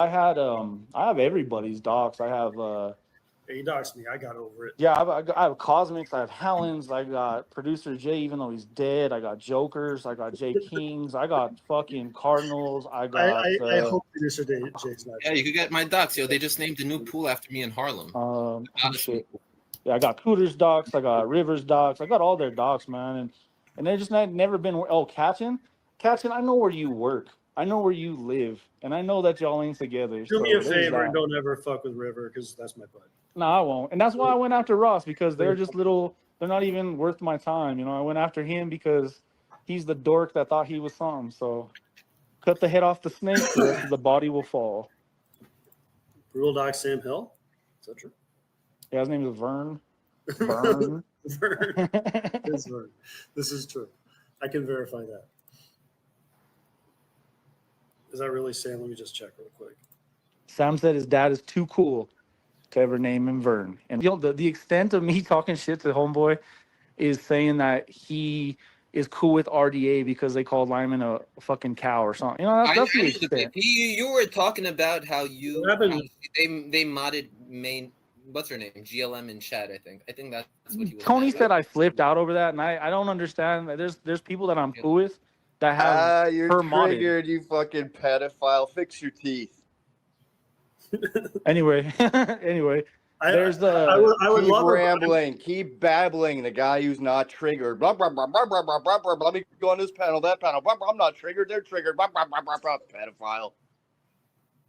I have everybody's docs. I have Yeah, you doxed me. I got over it. yeah, I have Cosmics, I have Helens, I got producer Jay, even though he's dead. I got Jokers, I got Jay Kings, I got fucking Cardinals, I got I hope producer Jay's not. Yeah, you could get my docs. Yo, they just named a new pool after me in Harlem. shit. Yeah, I got Cooters docs, I got Rivers docs, I got all their docs, man, and they're just never been. Oh, Catchin, I know where you work, I know where you live, and I know that y'all ain't together. Do me a there's favor and that. don't ever fuck with River because that's my bud. No, I won't. And that's why I went after Ross, because they're just little, they're not even worth my time. You know, I went after him because he's the dork that thought he was something. So cut the head off the snake, the rest of the body will fall. Brutal Doc Sam Hill? Is that true? Yeah, his name is Vern. Vern. Vern. It's Vern. This is true. I can verify that. Is that really Sam? Let me just check real quick. Sam said his dad is too cool to ever name him Vern. And you know, the extent of me talking shit to Homeboy is saying that he is cool with RDA because they called Lyman a fucking cow or something. You know, that's the extent. You were talking about how they modded main, what's her name, GLM in chat. I think that's what he was. Tony said I flipped out over that, and I don't understand. There's people that I'm cool with that have you're triggered, you fucking pedophile. Fix your teeth. Anyway, there's the. I would keep love rambling, keep babbling. The guy who's not triggered. Blah, blah, blah, blah, blah, blah, blah, blah. Let me go on this panel, that panel. Blah, blah, I'm not triggered. They're triggered. Blah, blah, blah, blah, blah. Pedophile.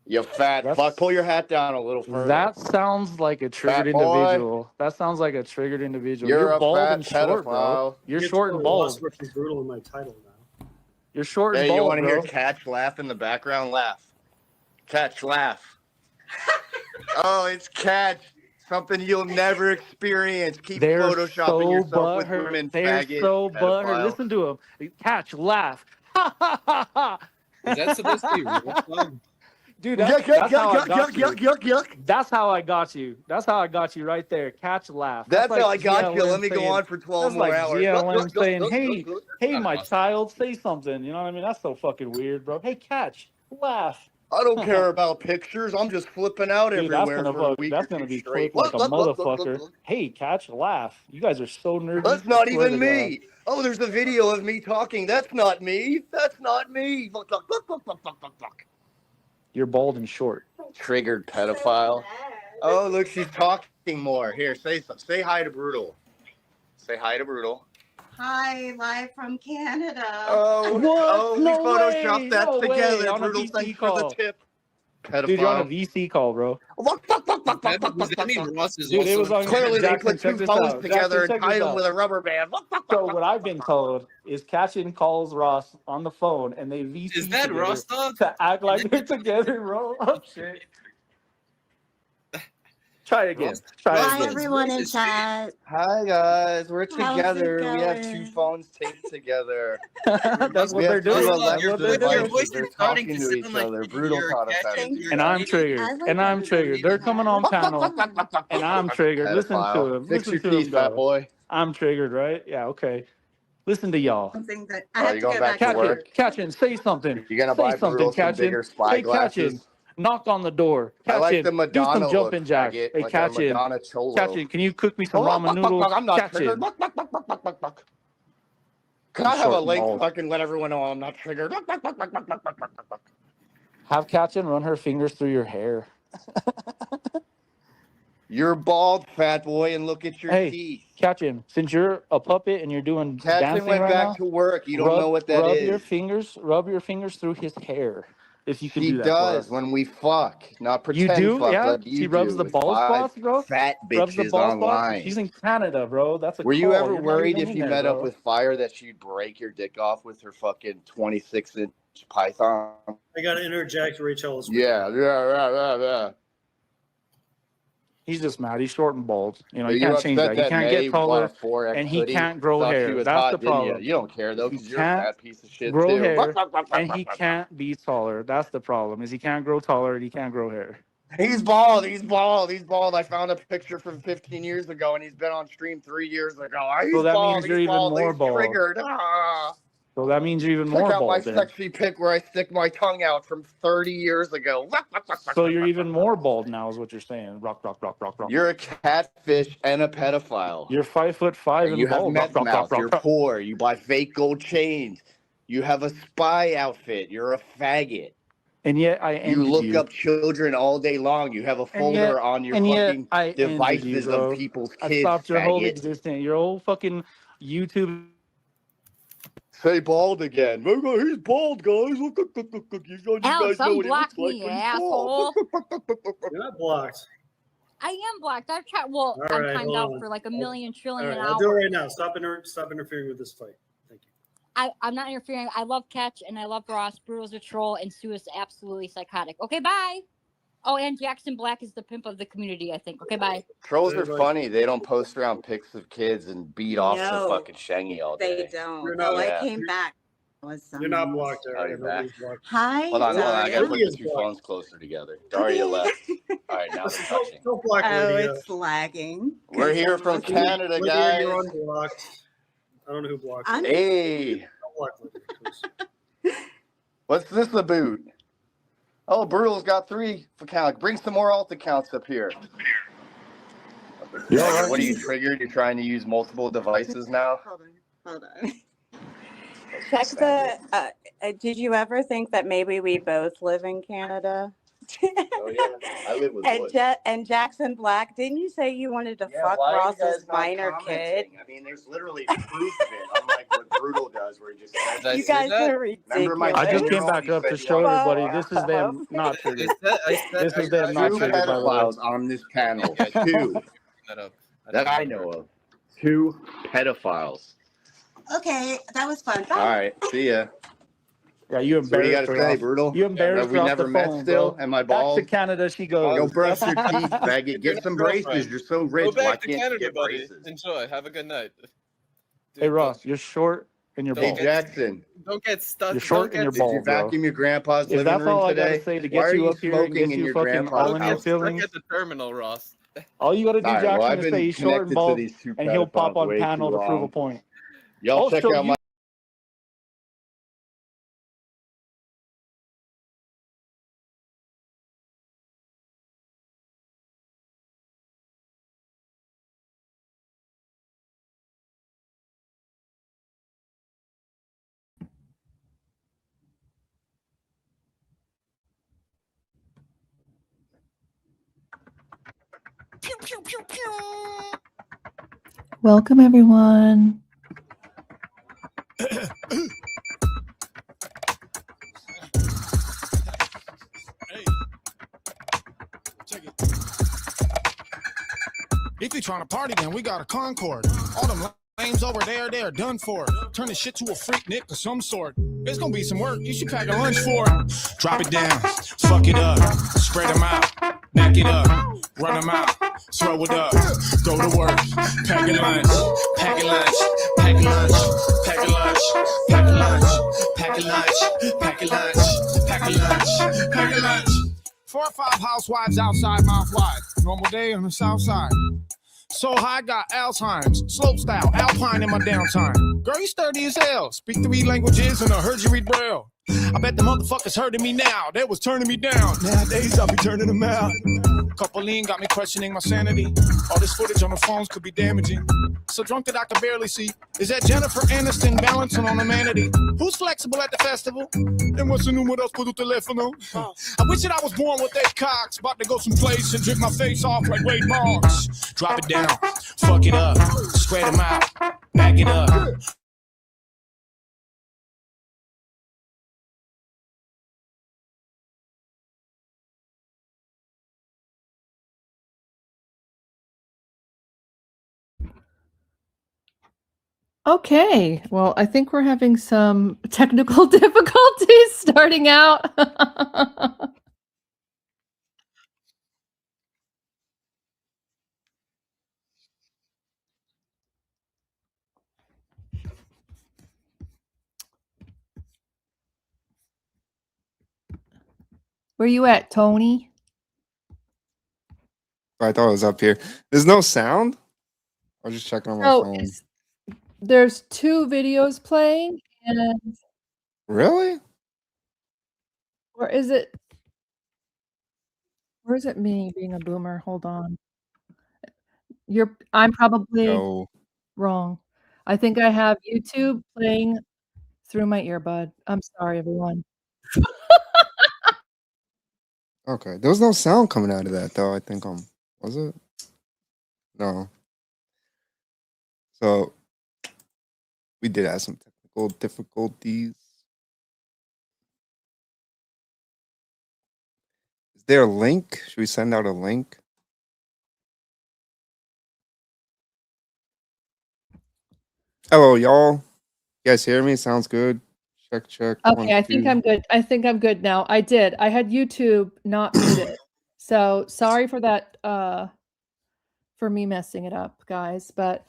You fat fuck. Pull your hat down a little further. That sounds like a triggered individual. That sounds like a triggered individual. You're bald and short, bro. You're short and bald. Brutal in my title now. You're short and hey, bald, you want to bro. hear Catch laugh in the background? Laugh. Catch laugh. Oh, it's Catch. Something you'll never experience. Keep photoshopping yourself with women, They're faggot, so pedophile. butthurt. Listen to him. Catch, laugh. Ha, ha, ha, ha. Is that supposed to be real? Dude, that's how I got you. That's how I got you. That's how I got you right there. Catch, laugh. That's like how I got you. GLM Let me go on for 12 more hours. GLM saying, hey, my child, say something. You know what I mean? That's so fucking weird, bro. Hey, Catch, laugh. I don't care about pictures. I'm just flipping out everywhere for a week. That's gonna be clipped like a motherfucker. Hey, Catch, laugh. You guys are so nerdy. That's not even me. Oh, there's a video of me talking. That's not me. That's not me. Fuck. You're bald and short. Triggered pedophile. Oh, look, she's talking more. Here, say hi to Brutal. Say hi to Brutal. Hi, live from Canada. Oh, what? We photoshopped that together. Brutal, thanks for the tip. Pedophile. Dude, you're on a VC call, bro. Dude, it was on clearly Jackson, they put two phones together and tied them with a rubber band. So what I've been told is Cashin calls Ross on the phone and they VC is that Ross dog? to act like they're together, bro. Oh shit. Try again. Hi, everyone in chat. Hi, guys. We're together. We have two phones taped together. That's what they're doing. They're talking to each other. Brutal content. And I'm triggered. They're coming on panel. And I'm triggered. Listen to him. Fix your teeth, fat boy. I'm triggered, right? Yeah, okay. Listen to y'all. Something that I have you to going get back to work? Catchin, say something. You're going to buy Brutal some bigger spy glasses? Knock on the door. I like the Madonna do some jumping jacks. Hey, like Catchin. Catchin, can you cook me some ramen noodles? I'm not triggered. Can I have a link so I can let everyone know I'm not triggered? Have Catchin run her fingers through your hair. You're bald, fat boy, and look at your teeth. Catchin, since you're a puppet and you're doing Catchin dancing went right back now, to work. You don't know what that is. Rub your fingers through his hair. If you can do that. She does when we fuck, not pretend. You do? Fuck yeah. like you she rubs do. the ball spots, bro. Fat rubs the bitches ball online. Spots. She's in Canada, bro. That's a Were you call. ever You're worried if you there, met bro. up with Fire that she'd break your dick off with her fucking 26-inch python? I got to interject, Rachel. Yeah. He's just mad. He's short and bald. You know, you can't change that. You can't get taller, and he can't grow hair. That's the problem. You don't care, though, because you're a fat piece of shit, grow too. hair, and he can't be taller. That's the problem, is he can't grow taller, and he can't grow hair. He's bald. I found a picture from 15 years ago, and he's been on stream 3 years ago. He's So that bald. means you're even more bald. Triggered. So that means you're even Check more out my bald then. sexy pic where I stick my tongue out from 30 years ago. So you're even more bald now, is what you're saying. Rock. You're a catfish and a pedophile. You're 5'5" and You have bald. meth mouth. You're poor. You buy fake gold chains. You have a spy outfit. You're a faggot. And yet I ended You look up children all day long. You have a folder on your fucking devices of people's kids. I stopped your whole faggot. existence. Your whole fucking YouTube. Say bald again. He's bald, guys. You Alex, guys know what he unblock looks like me, when he's asshole. You're not blocked. I am blocked. I've tried. Well, All I'm right, timed hold out on. for like a million trillion All right, hours. I'll do it right now. Stop interfering with this fight. Thank you. I'm not interfering. I love Catch and I love Ross. Brutal's a troll and Sue is absolutely psychotic. Okay, bye. Oh, and Jackson Black is the pimp of the community, I think. Okay, bye. Trolls are funny. They don't post around pics of kids and beat off the No, fucking Shangy all day. They don't. You're not- Oh, yeah. I came back. You're not blocked, Oh, Daria. you're Nobody's back. blocked. Hi, Hold on. I gotta put Daria. the two phones closer together. Daria left. All right, now they're touching. Don't block Oh, Lydia. it's lagging. We're here from Canada, Lydia, guys. you're unblocked. I don't know who blocked you. Hey, Don't block Lydia, please. what's this about? Oh, Brutal's got 3 accounts. Bring some more alt accounts up here. Yeah, What are you triggered? You're trying to use multiple devices now? Hold on. Check the. Did you ever think that maybe we both live in Canada? Oh yeah, I live with Bush. And Jackson Black, didn't you say you wanted to fuck why are you Ross's guys not minor kid? commenting? I mean, there's literally proof of it, unlike what Brutal does, where he just says, Did I You say guys that? are Remember my ridiculous. I just came General, back you up to said show you everybody want- this is them not triggered. This is them not 2 triggered, by the way. pedophiles on this panel. 2 that I know of. 2 pedophiles. Okay, that was fun. All right, see ya. Yeah, you So what do you got embarrassed to her. say, Off. Brutal? You embarrassed Have we her off never the met phone, still? bro. Am I Back bald? to Canada she Go goes. brush your teeth, faggot. Get some braces. You're so rich. Go Why back to can't you Canada, get buddy. braces? Enjoy. Have a good night. Dude, Hey Ross, you're short and you're Don't Hey bald. Jackson, Don't get stuck. You're short and you're did you bald, bro. vacuum your grandpa's If living that's room all I today? gotta say to Why get are you you up here and smoking get in you your fucking all grandpa's in your house? feelings, Look at the terminal, Ross. all you gotta do, All right, well, Jackson, I've is say been he's short connected and to bald, these 2 and he'll pop pedophiles on way panel too to prove a long. point. Y'all Oh, check so out you my. Pew, pew, pew, pew. Welcome, everyone. Hey, check it. If you trying to party, then we got a Concord. All them lames over there, they are done for. Turn this shit to a freak nick of some sort. It's gonna be some work. You should pack a lunch for it. Drop it down, fuck it up, spread them out, back it up, run them out, throw it up, go to work, pack a lunch, pack a lunch, pack a lunch, pack a lunch, pack a lunch, pack a lunch, pack a lunch, pack a lunch, pack a lunch. 4 or 5 housewives outside, mouth wide. Normal day on the south side. So high, got Alzheimer's, slope style, alpine in my downtime. Girl, you sturdy as hell. Speak 3 languages and I heard you read Braille. I bet the motherfuckers hurting me now. They was turning me down. Nowadays, I'll be turning them out. Couple lean got me questioning my sanity. All this footage on the phones could be damaging. So drunk that I could barely see. Is that Jennifer Aniston balancing on humanity? Who's flexible at the festival? And what's the numero por tu telefono? I wish that I was born with 8 cocks. About to go someplace and drink my face off like Wade Barnes. Drop it down, fuck it up, spread them out, back it up. Okay, well, I think we're having some technical difficulties starting out. Where you at, Tony? I thought it was up here. There's no sound? I was just checking on my Oh, phone. there's 2 videos playing, And Really? or is it me being a boomer? Hold on. I'm probably No. wrong. I think I have YouTube playing through my earbud. I'm sorry, everyone. Okay. There was no sound coming out of that though. I think was it? No. So we did have some technical difficulties. Is there a link? Should we send out a link? Hello, y'all. You guys hear me? Sounds good. Check, check. Okay, I think I'm good. I think I'm good now. I did. I had YouTube not muted. So sorry for that, for me messing it up, guys. But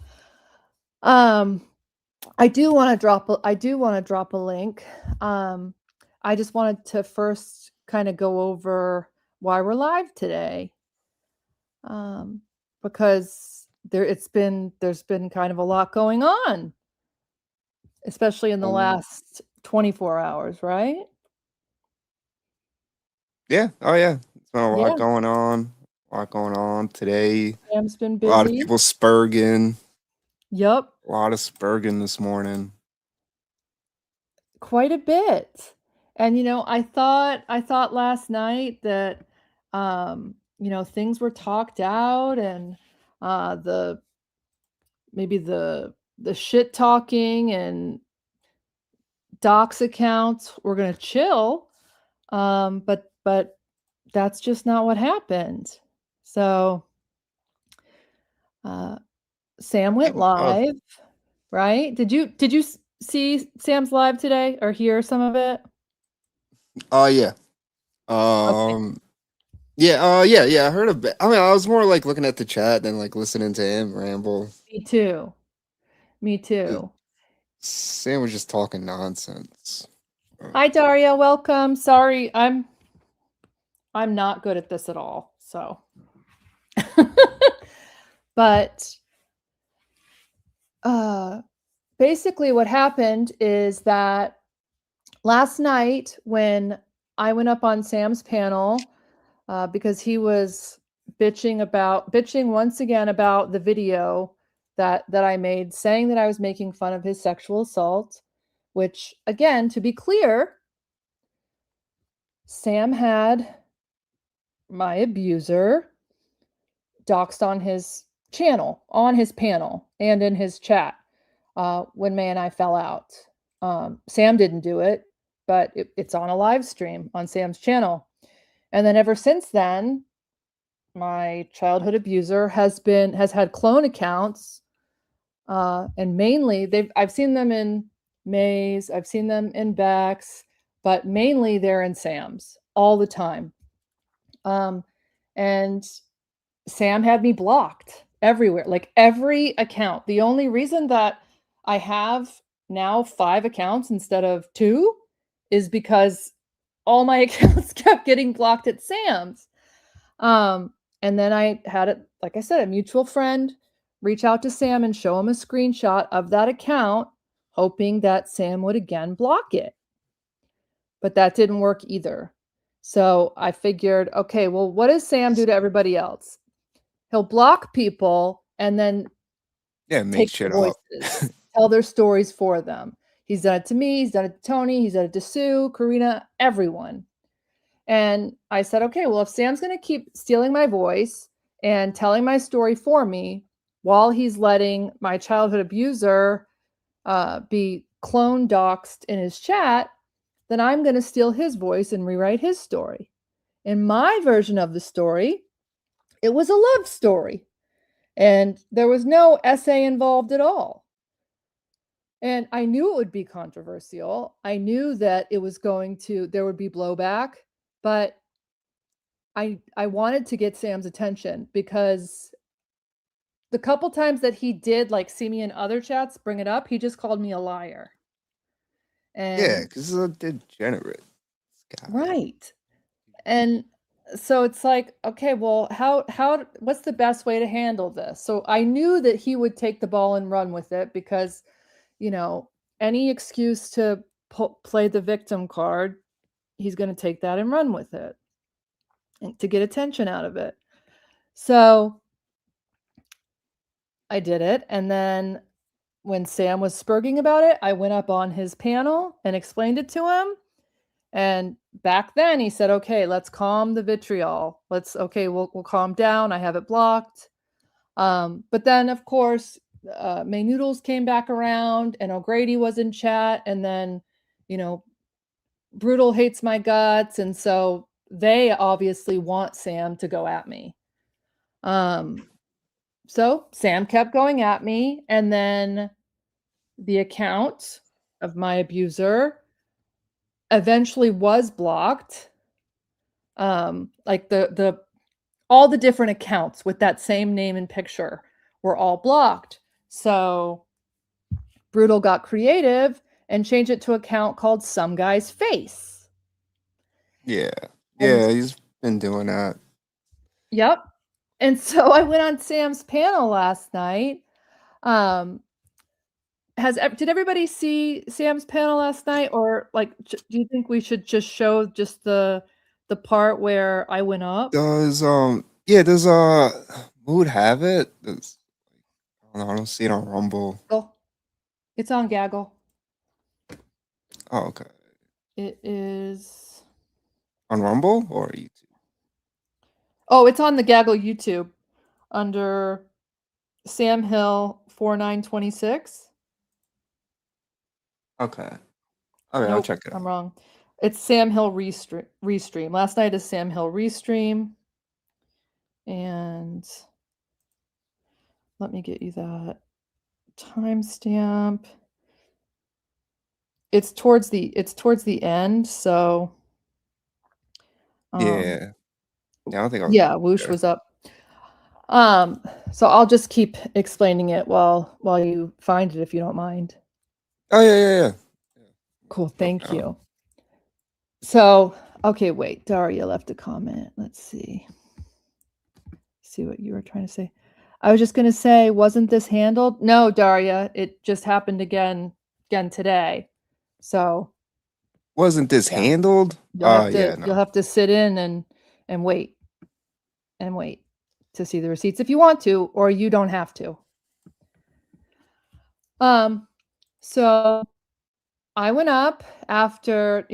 I do want to drop a link. I just wanted to first kind of go over why we're live today. Because there's been kind of a lot going on, especially in the last 24 hours, right? Yeah. Oh yeah. It's been a lot Yeah. going on. A lot going on today. Sam's been A busy. lot of people spurging. Yep. A lot of spurging this morning. Quite a bit. And I thought last night that things were talked out, and maybe the shit talking and dox accounts were going to chill. But that's just not what happened. So Sam went live, right? Did you see Sam's live today or hear some of it? Oh yeah. Yeah, yeah. I heard a bit. I mean, I was more like looking at the chat than like listening to him ramble. Me too. Sam was just talking nonsense. Hi Daria, welcome. Sorry, I'm not good at this at all. So but basically what happened is that last night when I went up on Sam's panel, because he was bitching once again about the video that I made, saying that I was making fun of his sexual assault, which, again, to be clear, Sam had my abuser doxed on his channel, on his panel, and in his chat when May and I fell out. Sam didn't do it, but it's on a live stream on Sam's channel. And then ever since then, my childhood abuser has had clone accounts, and mainly I've seen them in May's, I've seen them in Beck's, but mainly they're in Sam's all the time. And Sam had me blocked everywhere, like every account. The only reason that I have now 5 accounts instead of 2 is because all my accounts kept getting blocked at Sam's. And then I had it, like I said, a mutual friend reach out to Sam and show him a screenshot of that account, hoping that Sam would again block it. But that didn't work either. So I figured, okay, well, what does Sam do to everybody else? He'll block people and then make shit up. Tell their stories for them. He's done it to me. He's done it to Tony. He's done it to Sue, Karina, everyone. And I said, okay, well, if Sam's going to keep stealing my voice and telling my story for me while he's letting my childhood abuser be clone doxed in his chat, then I'm going to steal his voice and rewrite his story. In my version of the story, it was a love story. And there was no essay involved at all. And I knew it would be controversial. I knew that there would be blowback, but I wanted to get Sam's attention because the couple times that he did like see me in other chats, bring it up, he just called me a liar. And yeah, because he's a degenerate. Right. And so it's like, okay, well, what's the best way to handle this? So I knew that he would take the ball and run with it because, any excuse to play the victim card, he's going to take that and run with it and to get attention out of it. So I did it. And then when Sam was spurging about it, I went up on his panel and explained it to him. And back then he said, okay, let's calm the vitriol. We'll calm down. I have it blocked. But then, of course, May Noodles came back around and O'Grady was in chat. And then, Brutal hates my guts. And so they obviously want Sam to go at me. So Sam kept going at me. And then the account of my abuser eventually was blocked. Like all the different accounts with that same name and picture were all blocked. So Brutal got creative and changed it to an account called Some Guy's Face. Yeah. Yeah, he's been doing that. Yep. And so I went on Sam's panel last night. Did everybody see Sam's panel last night, or like, do you think we should just show just the part where I went up? Does Mood have it? I don't see it on Rumble. It's on Gaggle. Oh, okay. It is on Rumble or YouTube? Oh, it's on the Gaggle YouTube under Sam Hill 4926. Okay. Okay, I'll check it out. I'm wrong. It's Sam Hill Restream. Last night is Sam Hill Restream. And let me get you that timestamp. It's towards the end, so yeah. I don't think Whoosh was up. So I'll just keep explaining it while you find it, if you don't mind. Oh yeah. Cool, thank you. So, okay, wait, Daria left a comment. Let's see what you were trying to say. I was just going to say, wasn't this handled? No, Daria, it just happened again today. So, wasn't this handled? You'll have to sit in and wait to see the receipts if you want to, or you don't have to. So I went up after,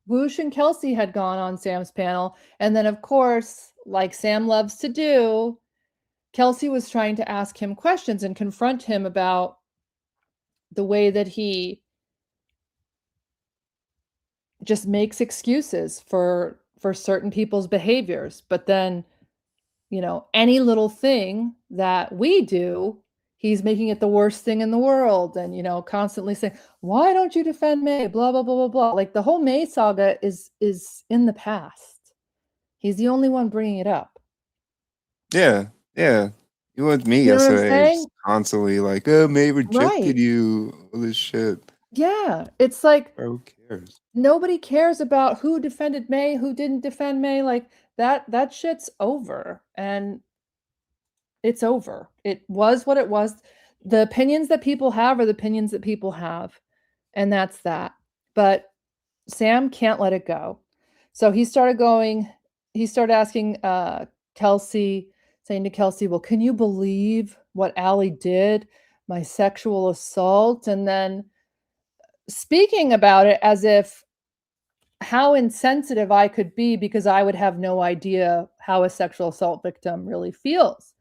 Whoosh and Kelsey had gone on Sam's panel. And then, of course, like Sam loves to do, Kelsey was trying to ask him questions and confront him about the way that he just makes excuses for certain people's behaviors. But then, any little thing that we do, he's making it the worst thing in the world, and constantly saying, why don't you defend May, blah blah blah blah blah. Like, the whole May saga is in the past. He's the only one bringing it up. Yeah you with me yesterday, constantly like, May rejected you, all this shit. Yeah, it's like, who cares? Nobody cares about who defended May, who didn't defend May. Like, that shit's over, and it's over. It was what it was. The opinions that people have are the opinions that people have. And that's that. But Sam can't let it go. So he started asking Kelsey, saying to Kelsey, well, can you believe what Allie did? My sexual assault. And then speaking about it as if how insensitive I could be, because I would have no idea how a sexual assault victim really feels.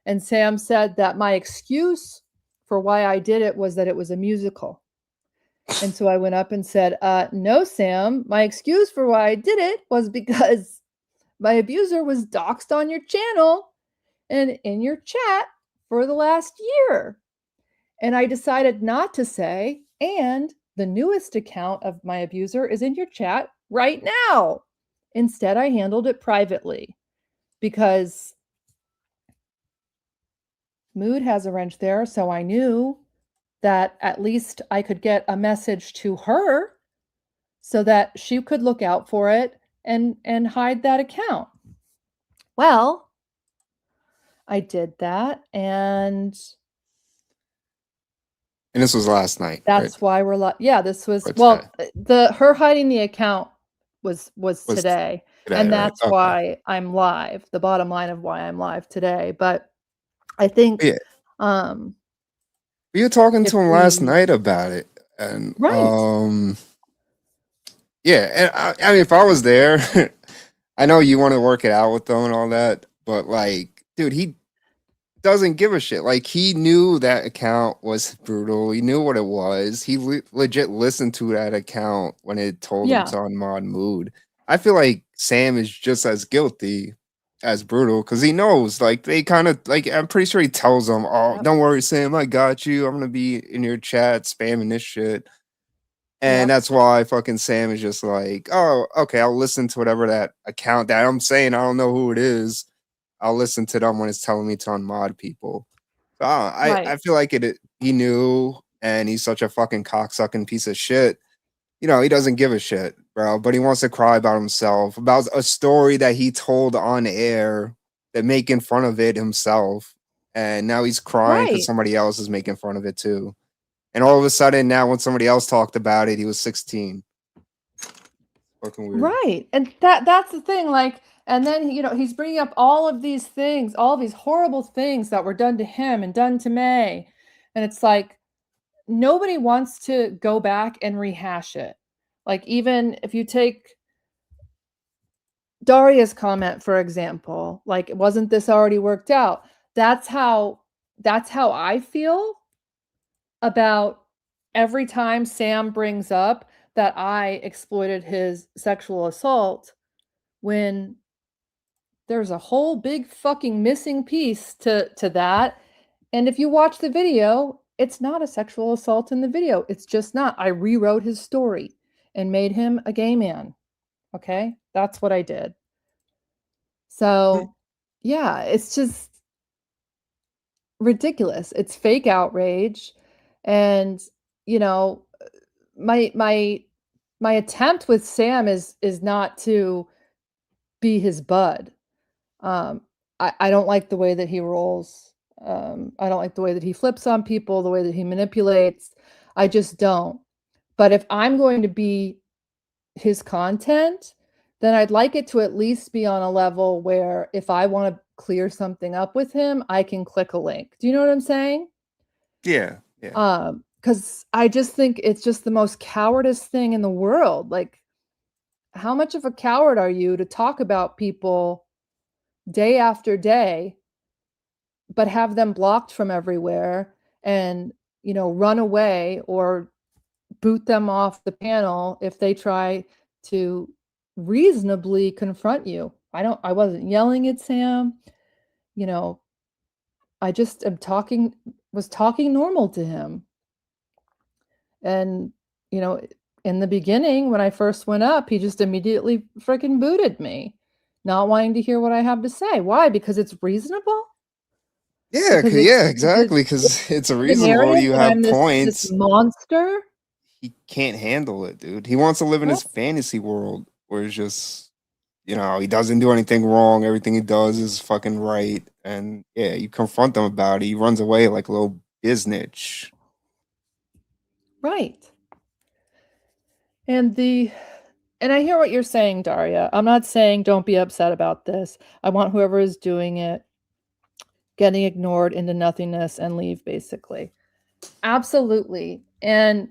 And Sam said that my excuse for why I did it was that it was a musical. And so I went up and said, no, Sam, my excuse for why I did it was because my abuser was doxxed on your channel and in your chat for the last year. And I decided not to say, and the newest account of my abuser is in your chat right now. Instead, I handled it privately because Mood has a wrench there, so I knew that at least I could get a message to her so that she could look out for it and hide that account. Well, I did that, and And this was last night. That's right? why we're yeah, this was Today. her hiding the account was today. And that's right? why I'm live. The bottom line of why I'm live today. But I think we were talking to him last night about it. And yeah, and I mean, if I was there, I know you want to work it out with them and all that, but like, dude, he doesn't give a shit. Like, he knew that account was brutal. He knew what it was. He legit listened to that account when it told him to unmod mood. I feel like Sam is just as guilty as brutal because he knows. Like, they kind of like. I'm pretty sure he tells them, "Oh, don't worry, Sam. I got you. I'm gonna be in your chat spamming this shit." And that's why fucking Sam is just like, "Oh, okay. I'll listen to whatever that account that I'm saying. I don't know who it is. I'll listen to them when it's telling me to unmod people." I feel like he knew, and he's such a fucking cocksucking piece of shit. You know, he doesn't give a shit, bro, but he wants to cry about himself, about a story that he told on air, that making fun of it himself. And now he's crying because somebody else is making fun of it too. And all of a sudden now when somebody else talked about it, he was 16. Fucking weird. Right. And that's the thing. Like, and then, you know, he's bringing up all of these things, all these horrible things that were done to him and done to May. And it's like, nobody wants to go back and rehash it. Like, even if you take Daria's comment, for example, like, wasn't this already worked out? That's how I feel about every time Sam brings up that I exploited his sexual assault, when there's a whole big fucking missing piece to that. And if you watch the video, it's not a sexual assault in the video. It's just not. I rewrote his story and made him a gay man. Okay? That's what I did. So, yeah, it's just ridiculous. It's fake outrage. And, you know, my attempt with Sam is not to be his bud. I don't like the way that he rolls. I don't like the way that he flips on people, the way that he manipulates. I just don't. But if I'm going to be his content, then I'd like it to at least be on a level where if I want to clear something up with him, I can click a link. Do you know what I'm saying? Yeah. Because I just think it's just the most cowardice thing in the world. Like, how much of a coward are you to talk about people day after day, but have them blocked from everywhere and, you know, run away or boot them off the panel if they try to reasonably confront you? I wasn't yelling at Sam. You know, I just was talking normal to him. And, you know, in the beginning, when I first went up, he just immediately freaking booted me, not wanting to hear what I have to say. Why? Because it's reasonable? Yeah, exactly. Because it's a reasonable. You have points. This monster. He can't handle it, dude. He wants to live in his fantasy world where it's just, you know, he doesn't do anything wrong. Everything he does is fucking right. And yeah, you confront him about it. He runs away like a little biznitch. Right. And I hear what you're saying, Daria. I'm not saying don't be upset about this. I want whoever is doing it getting ignored into nothingness and leave, basically. Absolutely. And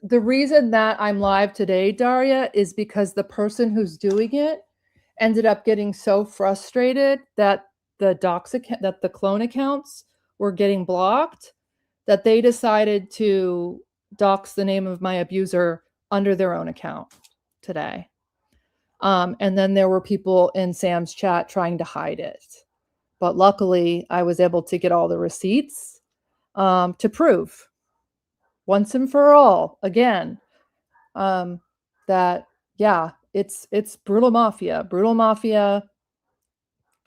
the reason that I'm live today, Daria, is because the person who's doing it ended up getting so frustrated that the clone accounts were getting blocked, that they decided to dox the name of my abuser under their own account today. And then there were people in Sam's chat trying to hide it. But luckily, I was able to get all the receipts to prove once and for all, again, that, yeah, it's Brutal Mafia. Brutal Mafia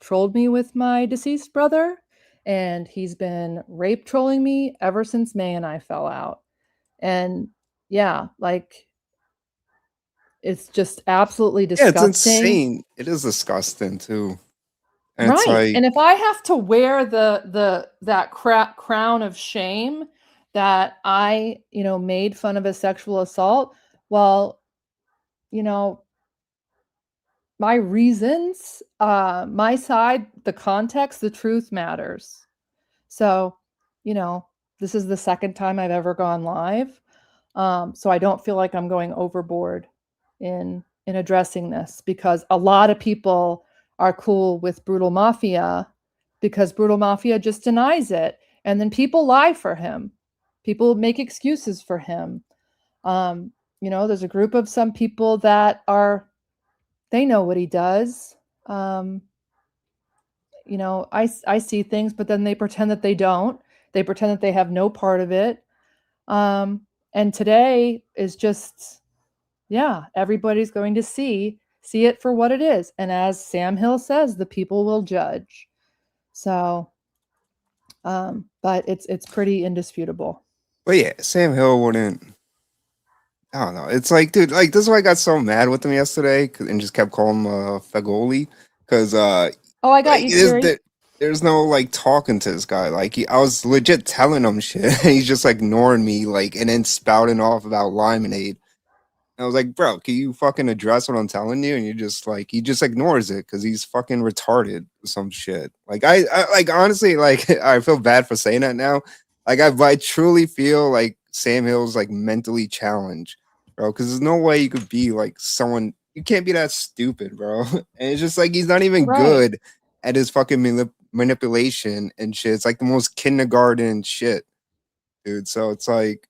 trolled me with my deceased brother, and he's been rape trolling me ever since May and I fell out. And yeah, like, it's just absolutely disgusting. Yeah, it's insane. It is disgusting too. And right. it's like, and if I have to wear that crown of shame that I, made fun of a sexual assault. Well, my reasons, my side, the context, the truth matters. So, this is the second time I've ever gone live. So I don't feel like I'm going overboard in addressing this, because a lot of people are cool with Brutal Mafia because Brutal Mafia just denies it. And then people lie for him. People make excuses for him. There's a group of some people that they know what he does. I see things, but then they pretend that they don't. They pretend that they have no part of it. And today is just, everybody's going to see it for what it is. And as Sam Hill says, the people will judge. So, but it's pretty indisputable. But yeah, Sam Hill wouldn't. I don't know. It's like, dude, like this is why I got so mad with him yesterday and just kept calling him Fagoli because I got you, Terry. There's no like talking to this guy. Like I was legit telling him shit. And he's just like ignoring me, like, and then spouting off about Limonade. And I was like, bro, can you fucking address what I'm telling you? And you just like, he just ignores it because he's fucking retarded or some shit. Like I like honestly, like I feel bad for saying that now. Like I truly feel like Sam Hill's like mentally challenged, bro. Because there's no way you could be like someone. You can't be that stupid, bro. And it's just like he's not even good at his fucking manipulation and shit. It's like the most kindergarten shit, dude. So it's like,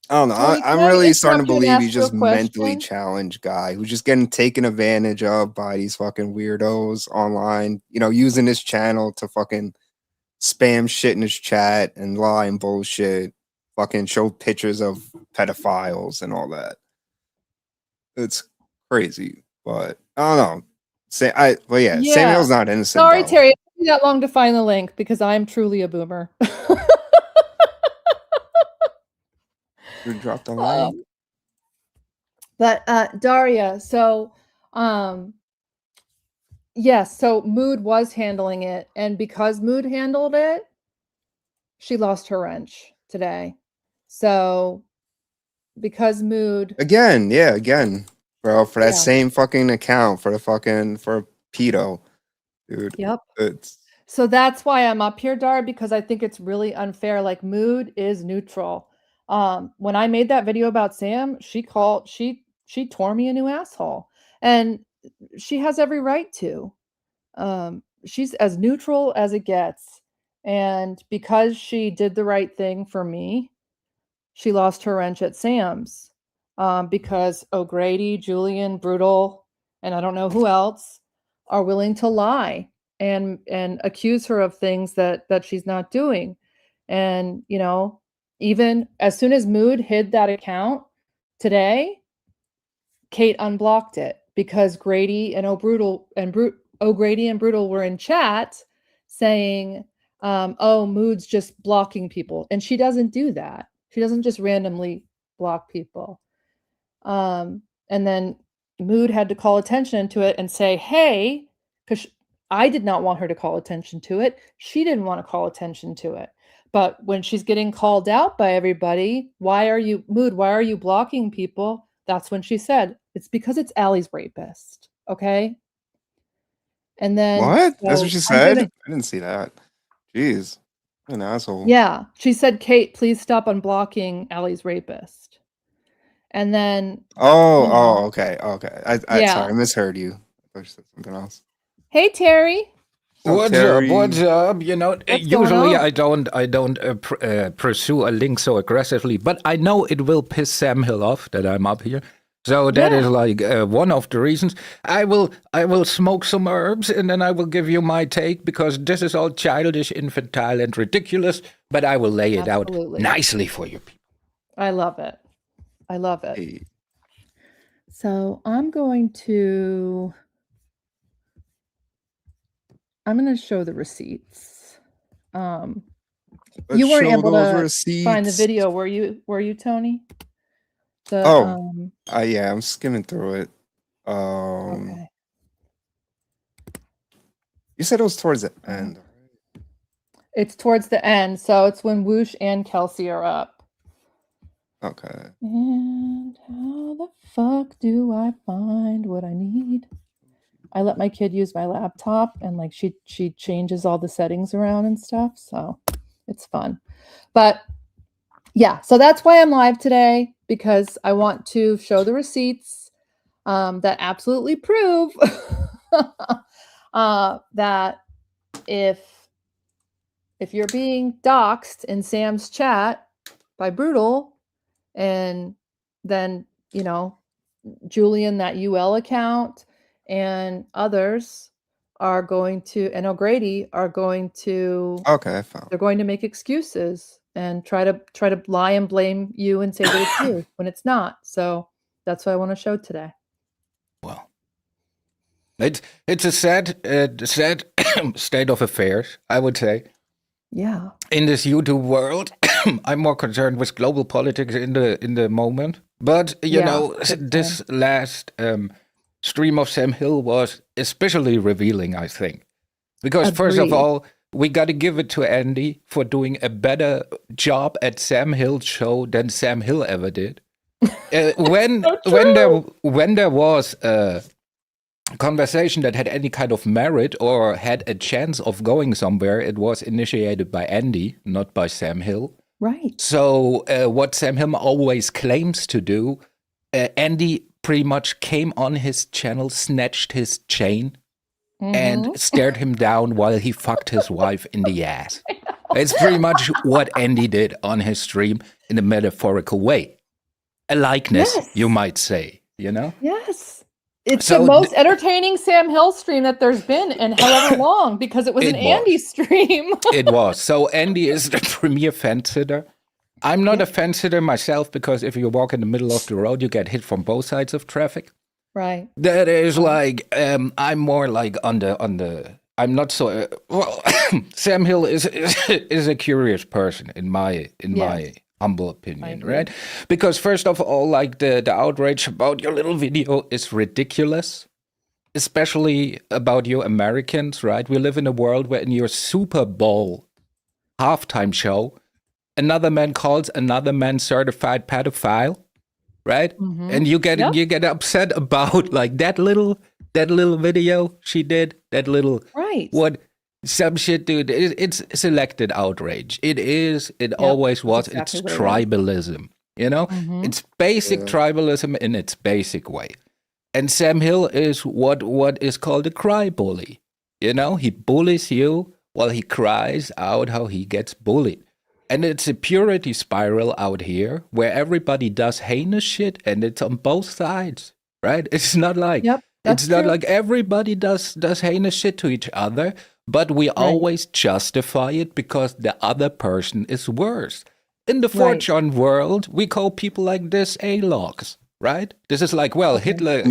I don't know. I'm really starting to believe he's just mentally challenged guy who's just getting taken advantage of by these fucking weirdos online. Using his channel to fucking spam shit in his chat and lie and bullshit. Fucking show pictures of pedophiles and all that. It's crazy, but I don't know. Sam Hill's not innocent. Sorry, Terry, it took me that long to find the link because I'm truly a boomer. You dropped the line. But Daria, so yes, so Mood was handling it, and because Mood handled it, she lost her wrench today. So because Mood again, bro, for that same fucking account for pedo, dude. Yep. So that's why I'm up here, Dar, because I think it's really unfair. Like Mood is neutral. When I made that video about Sam, she tore me a new asshole, and she has every right to. She's as neutral as it gets, and because she did the right thing for me, she lost her wrench at Sam's. Because O'Grady, Julian, Brutal, and I don't know who else are willing to lie and accuse her of things that she's not doing, and even as soon as Mood hid that account today, Kate unblocked it because Grady and O'Grady and Brutal were in chat saying, Mood's just blocking people. And she doesn't do that. She doesn't just randomly block people. And then Mood had to call attention to it and say, hey, because I did not want her to call attention to it. She didn't want to call attention to it. But when she's getting called out by everybody, Mood, why are you blocking people? That's when she said, it's because it's Allie's rapist. Okay. And then what? That's what she said? I didn't see that. Jeez. An asshole. Yeah. She said, Kate, please stop unblocking Allie's rapist. And then okay. Sorry, I misheard you. I thought you said something else. Hey, Terry. What's up? Usually I don't pursue a link so aggressively, but I know it will piss Sam Hill off that I'm up here. So that is like one of the reasons. I will smoke some herbs and then I will give you my take because this is all childish, infantile, and ridiculous. But I will lay it out nicely for you people. I love it. Hey. So I'm going to show the receipts. You weren't able to find the video, were you, Tony? Yeah, I'm skimming through it. Okay. You said it was towards the end. It's towards the end, so it's when Whoosh and Kelsey are up. Okay. And how the fuck do I find what I need? I let my kid use my laptop, and like she changes all the settings around and stuff, so it's fun. But yeah, so that's why I'm live today, because I want to show the receipts that absolutely prove that if you're being doxxed in Sam's chat by Brutal, and then, you know, Julian, that UL account, and others are going to, and O'Grady are going to, Okay, fine. they're going to make excuses and try to lie and blame you and say that it's you when it's not. So that's what I want to show today. Well, it's a sad state of affairs, I would say. Yeah. In this YouTube world, I'm more concerned with global politics in the moment. But you know, this last stream of Sam Hill was especially revealing, I think, because first of all, we got to give it to Andy for doing a better job at Sam Hill's show than Sam Hill ever did. When there was a conversation that had any kind of merit or had a chance of going somewhere, it was initiated by Andy, not by Sam Hill. Right. So what Sam Hill always claims to do, Andy pretty much came on his channel, snatched his chain, and stared him down while he fucked his wife in the ass. It's pretty much what Andy did on his stream in a metaphorical way. A likeness, you might say, you know? Yes. It's the most entertaining Sam Hill stream that there's been in however long, because it was an Andy stream. It was. So Andy is the premier fence sitter. I'm not a fence sitter myself, because if you walk in the middle of the road, you get hit from both sides of traffic. Right. That is like, I'm more like on the I'm not so, well, Sam Hill is a curious person in my humble opinion, right? Because first of all, like the outrage about your little video is ridiculous, especially about you Americans, right? We live in a world where in your Super Bowl halftime show, another man calls another man certified pedophile, right? And you get upset about like that little video she did, that little some shit, dude. It's selected outrage. It is. It always was. Exactly, it's tribalism. You know, it's basic tribalism in its basic way. And Sam Hill is what is called a cry bully. You know, he bullies you while he cries out how he gets bullied. And it's a purity spiral out here where everybody does heinous shit, and it's on both sides, right? It's not like not like everybody does heinous shit to each other. But we always justify it because the other person is worse. In the 4chan world, we call people like this A-logs, right? This is like, well, Hitler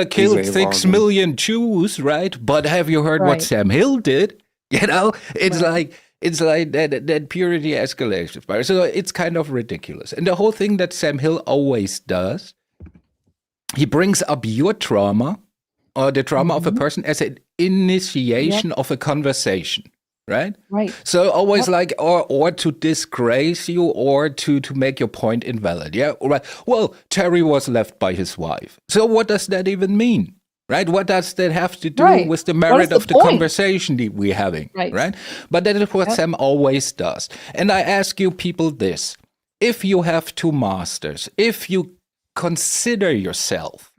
killed 6 million Jews, right? But have you heard what Sam Hill did? You know, it's like that purity escalation. So it's kind of ridiculous. And the whole thing that Sam Hill always does, he brings up your trauma or the trauma of a person as an initiation of a conversation, right? Right. So always like, or to disgrace you, or to make your point invalid. Yeah, right. Well, Terry was left by his wife. So what does that even mean? Right? What does that have to do with the merit of the conversation that we're having? Right? But that is what Sam always does. And I ask you people this. If you have two masters, if you consider yourself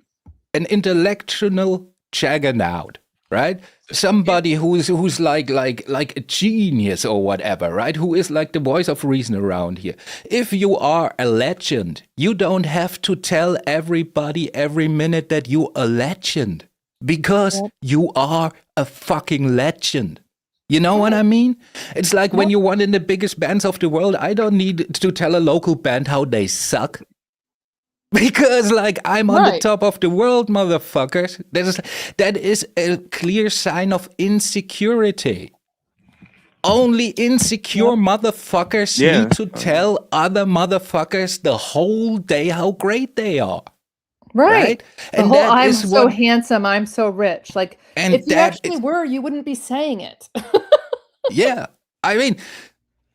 an intellectual juggernaut, right? Somebody who's like a genius or whatever, right? Who is like the voice of reason around here. If you are a legend, you don't have to tell everybody every minute that you're a legend, because you are a fucking legend. You know what I mean? It's like when you're one of the biggest bands of the world, I don't need to tell a local band how they suck. Because, like, I'm on the top of the world, motherfuckers. That is a clear sign of insecurity. Only insecure motherfuckers need to tell other motherfuckers the whole day how great they are. Right? And the whole, I'm so handsome, I'm so rich. Like, if you actually were, you wouldn't be saying it. Yeah. I mean,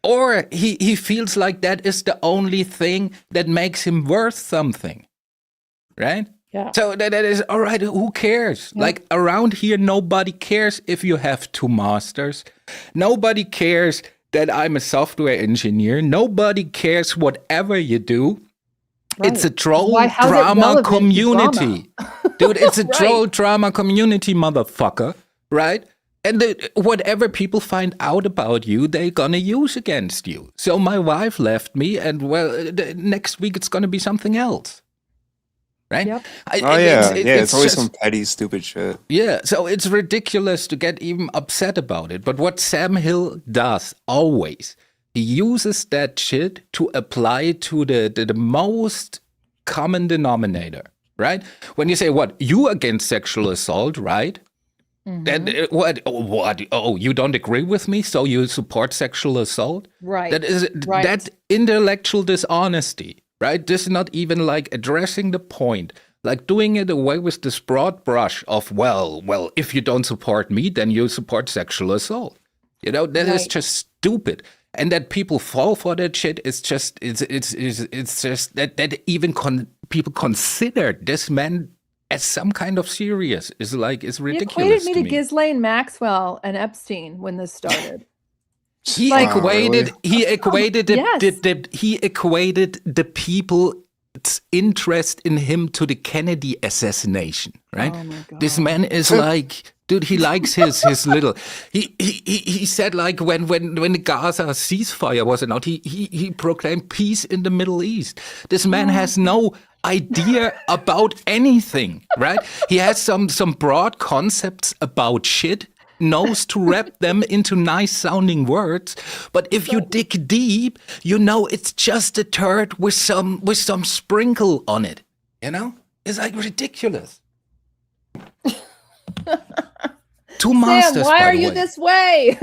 or he feels like that is the only thing that makes him worth something, right? Yeah. So that is all right. Who cares? Yeah. Like around here, nobody cares if you have 2 masters. Nobody cares that I'm a software engineer. Nobody cares whatever you do. Right. It's a troll Why- how's it drama relevant to community. Dude, it's a Right. troll drama community, motherfucker. Right? And whatever people find out about you, they're gonna use against you. So my wife left me, and well, next week it's gonna be something else. Right? Yep. It's always just some petty, stupid shit. Yeah, so it's ridiculous to get even upset about it. But what Sam Hill does always, he uses that shit to apply to the most common denominator, right? When you say, what, you against sexual assault, right? Then what? Oh, you don't agree with me, so you support sexual assault? Right. That is Right. that intellectual dishonesty, right? This is not even like addressing the point, like doing it away with this broad brush of, well, if you don't support me, then you support sexual assault. You know, that is Right. just stupid. And that people fall for that shit is just it's just that even people consider this man as some kind of serious is He ridiculous equated me to to me. Ghislaine Maxwell and Epstein when this started. He Like- equated he equated the, Yes. he equated the people's interest in him to the Kennedy assassination, right? Oh my God. This man is like, dude, he likes his little. He said like when the Gaza ceasefire was announced, he proclaimed peace in the Middle East. This man has no idea about anything, right? He has some broad concepts about shit, knows to wrap them into nice sounding words, but if you dig deep, you know it's just a turd with some sprinkle on it. You know, it's like ridiculous. Two masters. Sam, why by are the you way. this way?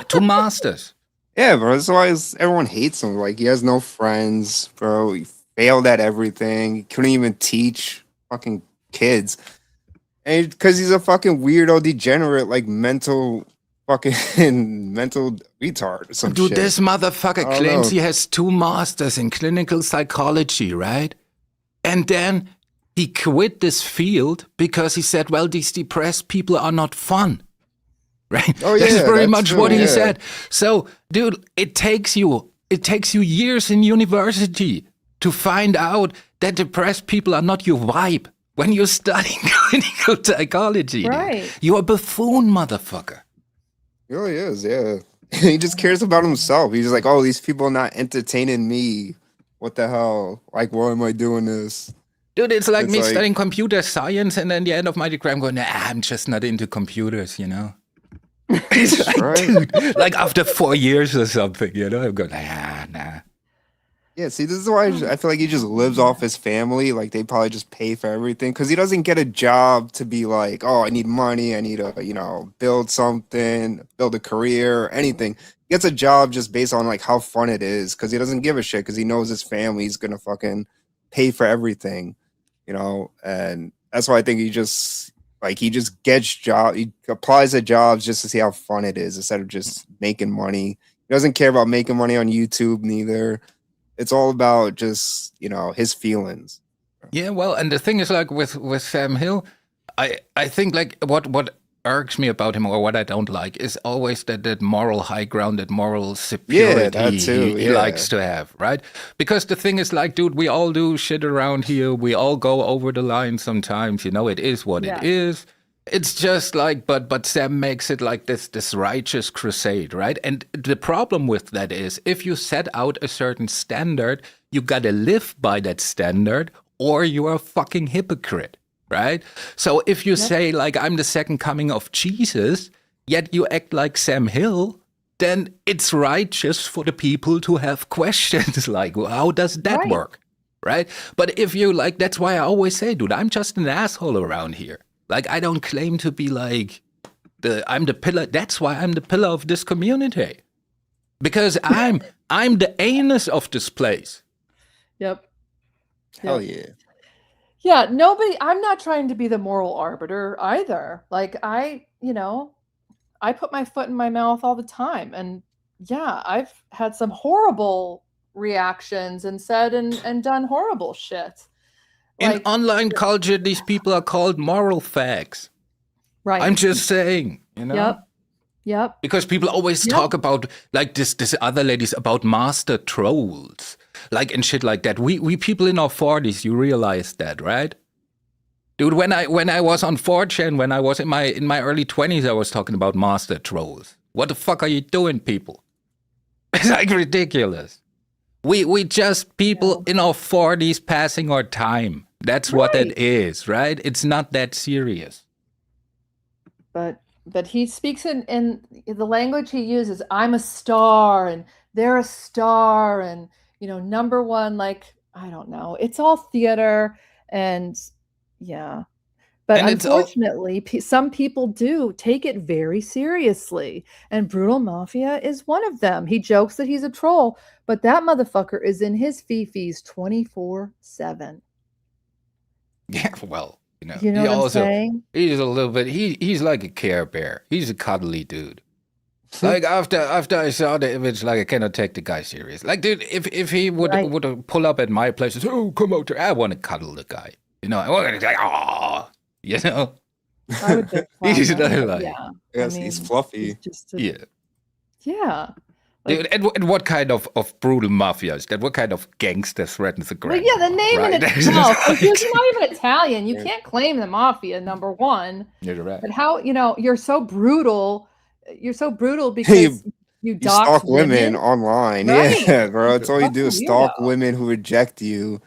2 masters. Yeah, bro. That's why everyone hates him. Like, he has no friends, bro. He failed at everything. He couldn't even teach fucking kids. And because he's a fucking weirdo, degenerate, like mental retard or some Dude, shit. this motherfucker I don't claims know. he has 2 masters in clinical psychology, right? And then he quit this field because he said, well, these depressed people are not fun. Right? Oh, That's yeah, very that's much true, what he yeah. said. So, dude, it takes you years in university to find out that depressed people are not your vibe when you're studying clinical psychology. dude. Right. You're a buffoon, motherfucker. He really is, yeah. He just cares about himself. He's like, oh, these people are not entertaining me. What the hell? Like, why am I doing this? Dude, it's like It's me like- studying computer science, and then the end of my degree, I'm going, nah, I'm just not into computers, you know? It's like, Right. dude, like after 4 years or something, you know? I'm going, nah. Yeah, see, this is why I feel like he just lives off his family. Like, they probably just pay for everything because he doesn't get a job to be like, oh, I need money. I need to, build something, build a career, anything. He gets a job just based on like how fun it is because he doesn't give a shit because he knows his family's gonna fucking pay for everything, and that's why I think he just gets job. He applies to jobs just to see how fun it is instead of just making money. He doesn't care about making money on YouTube neither. It's all about just, his feelings. Yeah, well, and the thing is, like with Sam Hill, I think like what irks me about him or what I don't like is always that moral high ground, that moral superiority that too, he yeah. likes to have, right? Because the thing is, like, dude, we all do shit around here. We all go over the line sometimes. It is what Yeah. it is. It's just like, but Sam makes it like this righteous crusade, right? And the problem with that is, if you set out a certain standard, you gotta live by that standard, or you are a fucking hypocrite, right? So if you say like, I'm the second coming of Jesus, yet you act like Sam Hill, then it's righteous for the people to have questions like, well, how does that Right. work, right? But if you like, that's why I always say, dude, I'm just an asshole around here. Like, I don't claim to be like I'm the pillar. That's why I'm the pillar of this community, because I'm the anus of this place. Yep. Hell yeah. Yeah, I'm not trying to be the moral arbiter either. Like I put my foot in my mouth all the time and yeah, I've had some horrible reactions and said and done horrible shit. In online culture, these people are called moral fags. Right. I'm just saying, you know? Yep. Because people always talk about, like, this other ladies, about master trolls. Like, and shit like that. We people in our 40s, you realize that, right? Dude, when I was on 4chan, when I was in my early 20s, I was talking about master trolls. What the fuck are you doing, people? It's like ridiculous. We just people in our 40s passing our time. That's what it is, right? It's not that serious. But he speaks in the language he uses. I'm a star and they're a star and, you know, number one, like, I don't know. It's all theater and yeah. But and unfortunately, some people do take it very seriously. And Brutal Mafia is one of them. He jokes that he's a troll, but that motherfucker is in his fifis 24/7. Yeah, well, you know what I'm saying? He's a little bit. He's like a Care Bear. He's a cuddly dude. Like after I saw the image, like I cannot take the guy serious. Like, dude, if he would pull up at my place and say, "Oh, come out here," I want to cuddle the guy. You know, I want to say, "Oh," you know. I would he's like, yes, he's fluffy. Yeah. Dude, and what kind of brutal mafia is that? What kind of gangster threatens the grand? Well, yeah, the name in itself. He's not even Italian. You can't claim the mafia, number one. You're right. But how, you're so brutal. You're so brutal because you stalk women online. Right. Yeah, bro. That's all you do is stalk women who reject you.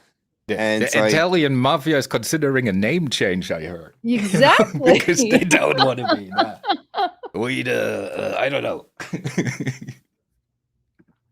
And the Italian mafia is considering a name change, I heard. Exactly. Because they don't want to be. I don't know.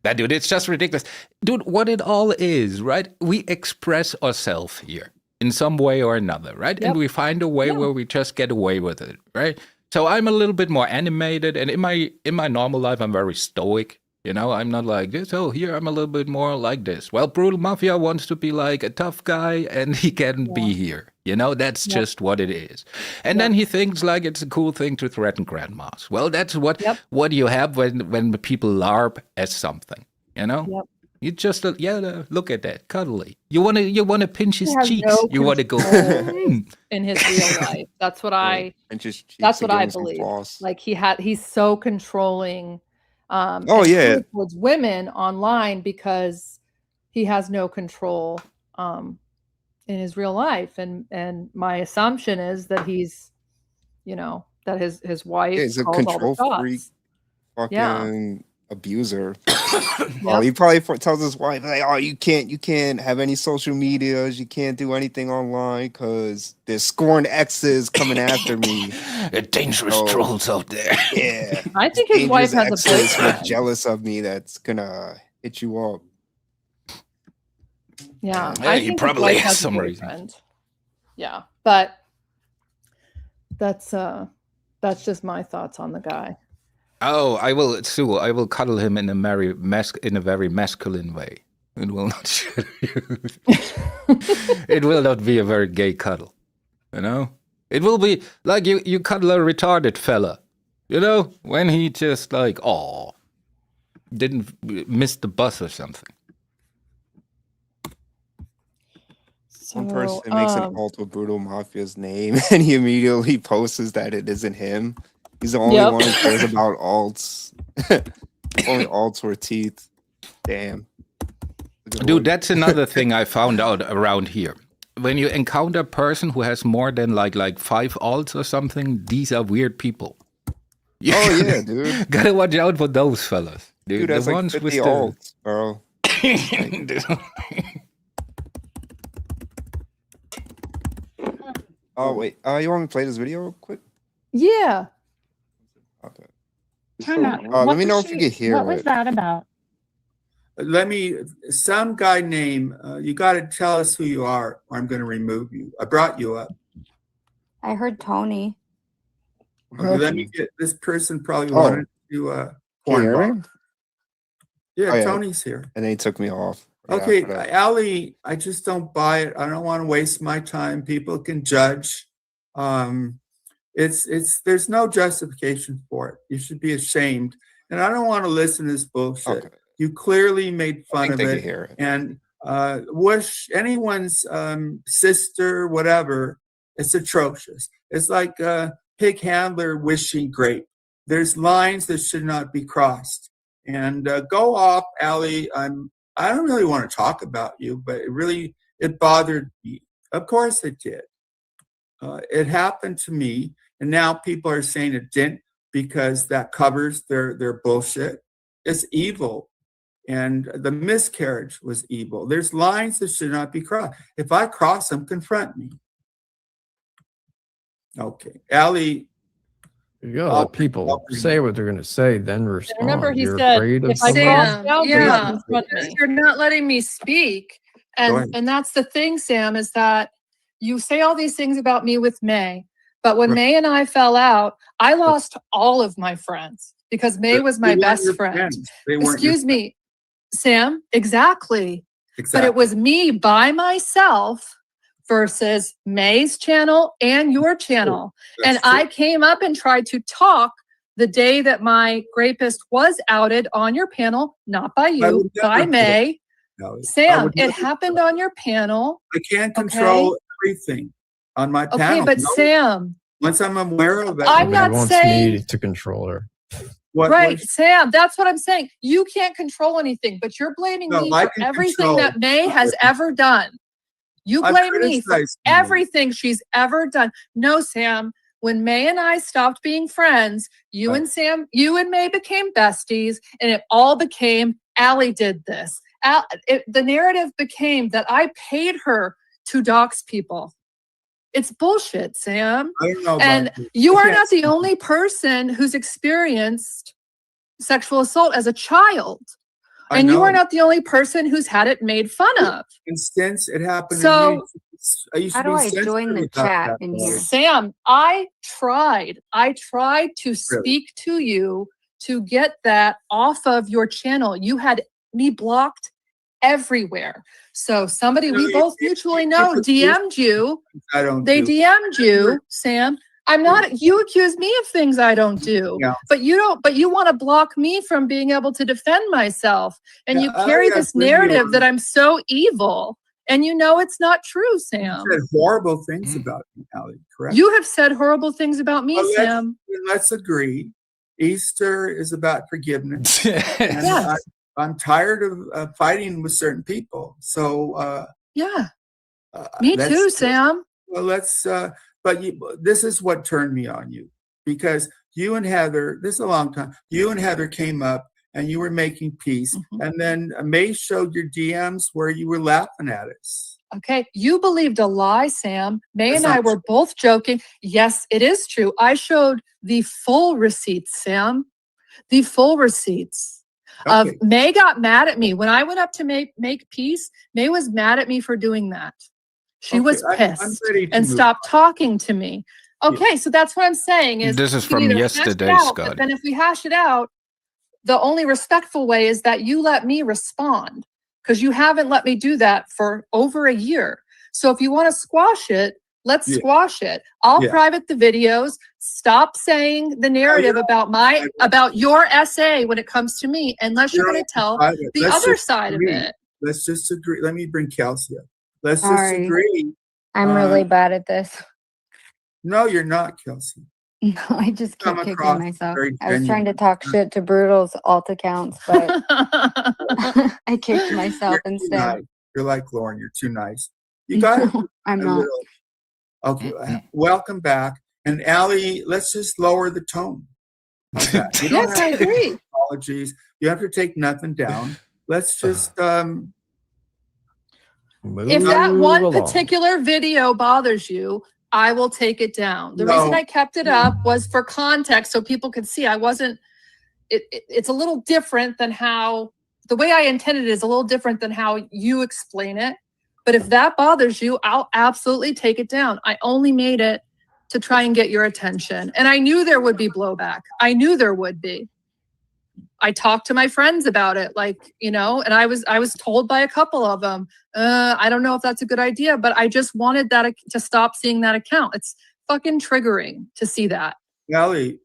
That dude, it's just ridiculous. Dude, what it all is, right? We express ourselves here in some way or another, right? Yep. And we find a way where we just get away with it, right? So I'm a little bit more animated, and in my normal life, I'm very stoic. You know, I'm not like this. Oh, here I'm a little bit more like this. Well, Brutal Mafia wants to be like a tough guy, and he can't be here. You know, that's just what it is. And then he thinks like it's a cool thing to threaten grandmas. Well, that's what you have when people LARP as something. You know, you just look at that, cuddly. You wanna pinch his cheeks. You want to go in his real life. That's what I. That's what I believe. Like he's so controlling. Towards women online because he has no control in his real life, and my assumption is that he's, that his wife is a control freak, fucking abuser. Well, he probably tells his wife like, "Oh, you can't have any social medias, you can't do anything online because there's scorned exes coming after me. Dangerous trolls out there." Yeah, I think his wife has a boyfriend jealous of me that's gonna hit you up. Yeah, he probably has some reason. Yeah, but that's just my thoughts on the guy. Oh, I will cuddle him in a very masculine way. It will not. It will not be a very gay cuddle. You know, it will be like you cuddle a retarded fella. You know, when he just like didn't miss the bus or something. One person makes an alt with Brutal Mafia's name, and he immediately posts that it isn't him. He's the only one who cares about alts. Only alts were teeth. Damn. Dude, that's another thing I found out around here. When you encounter a person who has more than like 5 alts or something, these are weird people. Dude. Gotta watch out for those fellas. Dude, that's the ones like 50 alts, bro. Oh, wait. You want me to play this video real quick? Yeah. Okay. Let me know if you can hear it. What was that about? Some guy named, you got to tell us who you are or I'm going to remove you. I brought you up. I heard Tony. Okay, let me get, this person probably wanted to porn. Yeah, Tony's here. And then he took me off. Okay, Allie, I just don't buy it. I don't want to waste my time. People can judge. There's no justification for it. You should be ashamed. and I don't want to listen to this bullshit. Okay. You clearly made I fun think of they it, could hear it. and wish anyone's sister, whatever. It's atrocious. It's like a pig handler wishing grape. There's lines that should not be crossed. And go off, Allie. I don't really want to talk about you, but it bothered me. Of course it did. It happened to me, and now people are saying it didn't because that covers their bullshit. It's evil, and the miscarriage was evil. There's lines that should not be crossed. If I cross them, confront me. Okay, Allie. You gotta let people say what they're going to say, then respond. Remember, he You're said, afraid of if I someone? cross out, you're not letting me speak. And that's the thing, Sam, is that you say all these things about me with May, but when May and I fell out, I lost all of my friends because May was my best friend. Excuse me, Sam, exactly. But it was me by myself versus May's channel and your channel. And I came up and tried to talk the day that my rapist was outed on your panel, not by you, by May. Sam, it happened on your panel. I can't control everything on my panel. Okay, but Sam. Once I'm aware of it. I'm not saying. Me to control her. Right, Sam, that's what I'm saying. You can't control anything, but you're blaming me for everything that May has ever done. You blame me for everything she's ever done. No, Sam, when May and I stopped being friends, you and May became besties, and it all became, Allie did this. The narrative became that I paid her to dox people. It's bullshit, Sam. I don't know and you are not the only person who's experienced sexual assault as a child. And you are not the only person who's had it made fun of. Instance, it happened to me. How do I join the chat in here? Sam, I tried to speak to you to get that off of your channel. You had me blocked everywhere. So somebody we both mutually know DM'd you. They DM'd you, Sam. I'm not, you accuse me of things I don't do, but you want to block me from being able to defend myself. And you carry this narrative that I'm so evil, and you know it's not true, Sam. You said horrible things about me, Allie, correct? You have said horrible things about me, Sam. Let's agree. Easter is about forgiveness. And I'm tired of fighting with certain people. So, me too, Sam. Well, but this is what turned me on you, because you and Heather, this is a long time, you and Heather came up and you were making peace. And then May showed your DMs where you were laughing at us. Okay, you believed a lie, Sam. May and I were both joking. Yes, it is true. I showed the full receipts, Sam. The full receipts. May got mad at me. When I went up to make peace, May was mad at me for doing that. She was pissed and stopped talking to me. Okay, so that's what I'm saying is this is from yesterday, Scott. But then if we hash it out, the only respectful way is that you let me respond, because you haven't let me do that for over a year. So if you want to squash it, let's squash it. I'll private the videos. Stop saying the narrative about your essay when it comes to me, unless you're going to tell the other side of it. Let's just agree. Let me bring Kelsey up. Let's just agree. I'm really bad at this. No, you're not, Kelsey. No, I just keep kicking myself. I was trying to talk shit to Brutal's alt accounts, but I kicked myself instead. Nice. You're like Lauren. You're too nice. You got it. I'm not. Okay, welcome back. And Allie, let's just lower the tone. Yes, I agree. Apologies. You have to take nothing down. Let's just if that one particular video bothers you, I will take it down. The reason I kept it up was for context, so people could see I wasn't. It's a little different than how the way I intended it is a little different than how you explain it. But if that bothers you, I'll absolutely take it down. I only made it to try and get your attention, and I knew there would be blowback. I knew there would be. I talked to my friends about it, and I was told by a couple of them, I don't know if that's a good idea, but I just wanted that to stop seeing that account. It's fucking triggering to see that. Allie,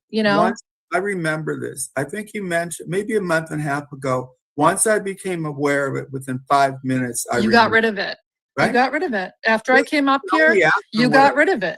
I remember this. I think you mentioned maybe a month and a half ago. Once I became aware of it, within 5 minutes, You got rid of it. Right? You got rid of it. After I came up here, you afterward. got rid of it.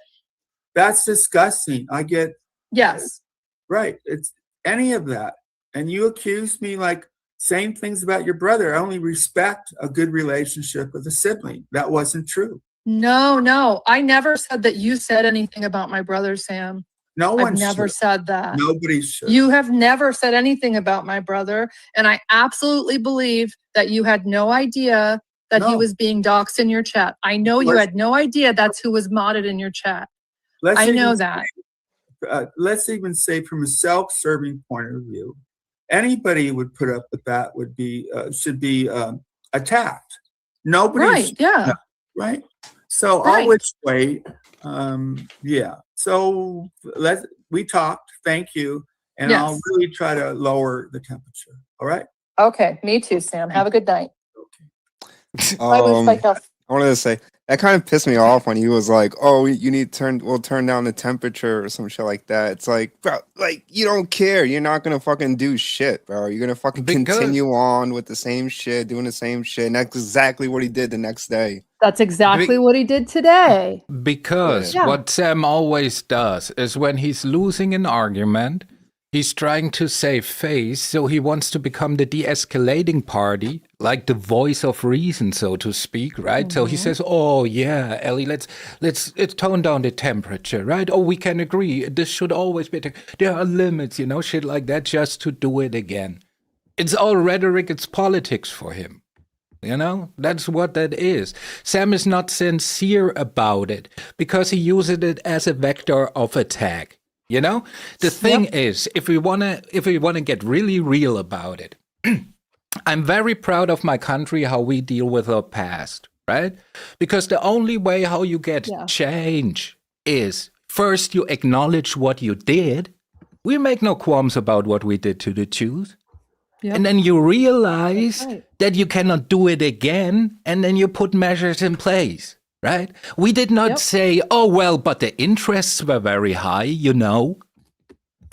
That's disgusting. I get Yes. right. It's any of that. And you accuse me like saying things about your brother. I only respect a good relationship with a sibling. That wasn't true. No. I never said that you said anything about my brother, Sam. No one I've never should. said that. Nobody should. You have never said anything about my brother. And I absolutely believe that you had no idea that he was being doxxed in your chat. I know you had no idea that's who was modded in your chat. I know that. Let's even say from a self-serving point of view, anybody who would put up with that would be should be attacked. Nobody. Right. Yeah. Right. So I'll which way. Yeah. So we talked. Thank you. And Yes. I'll really try to lower the temperature. All right. Okay. Me too, Sam. Have a good night. I wanted to say that kind of pissed me off when he was like, "Oh, you need to turn down the temperature or some shit like that." It's like, bro, like you don't care. You're not gonna fucking do shit, bro. You're gonna fucking continue on with the same shit, doing the same shit, and that's exactly what he did the next day. That's exactly what he did today. Because what Sam always does is when he's losing an argument, he's trying to save face, so he wants to become the de-escalating party, like the voice of reason, so to speak, right? So he says, "Oh yeah, Ellie, let's tone down the temperature, right? Oh, we can agree. This should always be. There are limits, shit like that, just to do it again." It's all rhetoric. It's politics for him. That's what that is. Sam is not sincere about it because he uses it as a vector of attack. The thing is, if we wanna get really real about it, I'm very proud of my country, how we deal with our past, right? Because the only way how you get change is first you acknowledge what you did. We make no qualms about what we did to the Jews. Yep. And then you realize that you cannot do it again, and then you put measures in place. Right? We did not say, "Oh, well, but the interests were very high,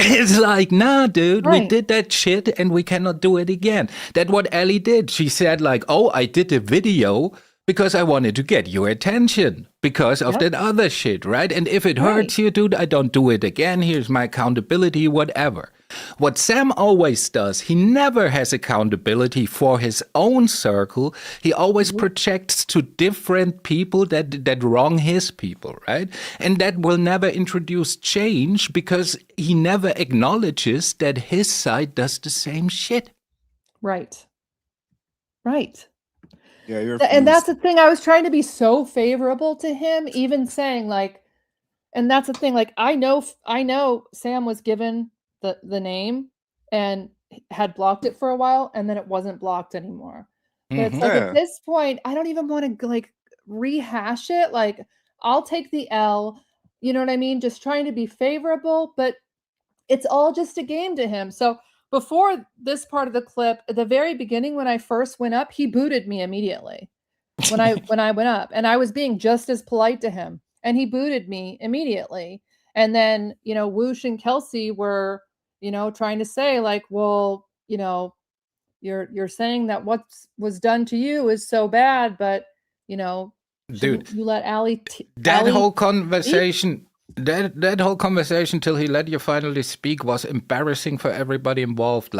It's like, nah, dude, we did that shit and we cannot do it again. That's what Ellie did. She said like, "Oh, I did a video because I wanted to get your attention because of that other shit, right? And if it hurts you, dude, I don't do it again. Here's my accountability, whatever." What Sam always does, he never has accountability for his own circle. He always projects to different people that wrong his people, right? And that will never introduce change because he never acknowledges that his side does the same shit. Right. Yeah, and that's the thing. I was trying to be so favorable to him, even saying like, and that's the thing. Like, I know Sam was given the name and had blocked it for a while, and then it wasn't blocked anymore. But it's like at this point, I don't even want to like rehash it. Like, I'll take the L. You know what I mean? Just trying to be favorable, but it's all just a game to him. So before this part of the clip, at the very beginning, when I first went up, he booted me immediately. When I went up, and I was being just as polite to him, and he booted me immediately. And then Woosh and Kelsey were trying to say like, well, you're saying that what was done to you is so bad, but dude, you let Allie whole conversation. That whole conversation till he let you finally speak was embarrassing for everybody involved.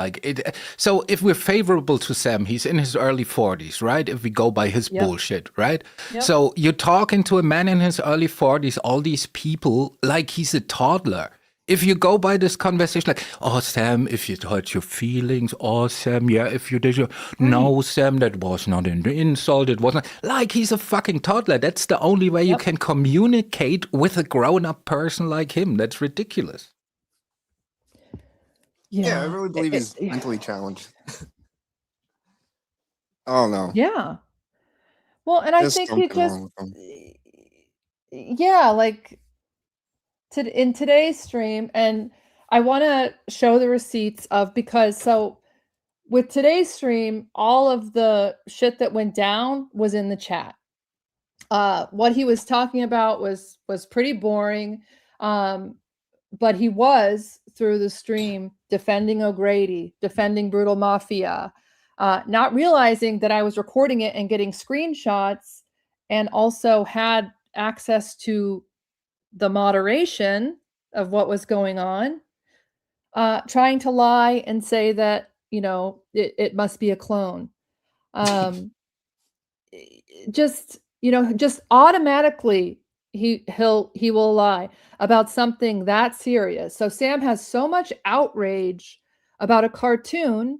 So if we're favorable to Sam, he's in his early 40s, right? If we go by his bullshit, right? Yep. So you're talking to a man in his early 40s, all these people, like he's a toddler. If you go by this conversation, like, "Oh, Sam, if you hurt your feelings, oh, Sam, yeah, if you did no, Sam, that was not an insult, it wasn't," like he's a fucking toddler. That's the only way you can communicate with a grown-up person like him. That's ridiculous. Yeah, I really believe he's mentally challenged. Oh, no. Yeah. Well, and I think he just, like, in today's stream, and I want to show the receipts of, because so with today's stream, all of the shit that went down was in the chat. What he was talking about was pretty boring, but he was through the stream defending O'Grady, defending Brutal Mafia, not realizing that I was recording it and getting screenshots, and also had access to the moderation of what was going on, trying to lie and say that, it must be a clone. Just automatically he will lie about something that serious. So Sam has so much outrage about a cartoon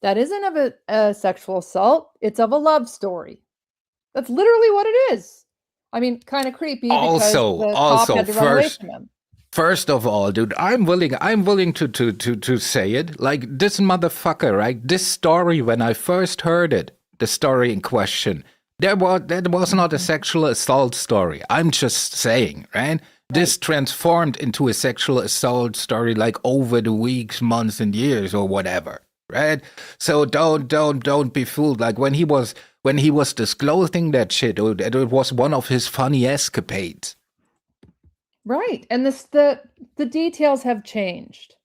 that isn't of a sexual assault. It's of a love story. That's literally what it is. I mean, kind of creepy because the cop had to run away from him. First of all, dude, I'm willing to say it. Like, this motherfucker, right? This story, when I first heard it, the story in question, that was not a sexual assault story. I'm just saying, right? This transformed into a sexual assault story, like, over the weeks, months, and years, or whatever, right? So don't be fooled. Like, when he was disclosing that shit, it was one of his funny escapades. Right. And the details have changed.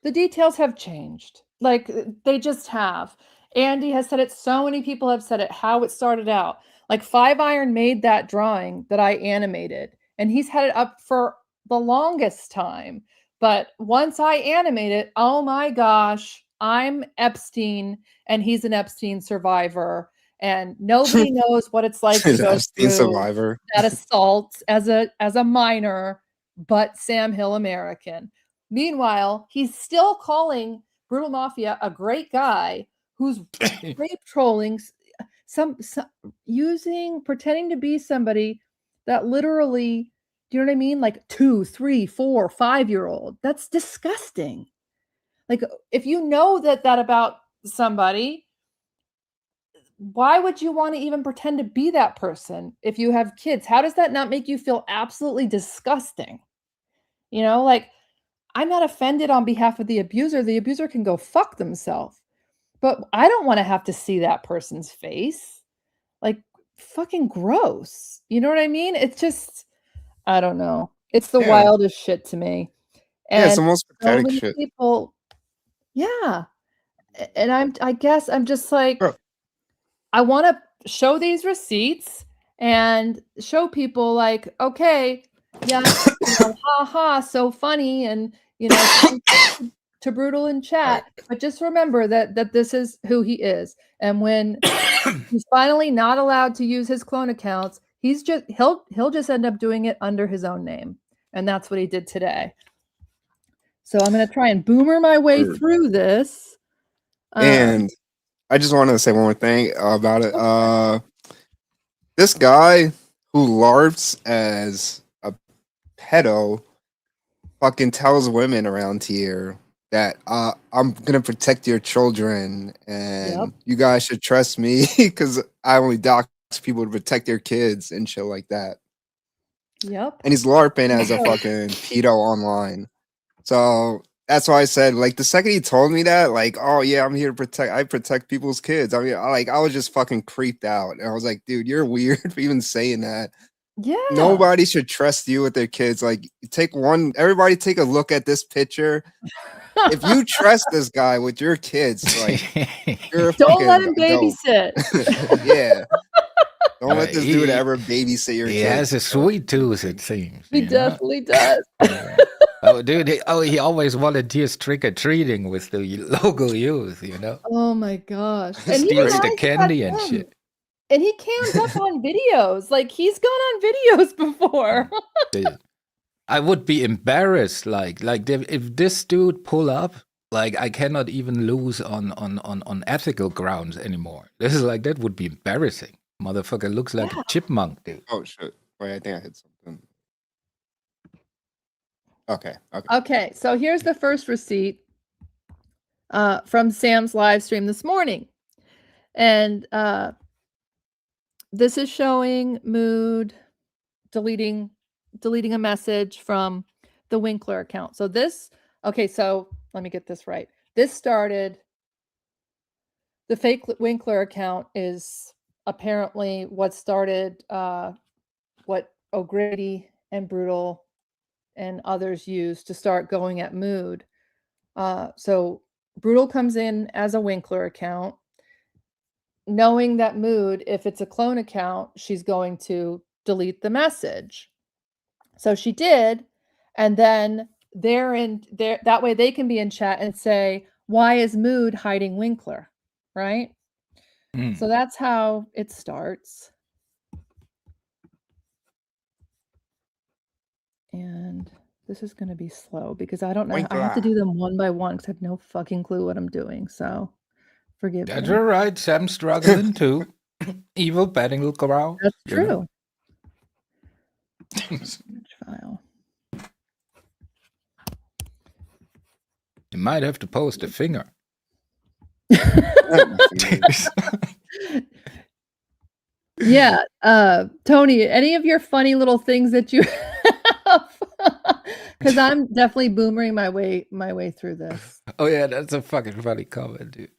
The details have changed. Like, they just have. Andy has said it. So many people have said it, how it started out. Like, Five Iron made that drawing that I animated, and he's had it up for the longest time. But once I animate it, oh my gosh, I'm Epstein and he's an Epstein survivor. And nobody knows what it's like to go through survivor. that assault as a minor, but Sam Hill American. Meanwhile, he's still calling Brutal Mafia a great guy who's rape trolling, pretending to be somebody that literally, do you know what I mean? Like 2, 3, 4, 5-year-old. That's disgusting. Like, if you know that about somebody, why would you want to even pretend to be that person if you have kids? How does that not make you feel absolutely disgusting? Like, I'm not offended on behalf of the abuser. The abuser can go fuck themselves. But I don't want to have to see that person's face. Like, fucking gross. You know what I mean? It's just, I don't know. It's the wildest shit to me. And it's the most pathetic shit. People, yeah. And I guess I'm just like, I want to show these receipts and show people, like, okay, yeah, haha, so funny, and to Brutal in chat, but just remember that this is who he is. And when he's finally not allowed to use his clone accounts, he'll just end up doing it under his own name, and that's what he did today. So I'm going to try and boomer my way through this. And I just wanted to say one more thing about it. This guy who LARPs as a pedo fucking tells women around here that I'm gonna protect your children and you guys should trust me because I only dox people to protect their kids and shit like that. Yep. And he's LARPing as a fucking pedo online. So that's why I said, like, the second he told me that, like, oh yeah, I'm here to protect people's kids. I mean, I was just fucking creeped out. And I was like, dude, you're weird for even saying that. Yeah. Nobody should trust you with their kids. Like, everybody take a look at this picture. If you trust this guy with your kids, like, you're don't let him babysit. Yeah. Don't let this dude ever babysit your kids. He has a sweet tooth, it seems. He definitely does. Oh, dude. He always volunteers trick-or-treating with the local youth, Oh, my gosh. And steals the candy and shit. And he cams up on videos. Like, he's gone on videos before. I would be embarrassed. Like if this dude pull up, like, I cannot even lose on ethical grounds anymore. This is like, that would be embarrassing. Motherfucker looks like a chipmunk, dude. Oh, shit. Wait, I think I hit something. Okay. So here's the first receipt from Sam's live stream this morning. And this is showing Mood deleting a message from the Winkler account. So so let me get this right. This started, the fake Winkler account is apparently what started what O'Grady and Brutal and others use to start going at Mood. So Brutal comes in as a Winkler account, knowing that Mood, if it's a clone account, she's going to delete the message. So she did, and then they're in there. That way they can be in chat and say, why is Mood hiding Winkler? Right? So that's how it starts. And this is going to be slow because I don't know. I have to do them one by one because I have no fucking clue what I'm doing. So forgive me. That's all right. Sam's struggling too. Evil betting crowd. That's true. File. You might have to post a finger. Yeah, Tony, any of your funny little things that you have? Because I'm definitely boomering my way through this. Oh yeah, that's a fucking funny comment, dude.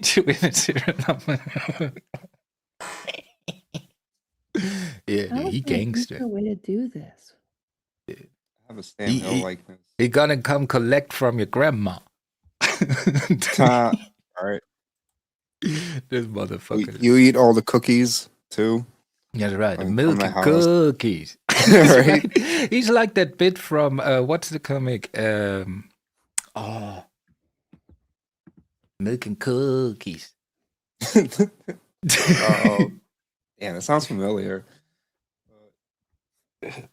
2 minutes here. Yeah, he gangster. Way to do this. I have a Sam Hill likeness. He gonna come collect from your grandma. All right. This motherfucker. You eat all the cookies too. That's right. From Milk my and house. cookies. Right? He's like that bit from what's the comic? Milk and cookies. Oh, yeah, that sounds familiar.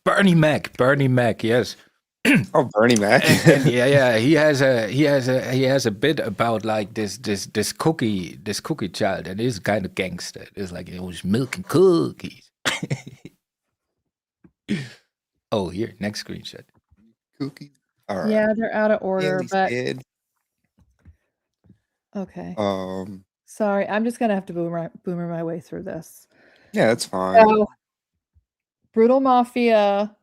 Bernie Mac, yes. Oh, Bernie Mac. And yeah, he has a bit about like this cookie child, and he's kind of gangster. It's like it was milk and cookies. Oh, here, next screenshot. Cookies. All right. Yeah, they're out of order, but Dead. okay. Sorry, I'm just gonna have to boomer my way through this. Yeah, that's fine. So, Brutal Mafia.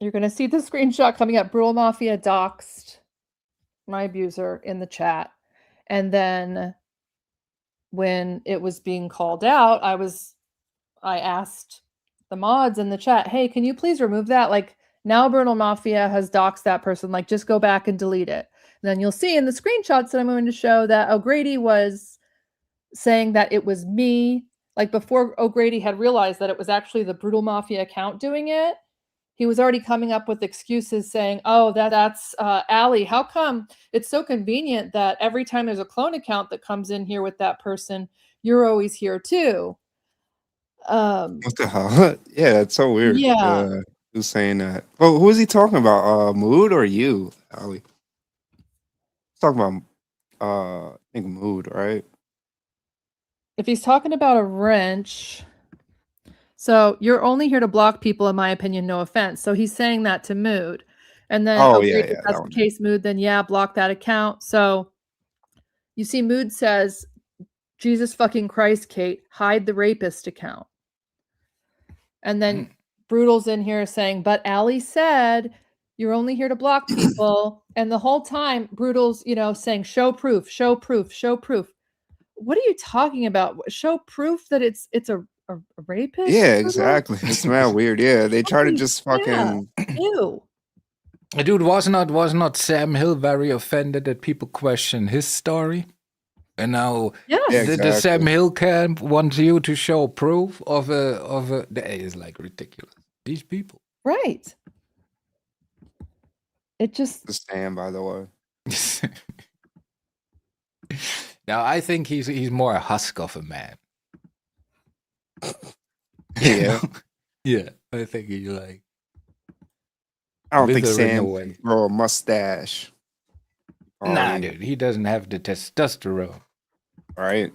You're going to see the screenshot coming up. Brutal Mafia doxed my abuser in the chat. And then when it was being called out, I asked the mods in the chat, hey, can you please remove that? Like, now Brutal Mafia has doxed that person. Like, just go back and delete it. And then you'll see in the screenshots that I'm going to show that O'Grady was saying that it was me. Like, before O'Grady had realized that it was actually the Brutal Mafia account doing it, he was already coming up with excuses saying, oh, that's Allie. How come it's so convenient that every time there's a clone account that comes in here with that person, you're always here too? What the hell? Yeah, that's so weird. Yeah. Who's saying that? Well, who is he talking about? Mood or you, Allie? He's talking about, I think Mood, right? If he's talking about a wrench... So you're only here to block people, in my opinion, no offense. So he's saying that to Mood. And then, if that's the case, Mood, then yeah, block that account. So you see Mood says, Jesus fucking Christ, Kate, hide the rapist account. And then Brutal's in here saying, but Allie said, you're only here to block people. And the whole time, Brutal's, saying, show proof, show proof, show proof. What are you talking about? Show proof that it's a rapist? Yeah, exactly. It's mad weird. Yeah, they try to just fucking. Ew. Dude, was not Sam Hill very offended that people question his story? And now the Sam Hill camp wants you to show proof of a. That is like ridiculous. These people. Right. It just. The Sam, by the way. Now I think he's more a husk of a man. Yeah. Yeah, I think he's like. I don't think Sam can grow a mustache. Nah, dude, he doesn't have the testosterone. Right.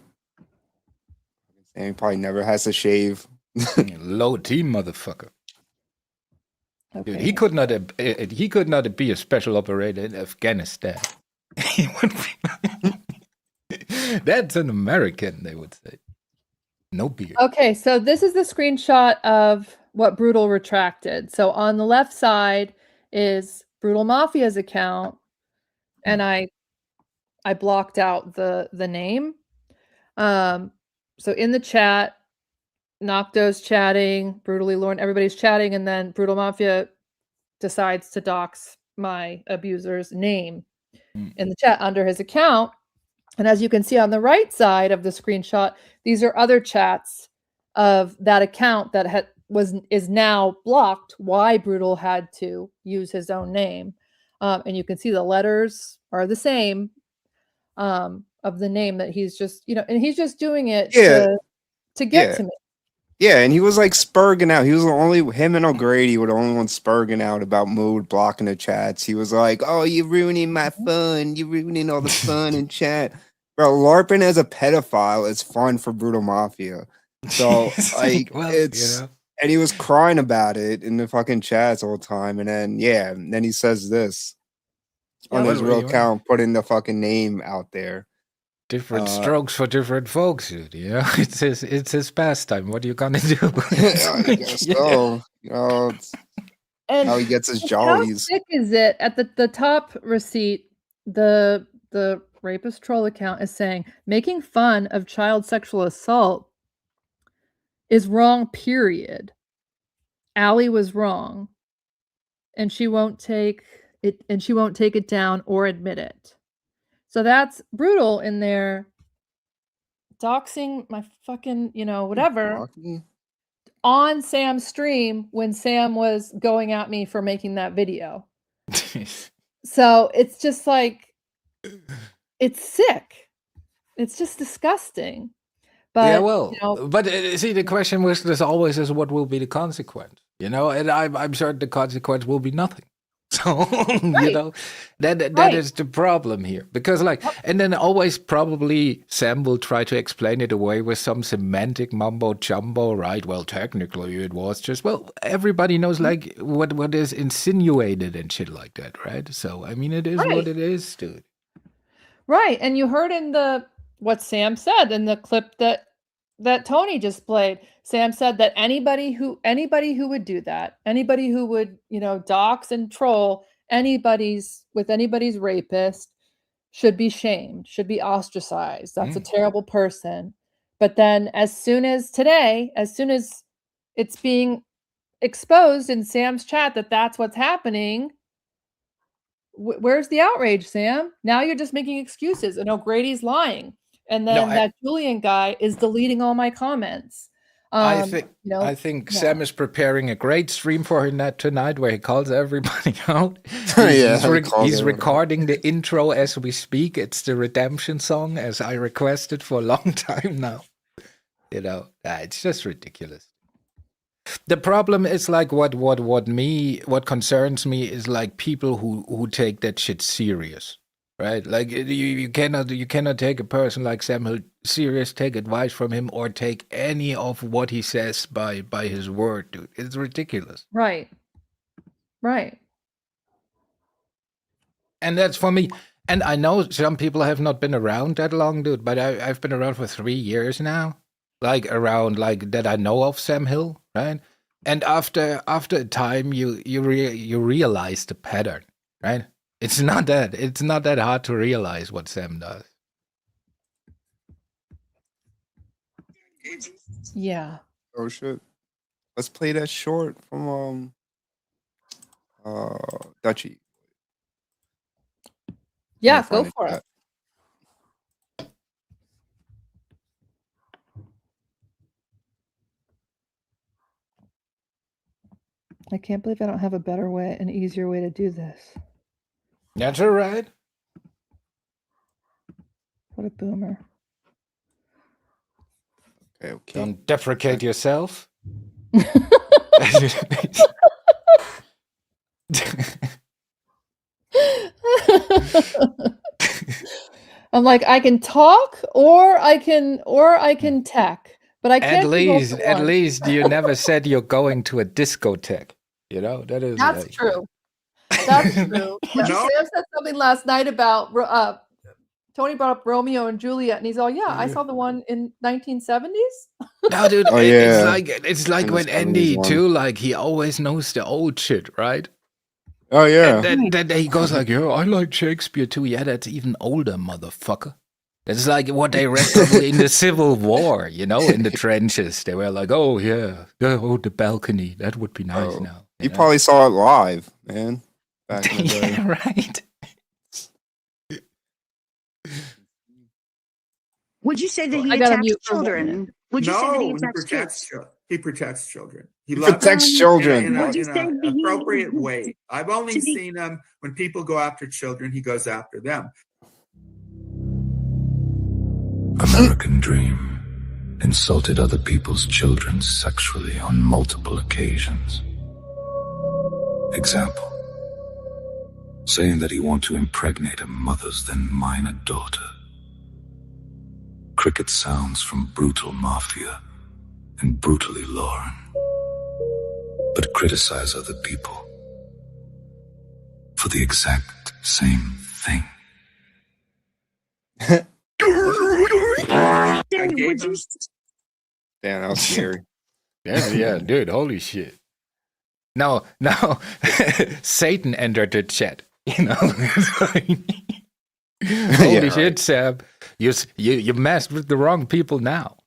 Sam probably never has to shave. Low T motherfucker. Okay. Dude, he could not be a special operator in Afghanistan. He would be. That's an American, they would say. No beard. Okay, so this is the screenshot of what Brutal retracted. So on the left side is Brutal Mafia's account, and I blocked out the name. So in the chat, Nocto's chatting, Brutally Lauren, everybody's chatting, and then Brutal Mafia decides to dox my abuser's name in the chat under his account. And as you can see on the right side of the screenshot, these are other chats of that account that is now blocked. Why Brutal had to use his own name. And you can see the letters are the same of the name that he's just, and he's just doing it to get to me. Yeah, and he was like spurging out. He was him and O'Grady were the only ones spurging out about Mood blocking the chats. He was like, "Oh, you're ruining my fun. You're ruining all the fun in chat." Bro, LARPing as a pedophile is fun for Brutal Mafia. So, like, and he was crying about it in the fucking chats all the time. And then he says this on his real account, putting the fucking name out there. Different strokes for different folks, dude. It's his pastime. What are you gonna do? I guess so. And how he gets his jollies. How sick is it? At the top receipt, the rapist troll account is saying making fun of child sexual assault is wrong. Period. Allie was wrong, and she won't take it. And she won't take it down or admit it. So that's Brutal in there doxing my fucking, whatever on Sam's stream when Sam was going at me for making that video. So it's just like, it's sick. It's just disgusting. But, but see, the question was always is what will be the consequence, and I'm certain the consequence will be nothing. So, that is the problem here. Because and then always probably Sam will try to explain it away with some semantic mumbo jumbo, right? Well, technically it was just, everybody knows what is insinuated and shit like that, right? So, I mean, it is what it is, dude. Right. And you heard in what Sam said in the clip that Tony just played. Sam said that anybody who would do that, anybody who would, dox and troll anybody's rapist should be shamed, should be ostracized. That's a terrible person. But then as soon as it's being exposed in Sam's chat that's what's happening, where's the outrage, Sam? Now you're just making excuses and O'Grady's lying. And then that Julian guy is deleting all my comments. I think Sam is preparing a great stream for her tonight where he calls everybody out. He's recording the intro as we speak. It's the redemption song as I requested for a long time now. It's just ridiculous. The problem is what concerns me is people who take that shit serious. Right, you cannot take a person like Samuel serious, take advice from him, or take any of what he says by his word, dude. It's ridiculous. Right. And that's for me. And I know some people have not been around that long, dude, but I've been around for 3 years now, around that I know of Sam Hill, right? And after a time, you realize the pattern, right? It's not that hard to realize what Sam does. Yeah. Oh shit. Let's play that short from Dutchie. Yeah, go for it. I can't believe I don't have a better way, an easier way to do this. That's all right. What a boomer. Okay. Don't deprecate yourself. I'm like, I can talk or I can tech, but I can't. At least you never said you're going to a discotheque. That's true. That's true. But Sam said something last night about Tony brought up Romeo and Juliet, and he's all, I saw the one in 1970s. No, dude, it's like when Andy too, he always knows the old shit, right? Oh yeah. And then he goes I like Shakespeare too. Yeah, that's even older, motherfucker. That's like what they read in the Civil War, in the trenches. They were like, oh yeah, the balcony, that would be nice now. You probably saw it live man. Back in the day. Yeah, right. Would you say that he I gotta attacks mute for 1 minute. children? Would you say that he No, attacks kids? he protects children. He He loves protects them children. in Would you an say that he appropriate way. I've only to be- seen him when people go after children, he goes after them. American Dream insulted other people's children sexually on multiple occasions. Example, saying that he wanted to impregnate a mother's then minor daughter. Cricket sounds from Brutal Mafia and Brutally Lauren, but criticize other people for the exact same thing. Damn, that was scary. Yeah, dude, holy shit. Now, Satan entered the chat. You know, holy shit, Sam, you messed with the wrong people now.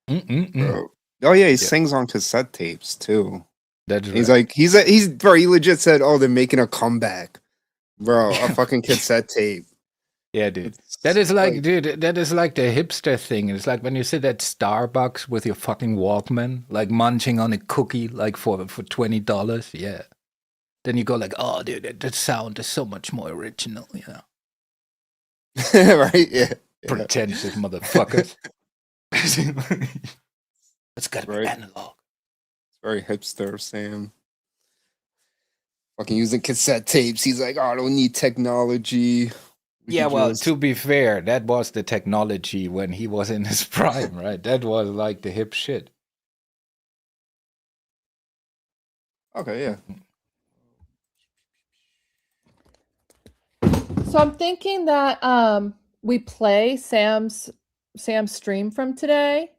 Bro. Oh yeah, he sings on cassette tapes too. That's right. He's like, bro. He legit said, "Oh, they're making a comeback, bro." A fucking cassette tape. Yeah, dude. That is like, dude, that is like the hipster thing. It's like when you sit at Starbucks with your fucking Walkman, like munching on a cookie, like for $20. Yeah. Then you go like, oh, dude, that sound is so much more original, you know. Right? Yeah. Pretentious motherfuckers. It's gotta be analog. It's very hipster, Sam. Fucking using cassette tapes. He's like, oh, I don't need technology. Yeah, well, to be fair, that was the technology when he was in his prime, right? That was like the hip shit. Okay, yeah. So I'm thinking that we play Sam's stream from today,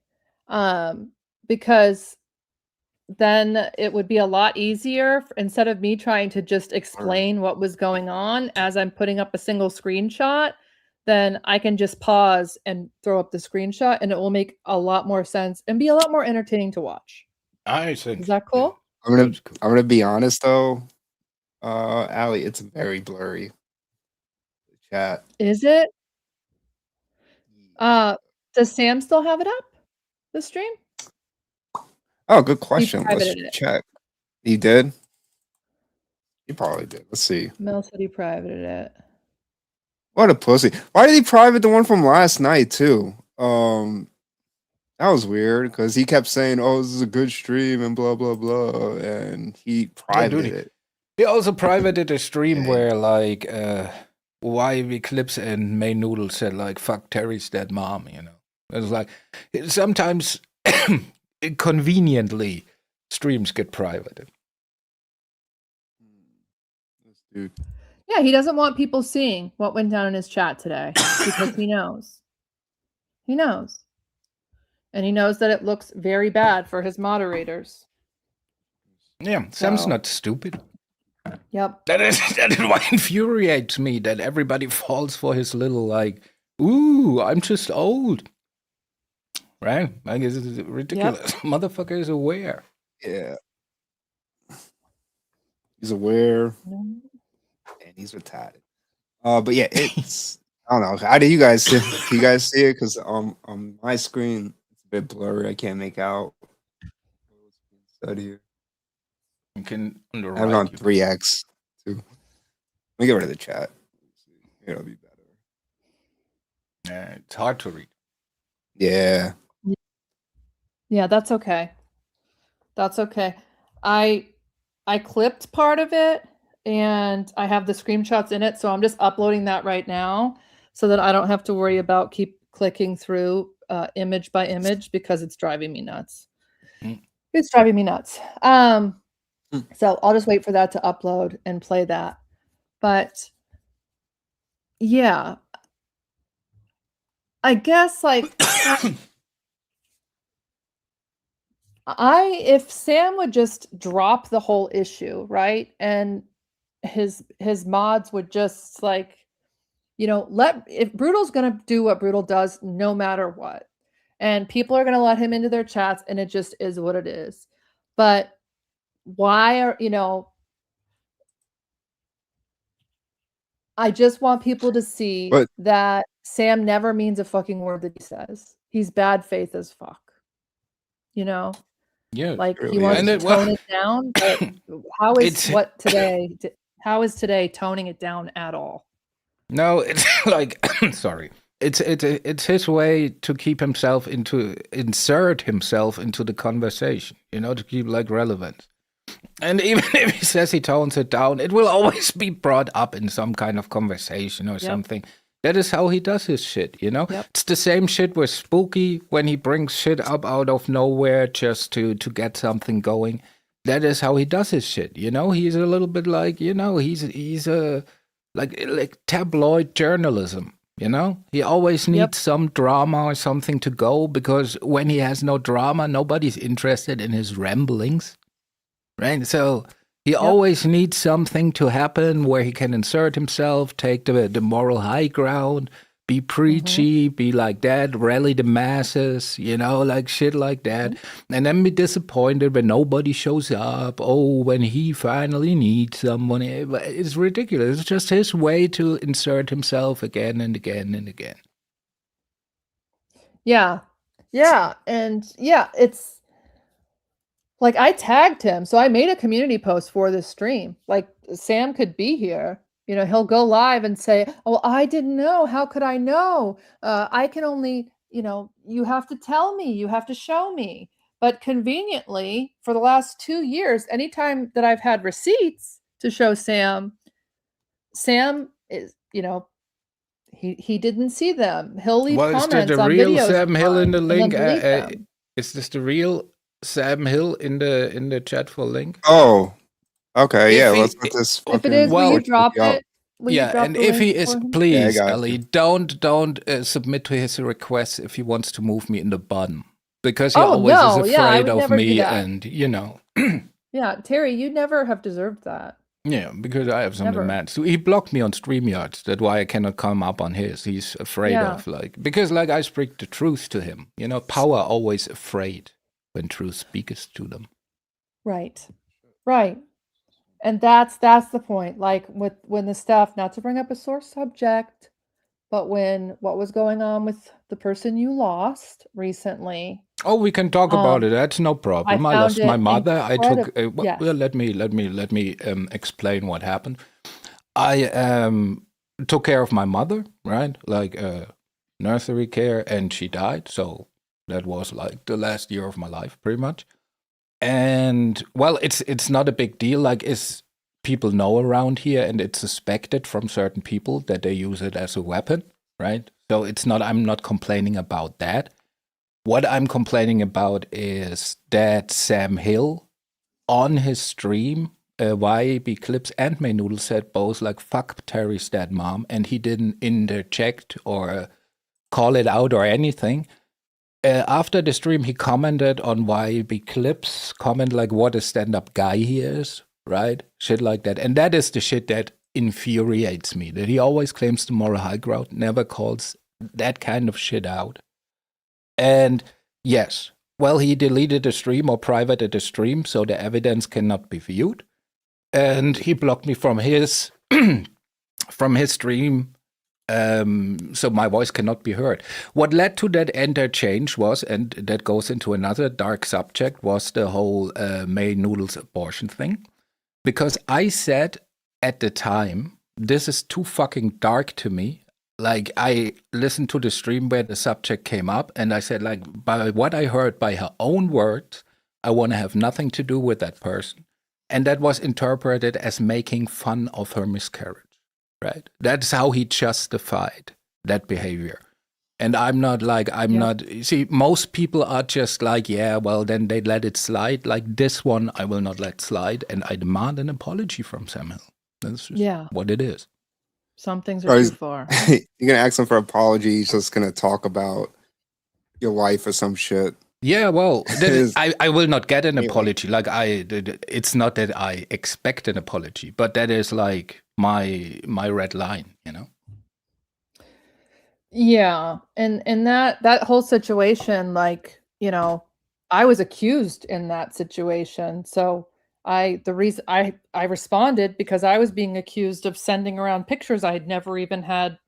because then it would be a lot easier instead of me trying to just explain what was going on as I'm putting up a single screenshot. Then I can just pause and throw up the screenshot, and it will make a lot more sense and be a lot more entertaining to watch. I think. Is that cool? I'm gonna be honest though, Allie, it's very blurry. The chat. Is it? Does Sam still have it up? The stream? Oh, good question. Let's privated it. check. He did? He probably did. Let's see. Mel said he privated it. What a pussy. Why did he private the one from last night too? That was weird because he kept saying, oh, this is a good stream and blah blah blah, and he privated it. He also privated a stream where like YV Clips and May Noodle said like fuck Terry's dead mom, you know. It was like sometimes conveniently streams get privated. Dude. Yeah, he doesn't want people seeing what went down in his chat today because he knows. He knows. And he knows that it looks very bad for his moderators. Yeah, Sam's not stupid. Yep. That is what infuriates me, that everybody falls for his little like, ooh, I'm just old. Right? Like, it's ridiculous. Yep. Motherfucker is aware. Yeah. He's aware. And he's retarded. But yeah, it's I don't know. How do you guys see it? Do you guys see it? Because on my screen it's a bit blurry. I can't make out what's being said here. You can I have it on 3x too. Let me get rid of the chat. It'll be better. Yeah, it's hard to read. Yeah. Yeah, that's okay. That's okay. I clipped part of it and I have the screenshots in it, so I'm just uploading that right now so that I don't have to worry about keep clicking through image by image because it's driving me nuts. It's driving me nuts. So I'll just wait for that to upload and play that. But yeah, I guess like if Sam would just drop the whole issue, right? And his mods would just like, you know, if Brutal's going to do what Brutal does no matter what. And people are going to let him into their chats and it just is what it is. But why are, I just want people to see that Sam never means a fucking word that he says. He's bad faith as fuck. Yeah, like he wants to tone it down, but how is today toning it down at all? No, it's like sorry. It's his way to keep himself insert himself into the conversation, to keep like relevance. And even if he says he tones it down, it will always be brought up in some kind of conversation or something. That is how he does his shit, It's the same shit with Spooky when he brings shit up out of nowhere just to get something going. That is how he does his shit, He's a little bit like, he's a like tabloid journalism, He always needs some drama or something to go, because when he has no drama, nobody's interested in his ramblings. Right, so he always needs something to happen where he can insert himself, take the moral high ground, be preachy, be like that, rally the masses, like shit like that, and then be disappointed when nobody shows up. Oh, when he finally needs someone, it's ridiculous. It's just his way to insert himself again and again and again. Yeah, and it's. Like, I tagged him, so I made a community post for this stream. Like, Sam could be here. He'll go live and say, "Oh, I didn't know. How could I know? I can only, you have to tell me. You have to show me." But conveniently, for the last 2 years, anytime that I've had receipts to show Sam is, he didn't see them. He'll leave comments is the on real videos Sam Hill in the link? Is this the real Sam Hill in the chat for link? Oh, okay, let's put this. If it is, will you drop it? And if he is, please, Ellie, don't submit to his requests if he wants to move me in the bottom, because he always is afraid of me, and Yeah, Terry, you never have deserved that. Yeah, because I have some demands. So he blocked me on StreamYard. That's why I cannot come up on his. He's afraid of because I speak the truth to him. Power always afraid when truth speaks to them. Right. And that's the point. Like when the stuff, not to bring up a sore subject, but what was going on with the person you lost recently. Oh, we can talk about it. That's no problem. I lost my mother. I took. Well, let me explain what happened. I took care of my mother, right? Like nursery care, and she died. So that was like the last year of my life, pretty much. And well, it's not a big deal. Like, people know around here, and it's suspected from certain people that they use it as a weapon, right? So it's not. I'm not complaining about that. What I'm complaining about is that Sam Hill, on his stream, YAB Clips and May Noodle said both like, "Fuck Terry's dead mom," and he didn't interject or call it out or anything. After the stream, he commented on YAB Clips, comment like, "What a stand-up guy he is," right? Shit like that. And that is the shit that infuriates me, that he always claims the moral high ground, never calls that kind of shit out. And yes, well, he deleted the stream or privated the stream, so the evidence cannot be viewed. And he blocked me from his stream, so my voice cannot be heard. What led to that interchange was, and that goes into another dark subject, was the whole May Noodles abortion thing. Because I said at the time, this is too fucking dark to me. Like, I listened to the stream where the subject came up, and I said, like, by what I heard, by her own words, I want to have nothing to do with that person. And that was interpreted as making fun of her miscarriage, right? That's how he justified that behavior. And I'm not, you see, most people are just like, yeah, well, then they let it slide. Like, this one, I will not let slide, and I demand an apology from Sam Hill. That's just what it is. Some things are too far. You're gonna ask him for apology. He's just gonna talk about your wife or some shit. Yeah, well, I will not get an apology. Like, it's not that I expect an apology, but that is like my red line, Yeah, and that whole situation, like, I was accused in that situation, so the reason I responded because I was being accused of sending around pictures I had never even had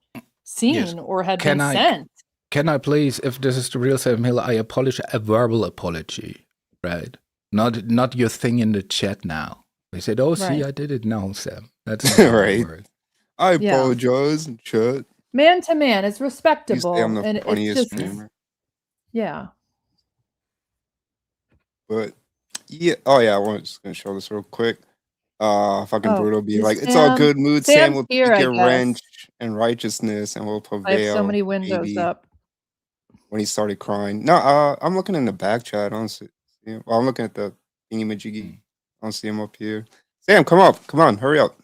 seen or had been sent. Can I please, if this is the real Sam Hill, I apologize, a verbal apology, right? Not your thing in the chat now. They said, "Oh, see, I did it." No, Sam, that's not right. Word. I apologize in chat. Man to man, it's respectable, I'm the and it's funniest just streamer. yeah. But yeah, oh yeah, I was just gonna show this real quick. Fucking Brutal be is like, it's all Sam- good mood. Sam's Sam will here, pick I your guess. wrench and righteousness and will prevail. I have so many windows baby. up. When he started crying. No, I'm looking in the back chat. I don't see him. Well, I'm looking at the thingy-majiggy. I don't see him up here. Sam, come up. Come on, hurry up.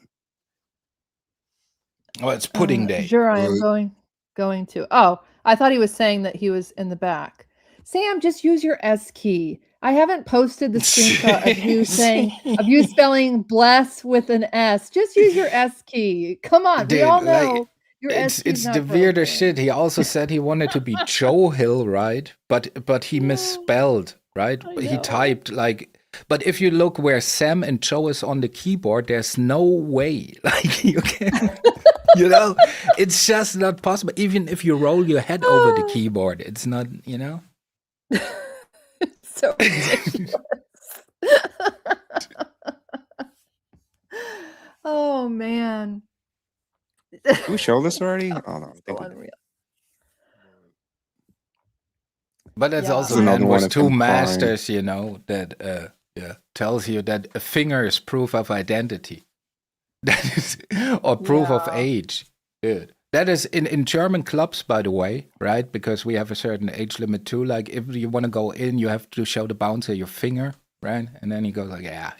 Oh, it's pudding day. Sure, I am going to. Oh, I thought he was saying that he was in the back. Sam, just use your S key. I haven't posted the screenshot of you spelling bless with an S. Just use your S key. Come on, Dude, we all like, know your S key. it's the weirdest shit. He also said he wanted to be Joe Hill, right? But he misspelled, right? He typed like. But if you look where Sam and Joe is on the keyboard, there's no way. Like you can, you know, it's just not possible. Even if you roll your head over the keyboard, it's not, you know. So ridiculous. Oh man. Did we show this already? Oh no, I think unreal. But that's also another man one with of two them crying. masters, you know, that tells you that a finger is proof of identity. That is, or proof of age. Dude. That is in German clubs, by the way, right? Because we have a certain age limit too. Like if you want to go in, you have to show the bouncer your finger, right? And then he goes like, yeah.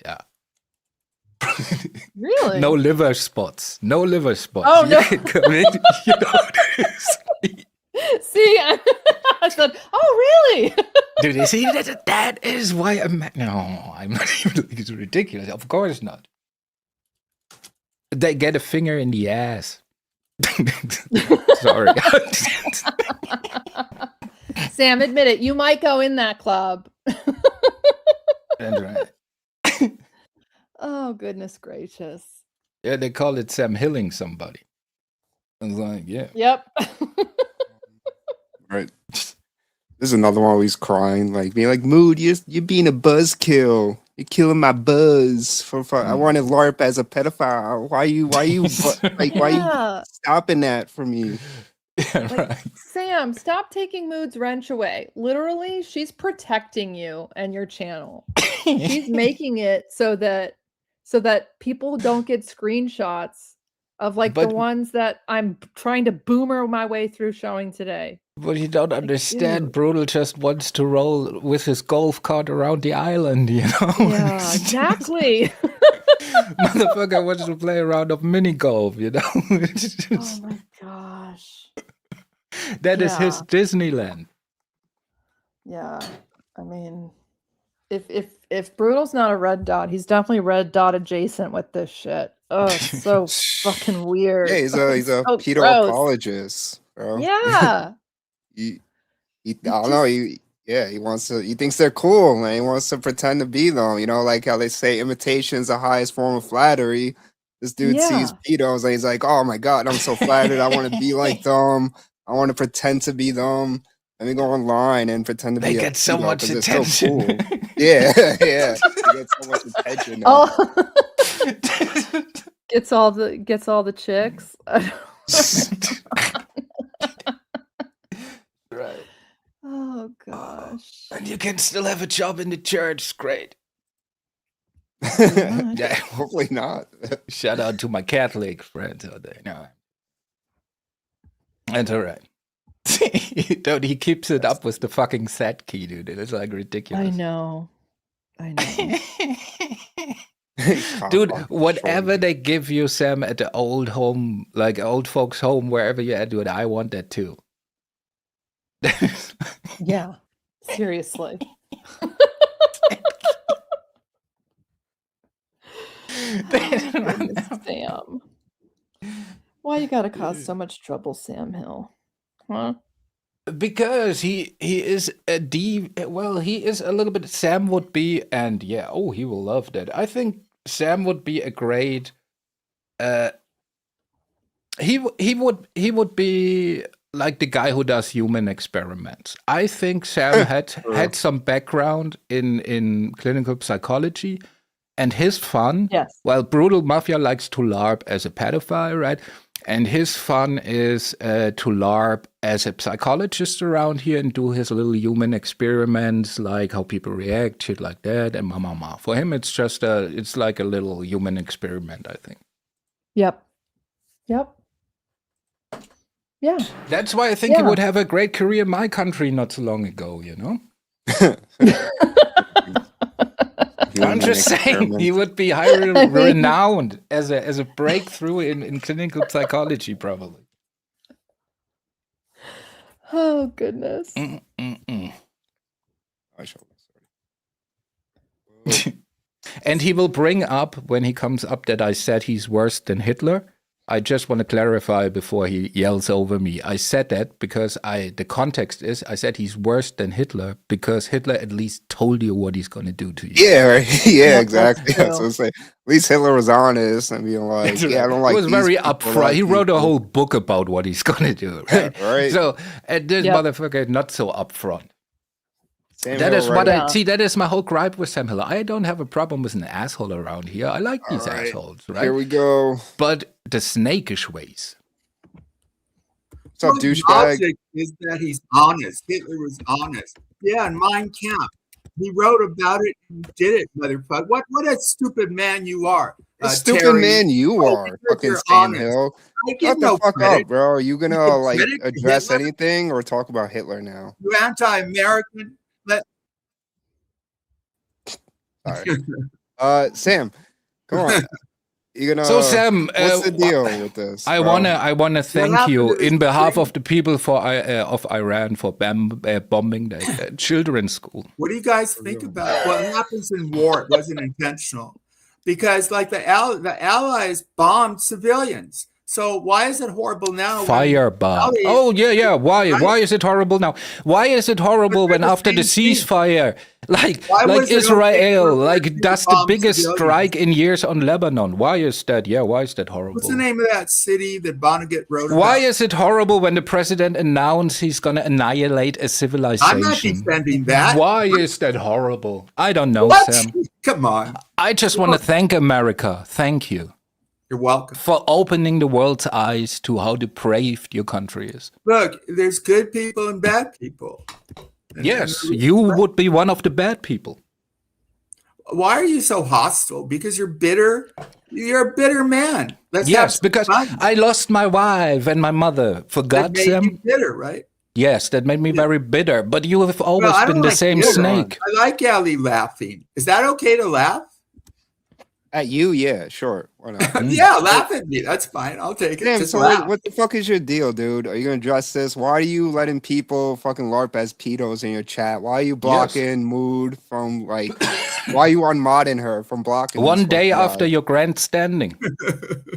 Really? No liver spots. No liver spots. Oh, You no. can come in, you know. See, I said, oh really? Dude, you see, that is why I'm not even like, it's ridiculous. Of course not. They get a finger in the ass. Sorry. Sam, admit it. You might go in that club. That's right. Oh, goodness gracious. Yeah, they call it Sam Hilling somebody. I was like, yeah. Yep. Right. This is another one where he's crying, like being like, "Mood, you're being a buzzkill. You're killing my buzz for I wanted LARP as a pedophile. Why you why you stopping that from me?" Yeah, right. Sam, stop taking Mood's wrench away. Literally, she's protecting you and your channel. She's making it so that people don't get screenshots of like the ones that I'm trying to boomer my way through showing today. But you don't understand. Brutal just wants to roll with his golf cart around the island, you know? Yeah, exactly. Motherfucker wants to play a round of mini golf, you know? Oh my gosh. That is his Disneyland. Yeah. I mean, if Brutal's not a red dot, he's definitely red dot adjacent with this shit. Oh, it's so fucking weird. Yeah, he's a So pedo gross. apologist, bro. Yeah. I don't know. He wants to. He thinks they're cool, and he wants to pretend to be them. You know, like how they say imitation is the highest form of flattery. This dude sees pedos, and he's like, "Oh my god, I'm so flattered. I want to be like them. I want to pretend to be them." Let me go online and pretend to be. They get so pedo much 'cause they're attention. So cool. Yeah. They get so much attention. Now. Oh. gets all the chicks. Right. Oh gosh. And you can still have a job in the church. It's great. Yeah, hopefully not. Shout out to my Catholic friends out there. No. That's all right. Dude, he keeps it up with the fucking set key, dude. It's like ridiculous. I know. Dude, whatever they give you, Sam, at the old home, like old folks' home, wherever you're at, dude, I want that too. Yeah, seriously. Sam. Why you gotta cause so much trouble, Sam Hill? Huh? Because he is a he is a little bit. Sam would be, and yeah, oh, he will love that. I think Sam would be a great. He would be like the guy who does human experiments. I think Sam had some background in clinical psychology, and his fun. Yes. Well, Brutal Mafia likes to LARP as a pedophile, right? And his fun is to LARP as a psychologist around here and do his little human experiments, like how people react, shit like that, and For him, it's just it's like a little human experiment, I think. Yep. Yeah. That's why I think he would have a great career in my country not so long ago, you know? I'm just saying he would be highly renowned as a breakthrough in clinical psychology, probably. Oh goodness. And he will bring up when he comes up that I said he's worse than Hitler. I just want to clarify before he yells over me. I said that because the context is I said he's worse than Hitler because Hitler at least told you what he's going to do to you. Yeah, right. Yeah, exactly. That's what I'm saying. At least Hitler was honest and being like, yeah, I don't like. He was very upfront. He wrote a whole book about what he's going to do. Right. Right. So this motherfucker not so upfront. That is what I see. That is my whole gripe with Sam Hill. I don't have a problem with an asshole around here. I like these assholes, right? Here we go. But the snakish ways. What's up, douchebag? Is that he's honest. Hitler was honest. Yeah, in Mein Kampf. He wrote about it and did it, motherfucker. What a stupid man you are. A stupid man you are, fucking Sam Hill. Shut the fuck up, bro. Are you gonna like address anything or talk about Hitler now? You anti-American. Sorry. Sam, come on. You gonna? So Sam, what's the deal with this? I wanna thank you in behalf of the people of Iran for bombing the children's school. What do you guys think about what happens in war? It wasn't intentional, because like the Allies bombed civilians. So why is it horrible now? Firebomb. Oh yeah. Why? Right? Why is it horrible now? Why is it horrible when after the ceasefire, like Israel, like does the biggest strike in years on Lebanon? Why is that? Yeah, why is that horrible? What's the name of that city that Vonnegut wrote about? Why is it horrible when the president announced he's going to annihilate a civilization? I'm not defending that. Why is that horrible? I don't know, what? Sam. Come on. I just want to thank America. Thank you. You're welcome. For opening the world's eyes to how depraved your country is. Look, there's good people and bad people. Yes, you would be one of the bad people. Why are you so hostile? Because you're bitter? You're a bitter man. Yes, because I lost my wife and my mother. For God's sake. That made you bitter, right? Yes, that made me very bitter. But you have always been the same snake. I like Ali laughing. Is that okay to laugh? At you, yeah, sure. Why not? Yeah, laugh at me. That's fine. I'll take it. Damn, Just so laugh. what the fuck is your deal, dude? Are you gonna address this? Why are you letting people fucking LARP as pedos in your chat? Why are you blocking Mood from like? Why are you unmodding her from blocking? One day after your grandstanding.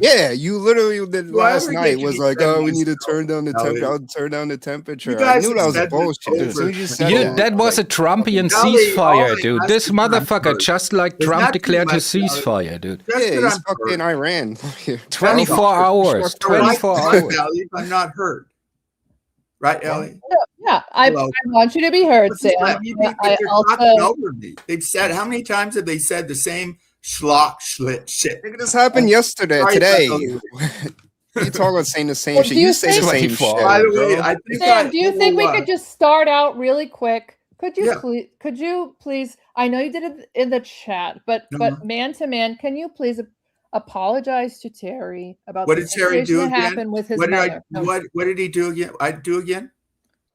Yeah, you literally did last night. Was like, oh, we need to turn down the temperature. I'll turn down the temperature. I knew that was bullshit. As soon as you said that was a Trumpian ceasefire, dude. This motherfucker, just like Trump declared his ceasefire, dude. Yeah, he's fucking Iran. 24 hours. 24 hours. I'm not hurt. Right, Ellie? Yeah, I want you to be heard, Sam. They're talking over me. They've said, how many times have they said the same schlock shit? This happened yesterday, today. You talk about saying the same shit. You say the same shit. By the way, Sam, do you think we could just start out really quick? Could you please? I know you did it in the chat, but man to man, can you please apologize to Terry about what did Terry do that again? happened with his mother? What did he do again? I do again.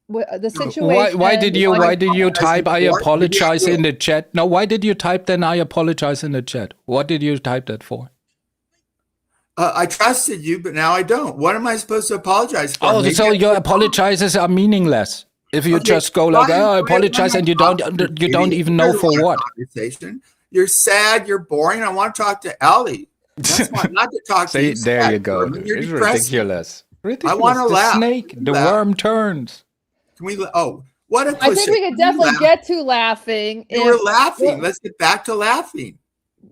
The situation. Why did you type I apologize in the chat? No, why did you type then I apologize in the chat? What did you type that for? I trusted you, but now I don't. What am I supposed to apologize for? Oh, so your apologizes are meaningless. If you just go like, oh, I apologize, and you don't even know for what. You're sad. You're boring. I want to talk to Ellie. That's not to talk to you. There you go. It's ridiculous. I want to laugh. The snake, the worm turns. Can we? Oh, what a I think we could definitely get to laughing. You were laughing. Let's get back to laughing.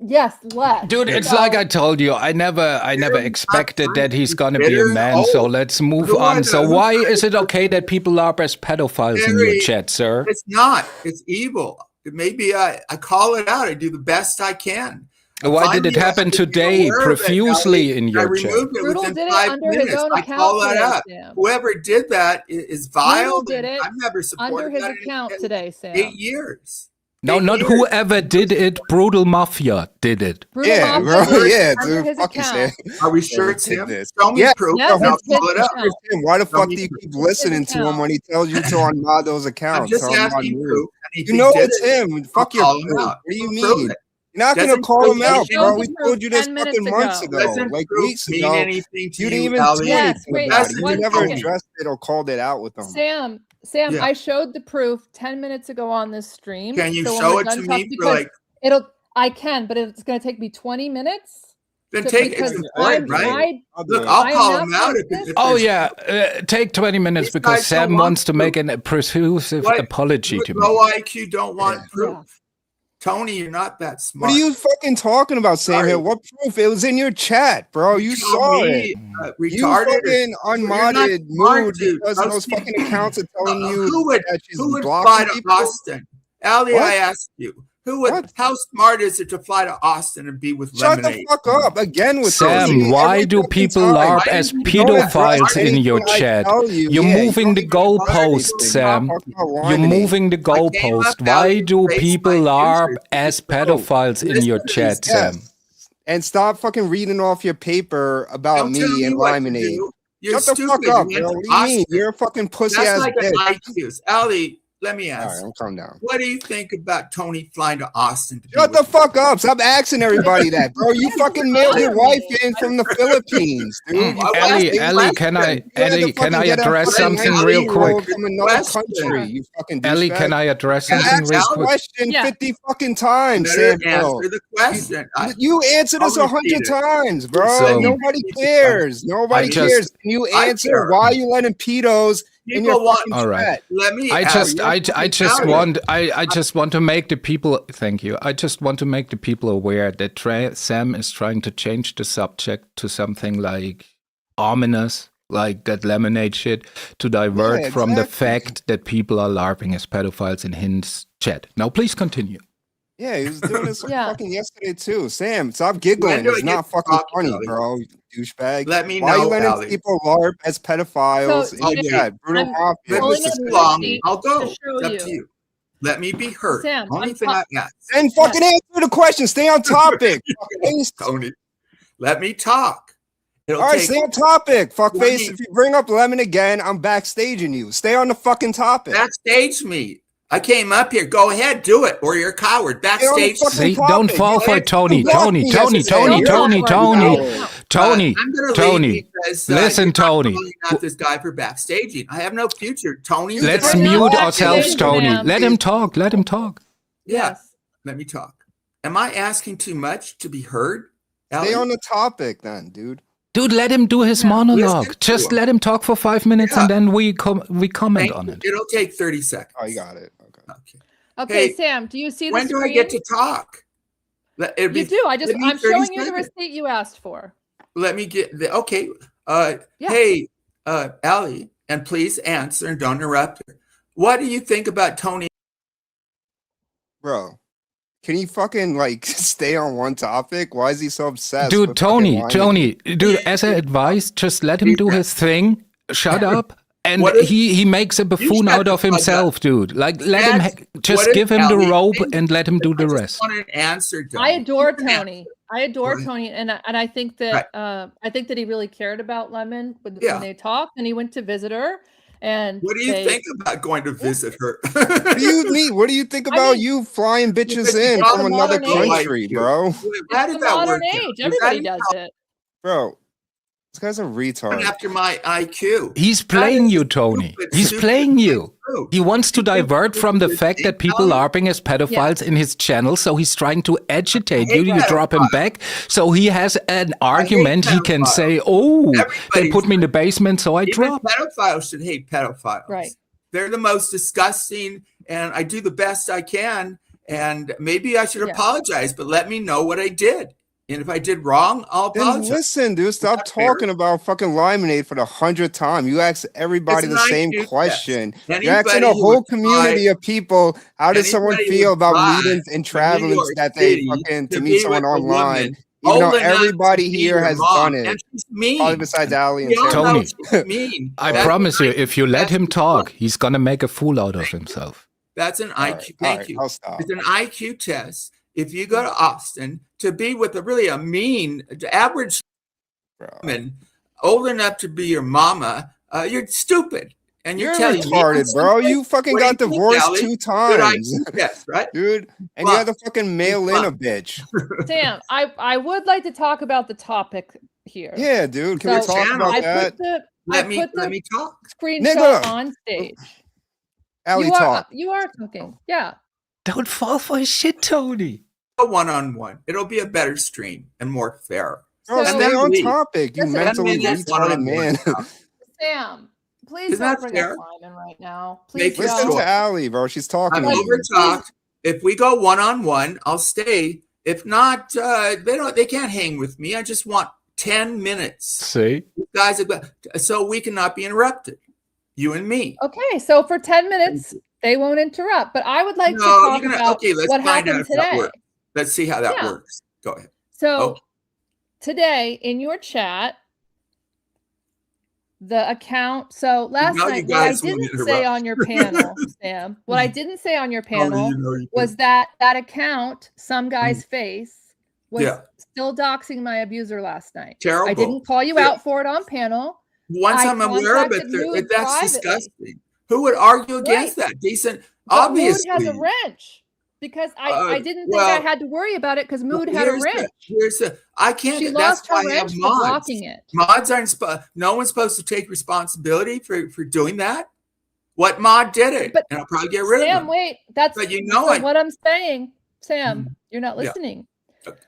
Yes, let's. Dude, it's like I told you. I never expected that he's gonna be a man. So let's move on. So why is it okay that people LARP as pedophiles in your chat, sir? It's not. It's evil. Maybe I call it out. I do the best I can. Why did it happen today profusely in your chat? I removed it within 5 minutes. I call that out. Whoever did that is vile. I've never supported under his account today, Sam. 8 years. No, not whoever did it. Brutal Mafia did it. Yeah, bro. Yeah, dude. Fucking Sam. Are we sure it's him? Show me proof. Yes, I'll pull it up. Why the fuck do you keep listening to him when he tells you to unmod those accounts? I'm just asking proof. You know it's him. Fuck your proof. What do you mean? You're not gonna call him out, bro. We told you this fucking months ago, like weeks ago. You didn't even do anything about it. You never addressed it or called it out with them. Sam, I showed the proof 10 minutes ago on this stream. Can you show it to me? I can, but it's going to take me 20 minutes. Then take it. Right? Look, I'll call him out. Oh yeah, take 20 minutes because Sam wants to make an persuasive apology to me. Low IQ don't want proof. Tony, you're not that smart. What are you fucking talking about, Sam Hill? What proof? It was in your chat, bro. You saw it. You fucking unmodded mood because those fucking accounts are telling you who would fly to Austin? Ali, I asked you. How smart is it to fly to Austin and be with Lemonade? Shut the fuck up again with Sam. Why do people LARP as pedophiles in your chat? You're moving the goalpost, Sam. You're moving the goalpost. Why do people LARP as pedophiles in your chat, Sam? And stop fucking reading off your paper about me and Lemonade. Shut the fuck up, bro. What do you mean? You're a fucking pussy ass bitch. Ali, let me ask. All right, calm down. What do you think about Tony flying to Austin? Shut the fuck up. Stop asking everybody that, bro. You fucking mailed your wife in from the Philippines, dude. Ellie, can I address something real quick? From another country, you fucking Ellie, can I address something real quick? Question 50 fucking times, Sam. Answer the question. You answered us 100 times, bro. Nobody cares. Nobody cares. Can you answer why you letting pedos in your fucking chat? All right. Let me. I just want to make the people. Thank you. I just want to make the people aware that Sam is trying to change the subject to something like ominous, like that Lemonade shit, to divert from the fact that people are LARPing as pedophiles in his chat. Now, please continue. Yeah, he was doing this fucking yesterday too. Sam, stop giggling. It's not fucking funny, bro. You douchebag. Let me know. Why are you letting people LARP as pedophiles in your chat? Brutal Mafia. This is long. I'll go. It's up to you. Let me be heard. Sam, only thing I ask. And fucking answer the question. Stay on topic. Tony, let me talk. All right, stay on topic. Fuckface. If you bring up Lemon again, I'm backstaging you. Stay on the fucking topic. Backstage me. I came up here. Go ahead, do it, or you're a coward. Backstage. See, don't fall for Tony. Tony. Listen, Tony. Not this guy for backstaging. I have no future, Tony. Let's mute ourselves, Tony. Let him talk. Yeah, let me talk. Am I asking too much to be heard? Stay on the topic, then, dude. Dude, let him do his monologue. Just let him talk for 5 minutes, and then we comment on it. It'll take 30 seconds. Oh, you got it. Okay, Sam, do you see the when screen? do I get to talk? You do. I'm showing you the receipt you asked for. Let me get the okay. Hey, Allie, and please answer and don't interrupt her. What do you think about Tony? Bro, can you fucking like stay on one topic? Why is he so obsessed? Dude, Tony, dude, as I advise, just let him do his thing. Shut up. And he makes a buffoon out of himself, dude. Like, let him just give him the rope and let him do the rest. I want an answer. I adore Tony. Tony, and I think that he really cared about Lemon when they talked, and he went to visit her. And what do you think about going to visit her? What do you mean? What do you think about you flying bitches in from another country, bro? How did that work? Everybody does it, bro. This guy's a retard. After my IQ. He's playing you, Tony. He's playing you. He wants to divert from the fact that people LARPing as pedophiles in his channel, so he's trying to agitate you. You drop him back. So he has an argument. He can say, oh, they put me in the basement, so I drop. Pedophiles should hate pedophiles. Right. They're the most disgusting, and I do the best I can. And maybe I should apologize, but let me know what I did. And if I did wrong, I'll apologize. Then listen, dude, stop talking about fucking limonade for the 100th time. You ask everybody the same question. You're asking a whole community of people, how does someone feel about meeting and traveling that they fucking to meet someone online? Even though everybody here has done it. Probably besides Allie and Sarah. Tony, I promise you, if you let him talk, he's gonna make a fool out of himself. That's an IQ. Thank you. I'll stop. It's an IQ test. If you go to Austin to be with a mean, average woman, old enough to be your mama, you're stupid. And you're retarded, bro. You fucking got divorced 2 times. Yes, right, dude. And you had to fucking mail in a bitch. Sam, I would like to talk about the topic here. Yeah, dude. Can we talk about that? Let me talk. Screenshot on stage. Allie, talk. You are talking. Yeah. Don't fall for his shit, Tony. A one-on-one. It'll be a better stream and more fair. Bro, stay on topic, you mentally retarded man. Sam, please don't bring up Lyman right now. Please listen to Allie, bro. She's talking. I'm over-talked. If we go one-on-one, I'll stay. If not, they can't hang with me. I just want 10 minutes. See? Guys, so we cannot be interrupted. You and me. Okay, so for 10 minutes, they won't interrupt. But I would like to talk about what happened today. Let's see how that works. Go ahead. So today in your chat, the account. So last night, what I didn't say on your panel, Sam, what I didn't say on your panel was that account, Some Guy's Face, was still doxing my abuser last night. Terrible. I didn't call you out for it on panel. Once I'm aware of it, that's disgusting. Who would argue against that? Decent, obviously. Mood has a wrench. Because I didn't think I had to worry about it because Mood had a wrench. I can't. She that's lost her why I have wrench for mods. blocking it. Mods aren't. No one's supposed to take responsibility for doing that. What mod did it? But and I'll probably get rid of Sam, them. wait. That's but you know what I'm saying. Sam, you're not listening.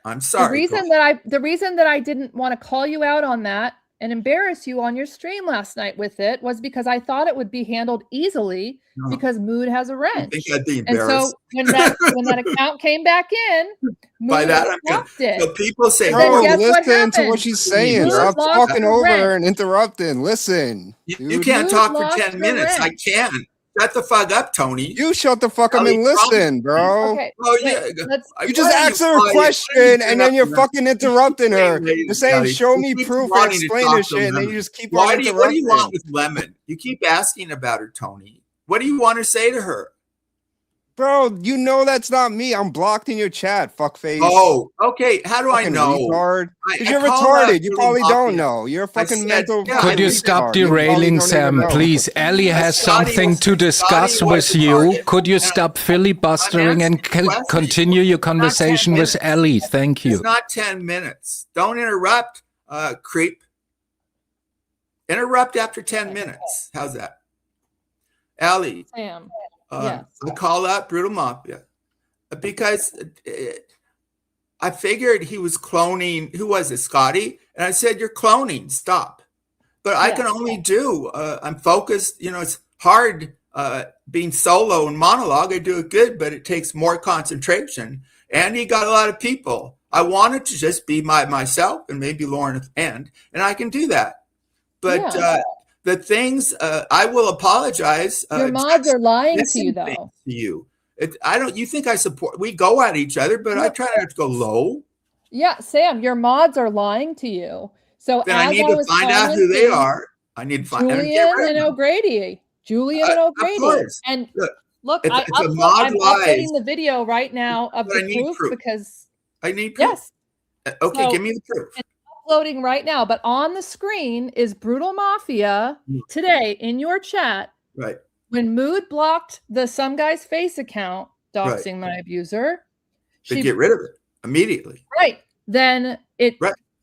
I'm sorry. The reason that I didn't want to call you out on that and embarrass you on your stream last night with it was because I thought it would be handled easily because Mood has a wrench. I think I'd be and embarrassed. so when that account came back in, by that I'm blocked it. So people say, "Bro, listen to what she's saying. Stop talking over her and interrupting. Listen, you can't talk for 10 minutes. I can. Shut the fuck up, Tony. You shut the fuck up and listen, bro. Okay, you just asked her a question and then you're fucking interrupting her. You're saying, "Show me proof and explain this shit," and then you just keep on interrupting. What do you want with Lemon? You keep asking about her, Tony. What do you want to say to her? Bro, you know that's not me. I'm blocked in your chat, fuckface. Oh, okay. How do I know? Because you're retarded. You probably don't know. You're a fucking mental. Could you stop derailing, Sam, please? Ellie has something to discuss with you. Could you stop filibustering and continue your conversation with Ellie? Thank you. It's not 10 minutes. Don't interrupt, creep. Interrupt after 10 minutes. How's that? Ellie. Sam. I call out Brutal Mafia because I figured he was cloning. Who was it, Scotty? And I said, "You're cloning. Stop." But I can only do. I'm focused. You know, it's hard being solo and monologue. I do it good, but it takes more concentration. And he got a lot of people. I wanted to just be myself and maybe Lauren at the end, and I can do that. But the things I will apologize. Your mods are lying to you, though. To you, I don't. You think I support? We go at each other, but I try not to go low. Yeah, Sam, your mods are lying to you. So then I need to find out who they are. I need to find Julian and O'Grady. Julian and O'Grady. And look, I'm uploading the video right now of the proof because I need proof. Yes. Okay, so, give me the proof. Uploading right now, but on the screen is Brutal Mafia today in your chat. Right. When Mood blocked the Some Guy's Face account, doxing my abuser, they get rid of it immediately. Right. Then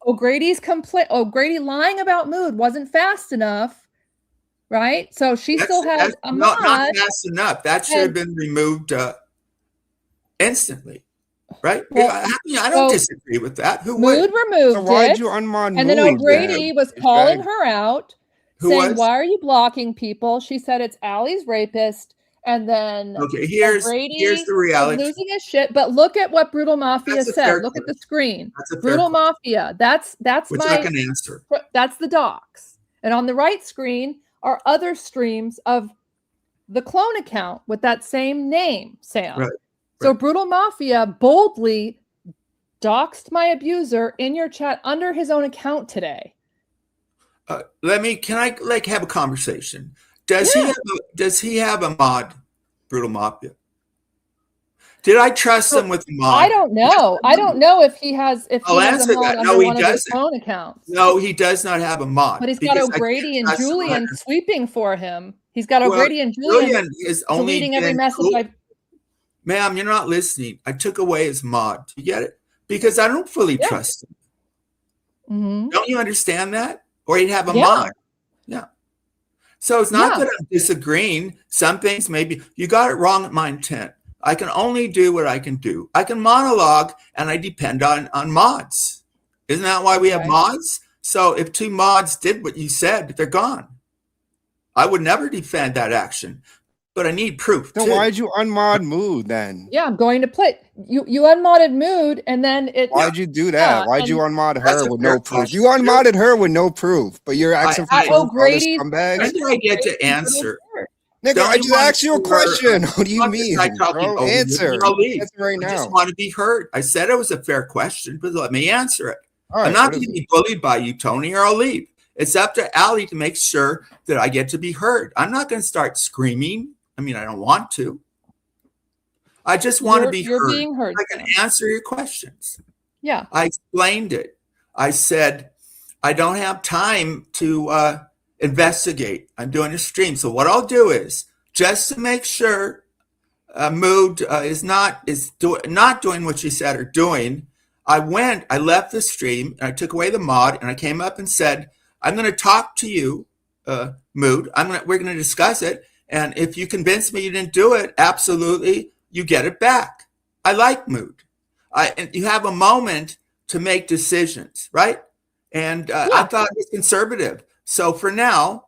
O'Grady's complaint. O'Grady lying about Mood wasn't fast enough. Right. So she still has a mod. Not fast enough. That should have been removed instantly. Right? Well, I don't disagree with that. Who Mood would? removed so why'd it, you unmod and then O'Grady was calling her out. saying, why are you blocking people? She said it's Allie's rapist. And then okay, here's the reality. Losing his shit. But look at what Brutal Mafia said. Look at the screen. Brutal Mafia. That's which I can answer. That's the docs. And on the right screen are other streams of the clone account with that same name, Sam. Right. So Brutal Mafia boldly doxed my abuser in your chat under his own account today. Can I like have a conversation? Does he have a mod, Brutal Mafia? Did I trust him with the mod? I don't know. I don't know if he has a mod under one of his phone accounts. No, he does not have a mod. But he's got O'Grady and Julian sweeping for him. He's got O'Grady and Julian is only deleting every message. Ma'am, you're not listening. I took away his mod. You get it? Because I don't fully trust him. Mm-hmm. Don't you understand that? Or he'd have a mod. Yeah. So it's not that I'm disagreeing. Some things maybe you got it wrong at my intent. I can only do what I can do. I can monologue and I depend on mods. Isn't that why we have mods? So if 2 mods did what you said, they're gone. I would never defend that action, but I need proof. So why'd you unmod Mood then? Yeah, I'm going to play. You unmodded Mood and then it. Why'd you do that? Why'd you unmod her with no proof? You unmodded her with no proof, but you're asking for proof. When do I get to answer? Nigga, I just asked you a question. What do you mean? Bro? Answer. Answer right now. I just want to be heard. I said it was a fair question, but let me answer it. Right, I'm not going to be bullied by you, Tony, or I'll leave. It's up to Allie to make sure that I get to be heard. I'm not going to start screaming. I mean, I don't want to. I just want to be heard. Being heard. I can answer your questions. Yeah. I explained it. I said, I don't have time to investigate. I'm doing a stream. So what I'll do is, just to make sure Mood is not doing what she said or doing, I left the stream, and I took away the mod, and I came up and said, I'm going to talk to you, Mood. We're going to discuss it. And if you convince me you didn't do it, absolutely, you get it back. I like Mood. And you have a moment to make decisions, right? And I thought it was conservative. So for now,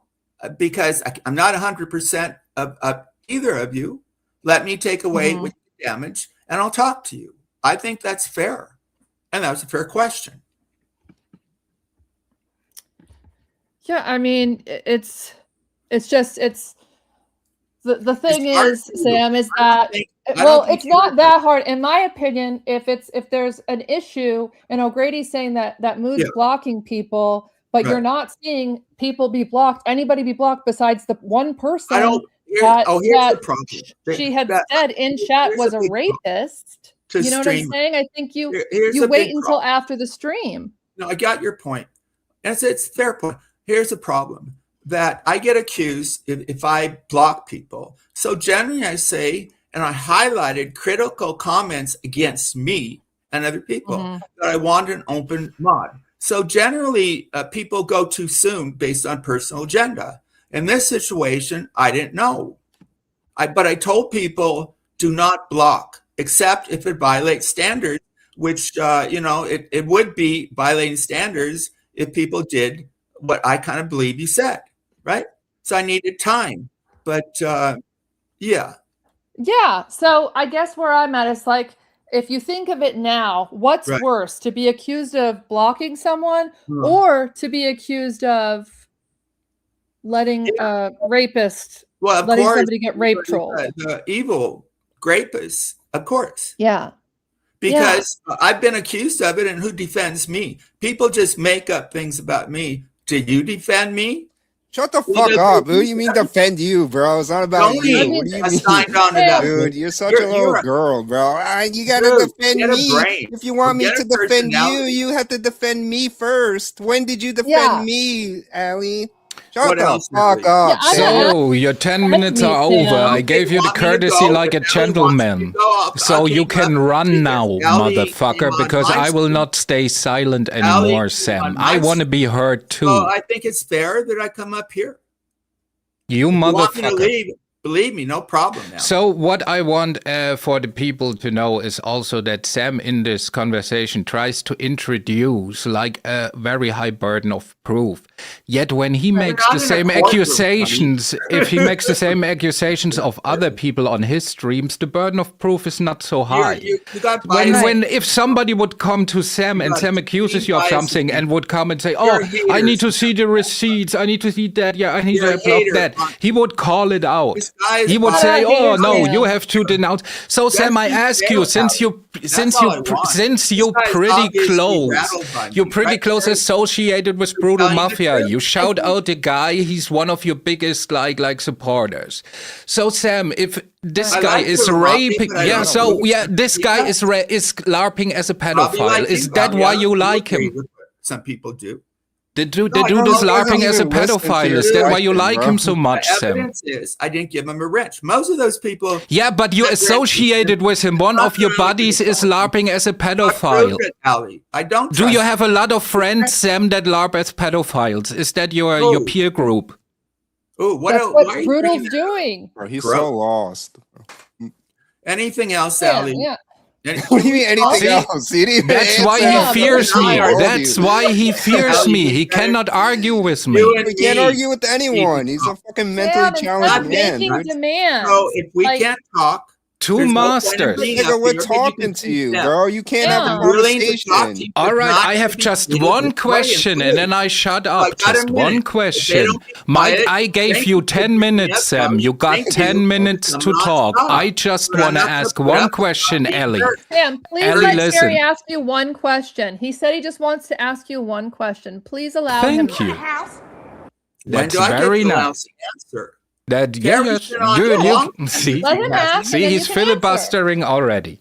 because I'm not 100% of either of you, let me take away what you damage, and I'll talk to you. I think that's fair. And that was a fair question. Yeah, I mean, it's the thing is, Sam, is that it's not that hard, in my opinion. If there's an issue, and O'Grady's saying that Mood's blocking people, but you're not seeing people be blocked, anybody be blocked besides the one person the problem. She had said in chat was a rapist. You know what I'm saying? I think you wait until after the stream. No, I got your point. It's a fair point. Here's the problem, that I get accused if I block people. So generally I say, and I highlighted critical comments against me and other people, that I want an open mod. So generally people go too soon based on personal agenda. In this situation, I didn't know. But I told people, do not block, except if it violates standards, which, it would be violating standards if people did what I kind of believe you said, right? So I needed time, but yeah. So I guess where I'm at is like, if you think of it now, what's worse, to be accused of blocking someone or to be accused of letting a rapist, letting somebody get rape trolled? The evil rapist, of course. Yeah. Because I've been accused of it, and who defends me? People just make up things about me. Did you defend me? Shut the fuck up. What do you mean defend you, bro? It's not about you. What do you mean? Dude, you're such a little girl, bro. You gotta defend me. If you want me to defend you, you have to defend me first. When did you defend me, Allie? Shut the fuck up. So your 10 minutes are over. I gave you the courtesy like a gentleman. So you can run now, motherfucker, because I will not stay silent anymore, Sam. I want to be heard too. I think it's fair that I come up here. You motherfucker. Believe me, no problem now. So what I want for the people to know is also that Sam in this conversation tries to introduce like a very high burden of proof. Yet when he makes not the in a same courtroom, accusations, if he makes the same accusations of other people on his streams, the burden of proof is not so high. You got bias. If somebody would come to Sam and Sam accuses you of something and would come and say, "Oh, I need to see the receipts, I need to see that, yeah, I need to block that," he would call it out. He would say, "Oh no, you have to denounce." So Sam, I ask you, since you're pretty close associated with Brutal Mafia, you shout out the guy, he's one of your biggest like supporters. So Sam, if this guy is raping, this guy is LARPing as a pedophile. Is that why you like him? Some people do. They do this LARPing as a pedophile. Is that why you like him so much, Sam? Evidence is I didn't give him a wrench. Most of those people. Yeah, but you associated with him. One of your buddies is LARPing as a pedophile. I don't. Do you have a lot of friends, Sam, that LARP as pedophiles? Is that your peer group? Oh, That's what Brutal's doing. Bro, he's so lost. Anything else, Sally? Yeah. What do you mean anything else? That's why he fears me. That's why he fears me. He cannot argue with me. He can't argue with anyone. He's a fucking mentally challenged man. So if we can't talk, two masters. Nigga, we're talking to you, bro. You can't have a conversation. All right, I have just one question, and then I shut up. Just one question. Mike, I gave you 10 minutes, Sam. You got 10 minutes to talk. I just want to ask one question, Ellie. Sam, please let Terry ask you one question. He said he just wants to ask you one question. Please allow him. Thank you. That's very nice. That see, he's filibustering already.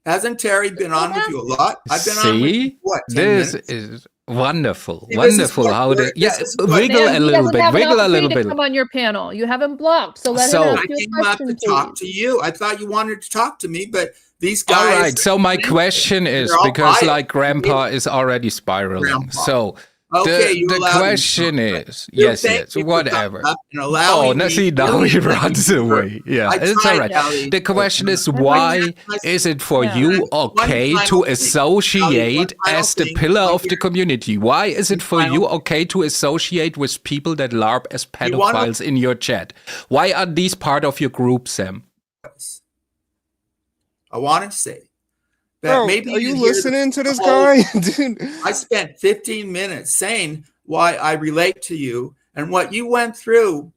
Hasn't Terry been on with you a lot? I've been on with you, what, 10 this minutes? is wonderful. Wonderful how the wiggle a little bit. Wiggle a little bit. Come on your panel. You have him blocked, so let him ask you a question. I came up to talk to you. I thought you wanted to talk to me, but these guys. All right. So my question is, because like Grandpa is already spiraling. So the question is, yes, whatever. Oh, now see, now he runs away. Yeah, it's all right. The question is, why is it for you okay to associate as the pillar of the community? Why is it for you okay to associate with people that LARP as pedophiles in your chat? Why are these part of your group, Sam? I want to say. Bro, are you listening to this guy? Dude. I spent 15 minutes saying why I relate to you and what you went through.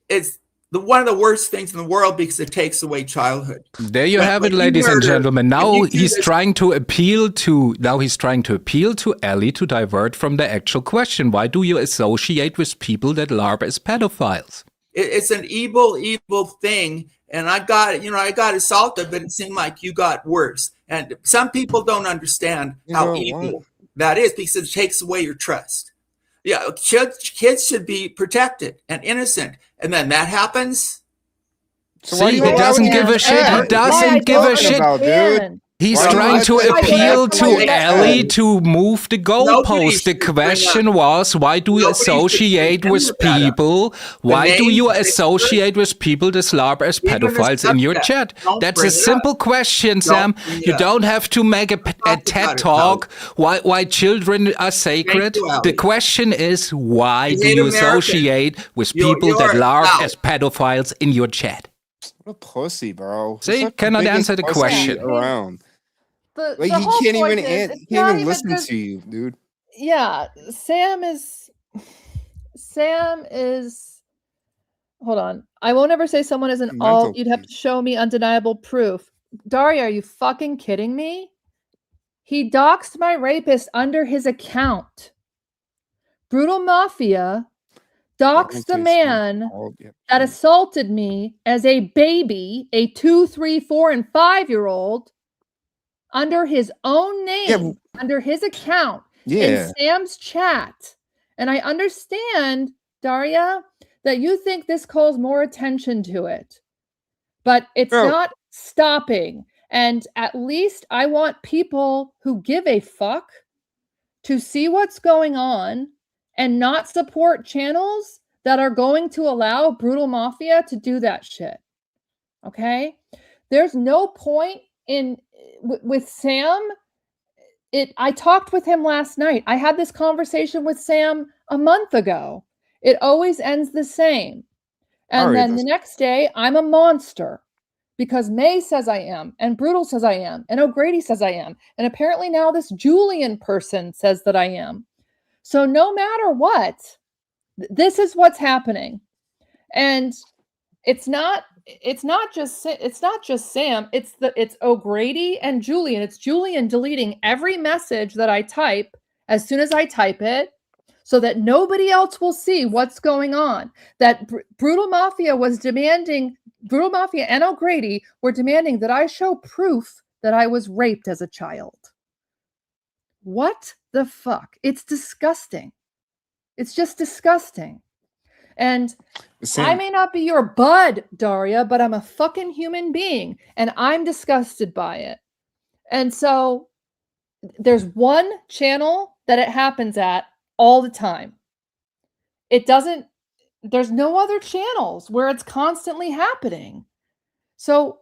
It's one of the worst things in the world because it takes away childhood. There you have it, ladies and gentlemen. Now he's trying to appeal to Ellie to divert from the actual question. Why do you associate with people that LARP as pedophiles? It's an evil thing. And I got assaulted, but it seemed like you got worse. And some people don't understand how evil that is because it takes away your trust. Yeah, kids should be protected and innocent. And then that happens. So he doesn't give a shit. He doesn't give a shit. Dude. He's trying to appeal to Ellie to move the goalpost. The question was, why do you associate with people? Why do you associate with people that LARP as pedophiles in your chat? That's a simple question, Sam. You don't have to make a TED talk why children are sacred. The question is, why do you associate with people that LARP as pedophiles in your chat? What a pussy, bro. See, cannot answer the question. Around. He can't even listen to you, dude. Yeah, Sam is. Hold on. I won't ever say someone is an alt. You'd have to show me undeniable proof. Daria, are you fucking kidding me? He doxed my rapist under his account. Brutal Mafia doxed the man that assaulted me as a baby, a 2, 3, 4, and 5-year-old, under his own name, under his account, in Sam's chat. And I understand, Daria, that you think this calls more attention to it, but it's not stopping. And at least I want people who give a fuck to see what's going on and not support channels that are going to allow Brutal Mafia to do that shit. Okay? There's no point in with Sam I talked with him last night. I had this conversation with Sam a month ago. It always ends the same. And then the next day, I'm a monster because May says I am, and Brutal says I am, and O'Grady says I am. And apparently now this Julian person says that I am. So no matter what, this is what's happening. And it's not just Sam, it's O'Grady and Julian. It's Julian deleting every message that I type as soon as I type it, so that nobody else will see what's going on. That Brutal Mafia and O'Grady were demanding that I show proof that I was raped as a child. What the fuck? It's disgusting. It's just disgusting. And I may not be your bud, Daria, but I'm a fucking human being and I'm disgusted by it. And so there's one channel that it happens at all the time. There's no other channels where it's constantly happening. So,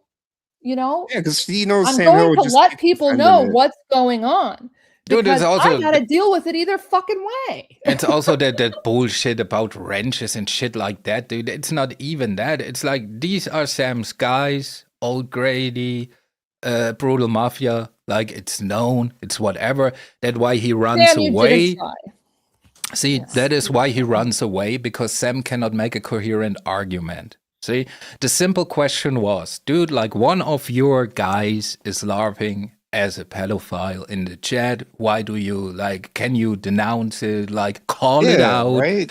because he knows I'm Sam going Hill to let people know what's going on. Dude, Because it's also, I gotta deal with it either fucking way. it's also that bullshit about wrenches and shit like that, dude. It's not even that. It's like, these are Sam's guys, O'Grady, Brutal Mafia. Like, it's known, it's whatever. That's why he runs Sam, you away. didn't try. See, that is why he runs away, because Sam cannot make a coherent argument. See, the simple question was, dude, like, one of your guys is LARPing as a pedophile in the chat. Why do you, can you denounce it? Call it out. Right?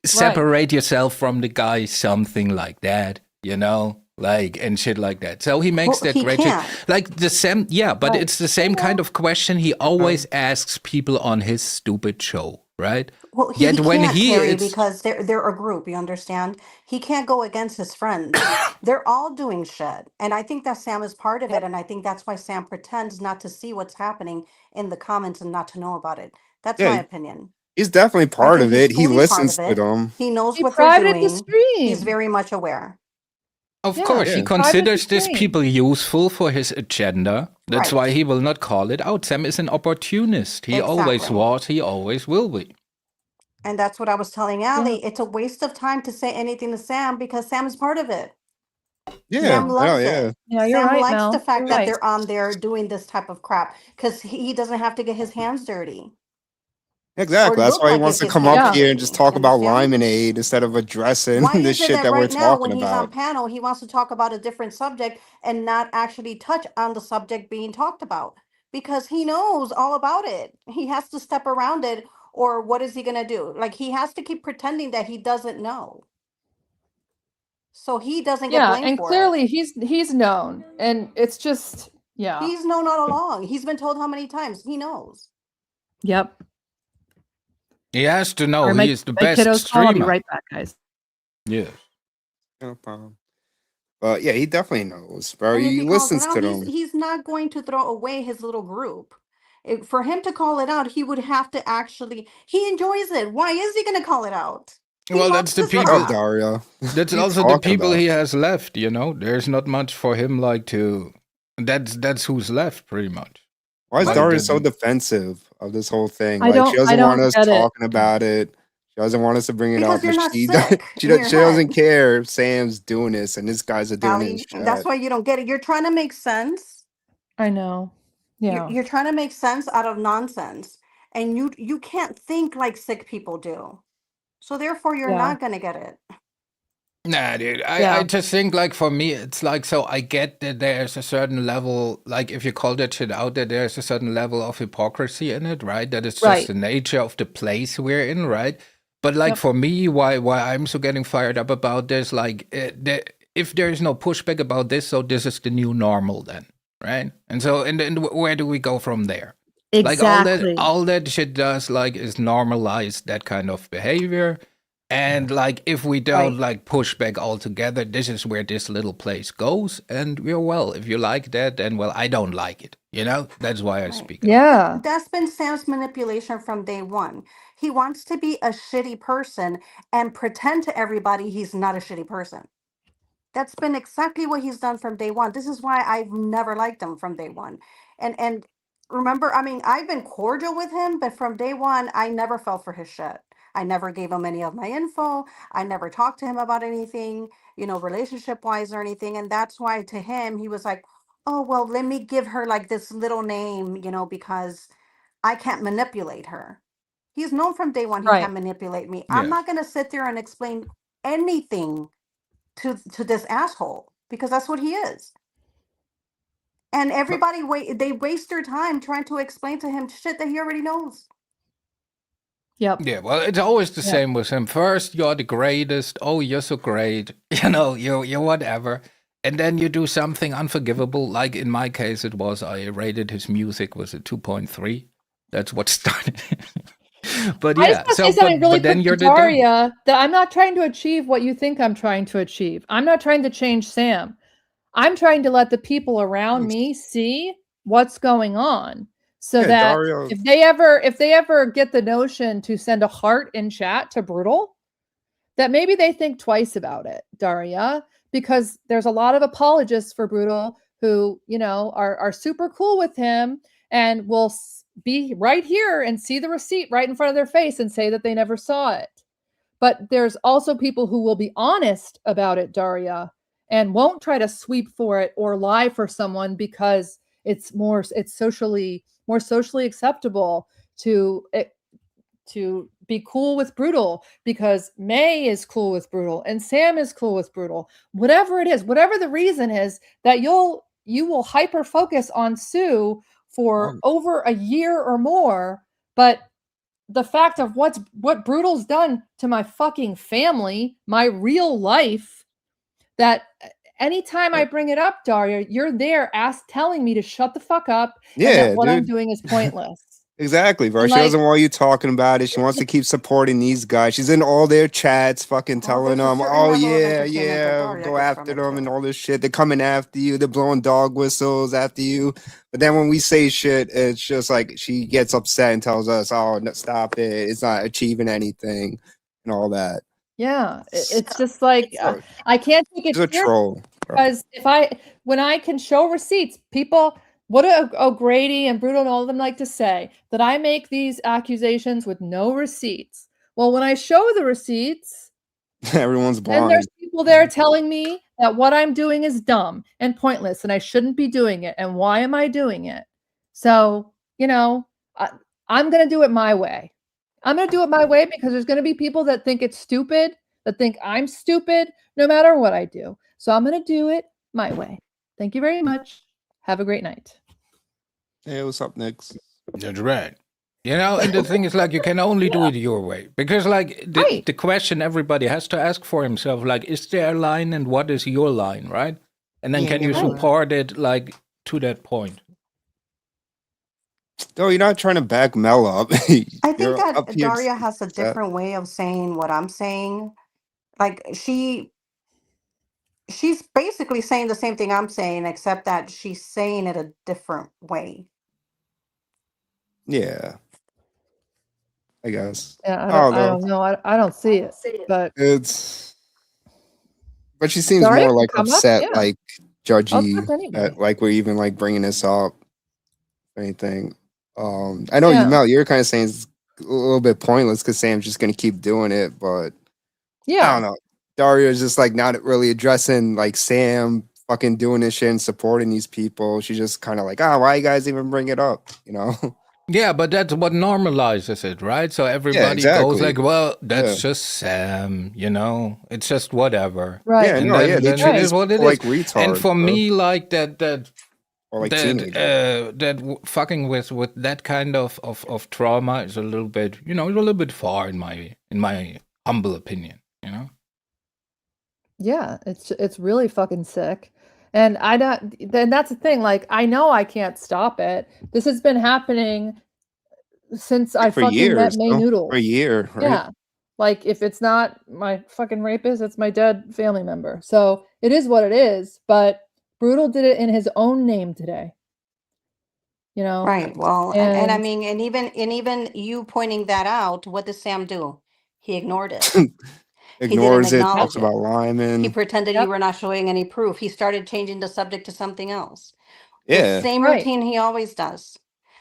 Separate yourself from the guy, something like that, and shit like that. So he makes that great shit. The same, but it's the same kind of question he always asks people on his stupid show, right? Well, he can't, Carrie, because they're a group, you understand? He can't go against his friends. They're all doing shit. And I think that Sam is part of it. And I think that's why Sam pretends not to see what's happening in the comments and not to know about it. That's my opinion. He's definitely part of it. He listens to them. He knows what they're doing. The stream. He's very much aware. Of course, he considers these people useful for his agenda. That's why he will not call it out. Sam is an opportunist. He always was. He always will be. And that's what I was telling Allie. It's a waste of time to say anything to Sam because Sam is part of it. Yeah. Sam loves it. Yeah, you're Sam right, likes Mel. the fact You're that right. they're on there doing this type of crap because he doesn't have to get his hands dirty. Exactly. That's why he wants to come up here and just talk about Limonade instead of addressing the shit that we're talking when he's about. on panel, he wants to talk about a different subject and not actually touch on the subject being talked about because he knows all about it. He has to step around it, or what is he going to do? He has to keep pretending that he doesn't know. So he doesn't get blamed for it. Yeah, and clearly he's known. And it's just, He's known all along. He's been told how many times. He knows. Yep. He has to know he is the best streamer. I'll be right back, guys. Yes. No problem. But yeah, he definitely knows, bro. And if He calls listens it out, to them. he's not going to throw away his little group. For him to call it out, he would have to actually. He enjoys it. Why is he going to call it out? Well, that's the people. Daria. That's also the people he has left. There's not much for him to. That's who's left, pretty much. Why is Daria so defensive of this whole thing? She doesn't want us talking about it. She doesn't want us to bring it up. She doesn't care if Sam's doing this and this guy's doing this. That's why you don't get it. You're trying to make sense. I know. Yeah. You're trying to make sense out of nonsense. And you can't think like sick people do. So therefore, you're not going to get it. Nah, dude. I just think, for me, it's so I get that there's a certain level, if you call that shit out, that there's a certain level of hypocrisy in it, right? That it's just the nature of the place we're in, right? But, for me, why I'm so getting fired up about this, if there's no pushback about this, so this is the new normal then, right? And so, and where do we go from there? Exactly. All that shit does, is normalize that kind of behavior. And if we don't push back altogether, this is where this little place goes. And if you like that, then I don't like it. That's why I speak. Yeah. That's been Sam's manipulation from day one. He wants to be a shitty person and pretend to everybody he's not a shitty person. That's been exactly what he's done from day one. This is why I've never liked him from day one. And remember, I mean, I've been cordial with him, but from day one, I never fell for his shit. I never gave him any of my info. I never talked to him about anything, relationship wise or anything. And that's why to him, he was like, oh, well, let me give her like this little name, because I can't manipulate her. He's known from day one he Right. can't manipulate me. Yeah. I'm not going to sit there and explain anything to this asshole because that's what he is. And everybody they waste their time trying to explain to him shit that he already knows. Yep. Yeah, well, it's always the same with him. First, you're the greatest. Oh, you're so great. You're whatever. And then you do something unforgivable. Like in my case, it was I rated his music was a 2.3. That's what started. But I yeah, just want to say something really quick to the devil. Daria, that I'm not trying to achieve what you think I'm trying to achieve. I'm not trying to change Sam. I'm trying to let the people around me see what's going on, so that Daria. if they ever get the notion to send a heart in chat to Brutal, that maybe they think twice about it, Daria, because there's a lot of apologists for Brutal who, are super cool with him and will be right here and see the receipt right in front of their face and say that they never saw it. But there's also people who will be honest about it, Daria, and won't try to sweep for it or lie for someone because it's more socially acceptable to be cool with Brutal because May is cool with Brutal and Sam is cool with Brutal. Whatever it is, whatever the reason is, that you will hyper focus on Sue for over a year or more, but the fact of what Brutal's done to my fucking family, my real life, that anytime I bring it up, Daria, you're there telling me to shut the fuck up and that what I'm doing is pointless. Exactly, bro. She doesn't want you talking about it. She wants to keep supporting these guys. She's in all their chats, fucking telling them, oh, yeah, go after them and all this shit. They're coming after you. They're blowing dog whistles after you. But then when we say shit, it's just like she gets upset and tells us, oh, no, stop it. It's not achieving anything and all that. Yeah, it's just like I can't take it. She's a troll. Because when I can show receipts, people... What do O'Grady and Brutal and all of them like to say? That I make these accusations with no receipts. Well, when I show the receipts, everyone's blind. And there's people there telling me that what I'm doing is dumb and pointless and I shouldn't be doing it. And why am I doing it? So, I'm going to do it my way. I'm going to do it my way because there's going to be people that think it's stupid, that think I'm stupid, no matter what I do. So I'm going to do it my way. Thank you very much. Have a great night. Hey, what's up, next? That's right. And the thing is, like, you can only do it your way. Because, like, the question everybody has to ask for himself, like, is there a line and what is your line, right? And then can you support it, like, to that point? No, you're not trying to back Mel up. I think that Daria has a different way of saying what I'm saying. Like, she's basically saying the same thing I'm saying, except that she's saying it a different way. Yeah. I guess. Yeah, I don't know. I don't see it, but but she seems more like upset, like judgy, like we're even like bringing this up or anything. I know Mel, you're kind of saying it's a little bit pointless because Sam's just gonna keep doing it, but I don't know. Daria's just like not really addressing like Sam fucking doing this shit and supporting these people. She's just kind of like, why you guys even bring it up? Yeah, but that's what normalizes it, right? So everybody goes like, well, that's just Sam, it's just whatever. Right. Yeah, then they treat it is what it like is. retard. And for me, like that fucking with that kind of trauma is a little bit, a little bit far in my humble opinion, Yeah, it's really fucking sick. And then that's the thing, like I know I can't stop it. This has been happening since I fucking met May Noodles. For a year, right? Yeah. Like if it's not my fucking rapist, it's my dead family member. So it is what it is, but Brutal did it in his own name today. Right. Well, and I mean, and even you pointing that out, what does Sam do? He ignored it. Ignores it, talks about Lyman. He pretended you were not showing any proof. He started changing the subject to something else. Yeah. The same routine he always does.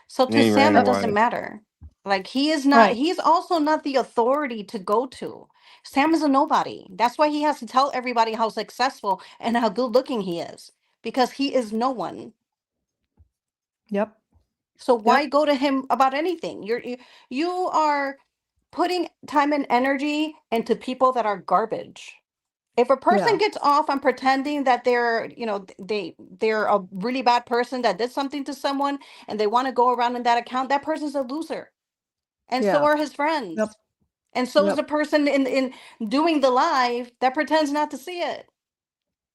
So to And he Sam, ran it doesn't away. matter. Like he is not, he's also not the authority to go to. Sam is a nobody. That's why he has to tell everybody how successful and how good looking he is, because he is no one. Yep. So why go to him about anything? You are putting time and energy into people that are garbage. If a person Yeah. gets off on pretending that they're, you know, they're a really bad person that did something to someone and they want to go around in that account, that person's a loser. And so Yeah. are his friends. Yep. And so is Yep. the person in doing the live that pretends not to see it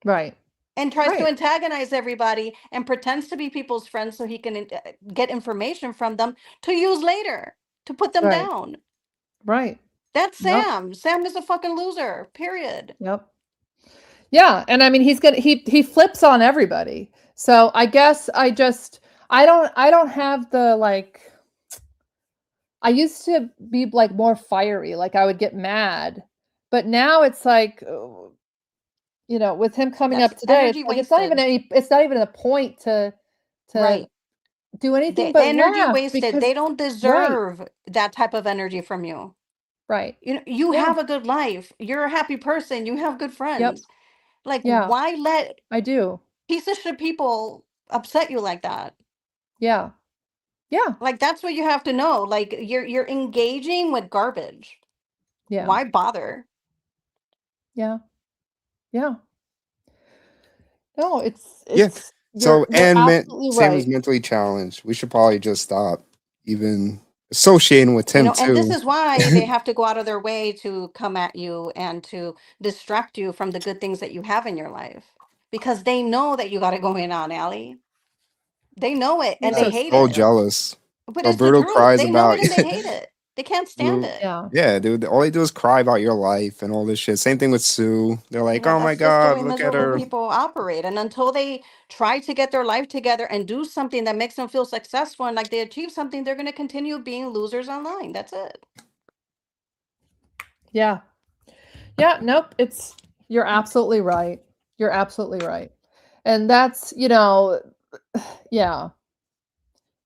Right. and tries to Right. antagonize everybody and pretends to be people's friends so he can get information from them to use later to put them Right. down. Right. That's Yep. Sam. Sam is a fucking loser. Period. Yep. Yeah, and I mean he flips on everybody. So I guess I don't have the like I used to be like more fiery, like I would get mad. But now it's like you know, with him coming That's up today, it's energy like wasted. it's not even a point to Right. do anything The but energy laugh wasted. because They don't right, deserve that type of energy from you. right. You know, you Yeah. have a good life. You're a happy person. You have good Yep. friends. Like, Yeah. why let I do. piece of shit people upset you like that? Yeah. Yeah. Like, that's what you have to know. Like, you're engaging with garbage. Yeah. Why bother? Yeah. Yeah. No, Yeah. So you're and absolutely Sam is right. mentally challenged. We should probably just stop even associating with You him know, and this too. is why they have to go out of their way to come at you and to distract you from the good things that you have in your life. Because they know that you got it going on, Allie. They know it and He's they so hate So it. stupid. jealous. But So it's the Brutal truth. cries They know about it and they hate it. They can't stand Brutal. it. Yeah. Yeah, dude. All they do is cry about your life and all this shit. Same thing with Sue. They're You like, know, "Oh my that's just the god, way look at miserable her." people operate. And until they try to get their life together and do something that makes them feel successful and like they achieve something, they're going to continue being losers online. That's it. Yeah. Yeah, nope, you're absolutely right. You're absolutely right. And that's, you know, yeah.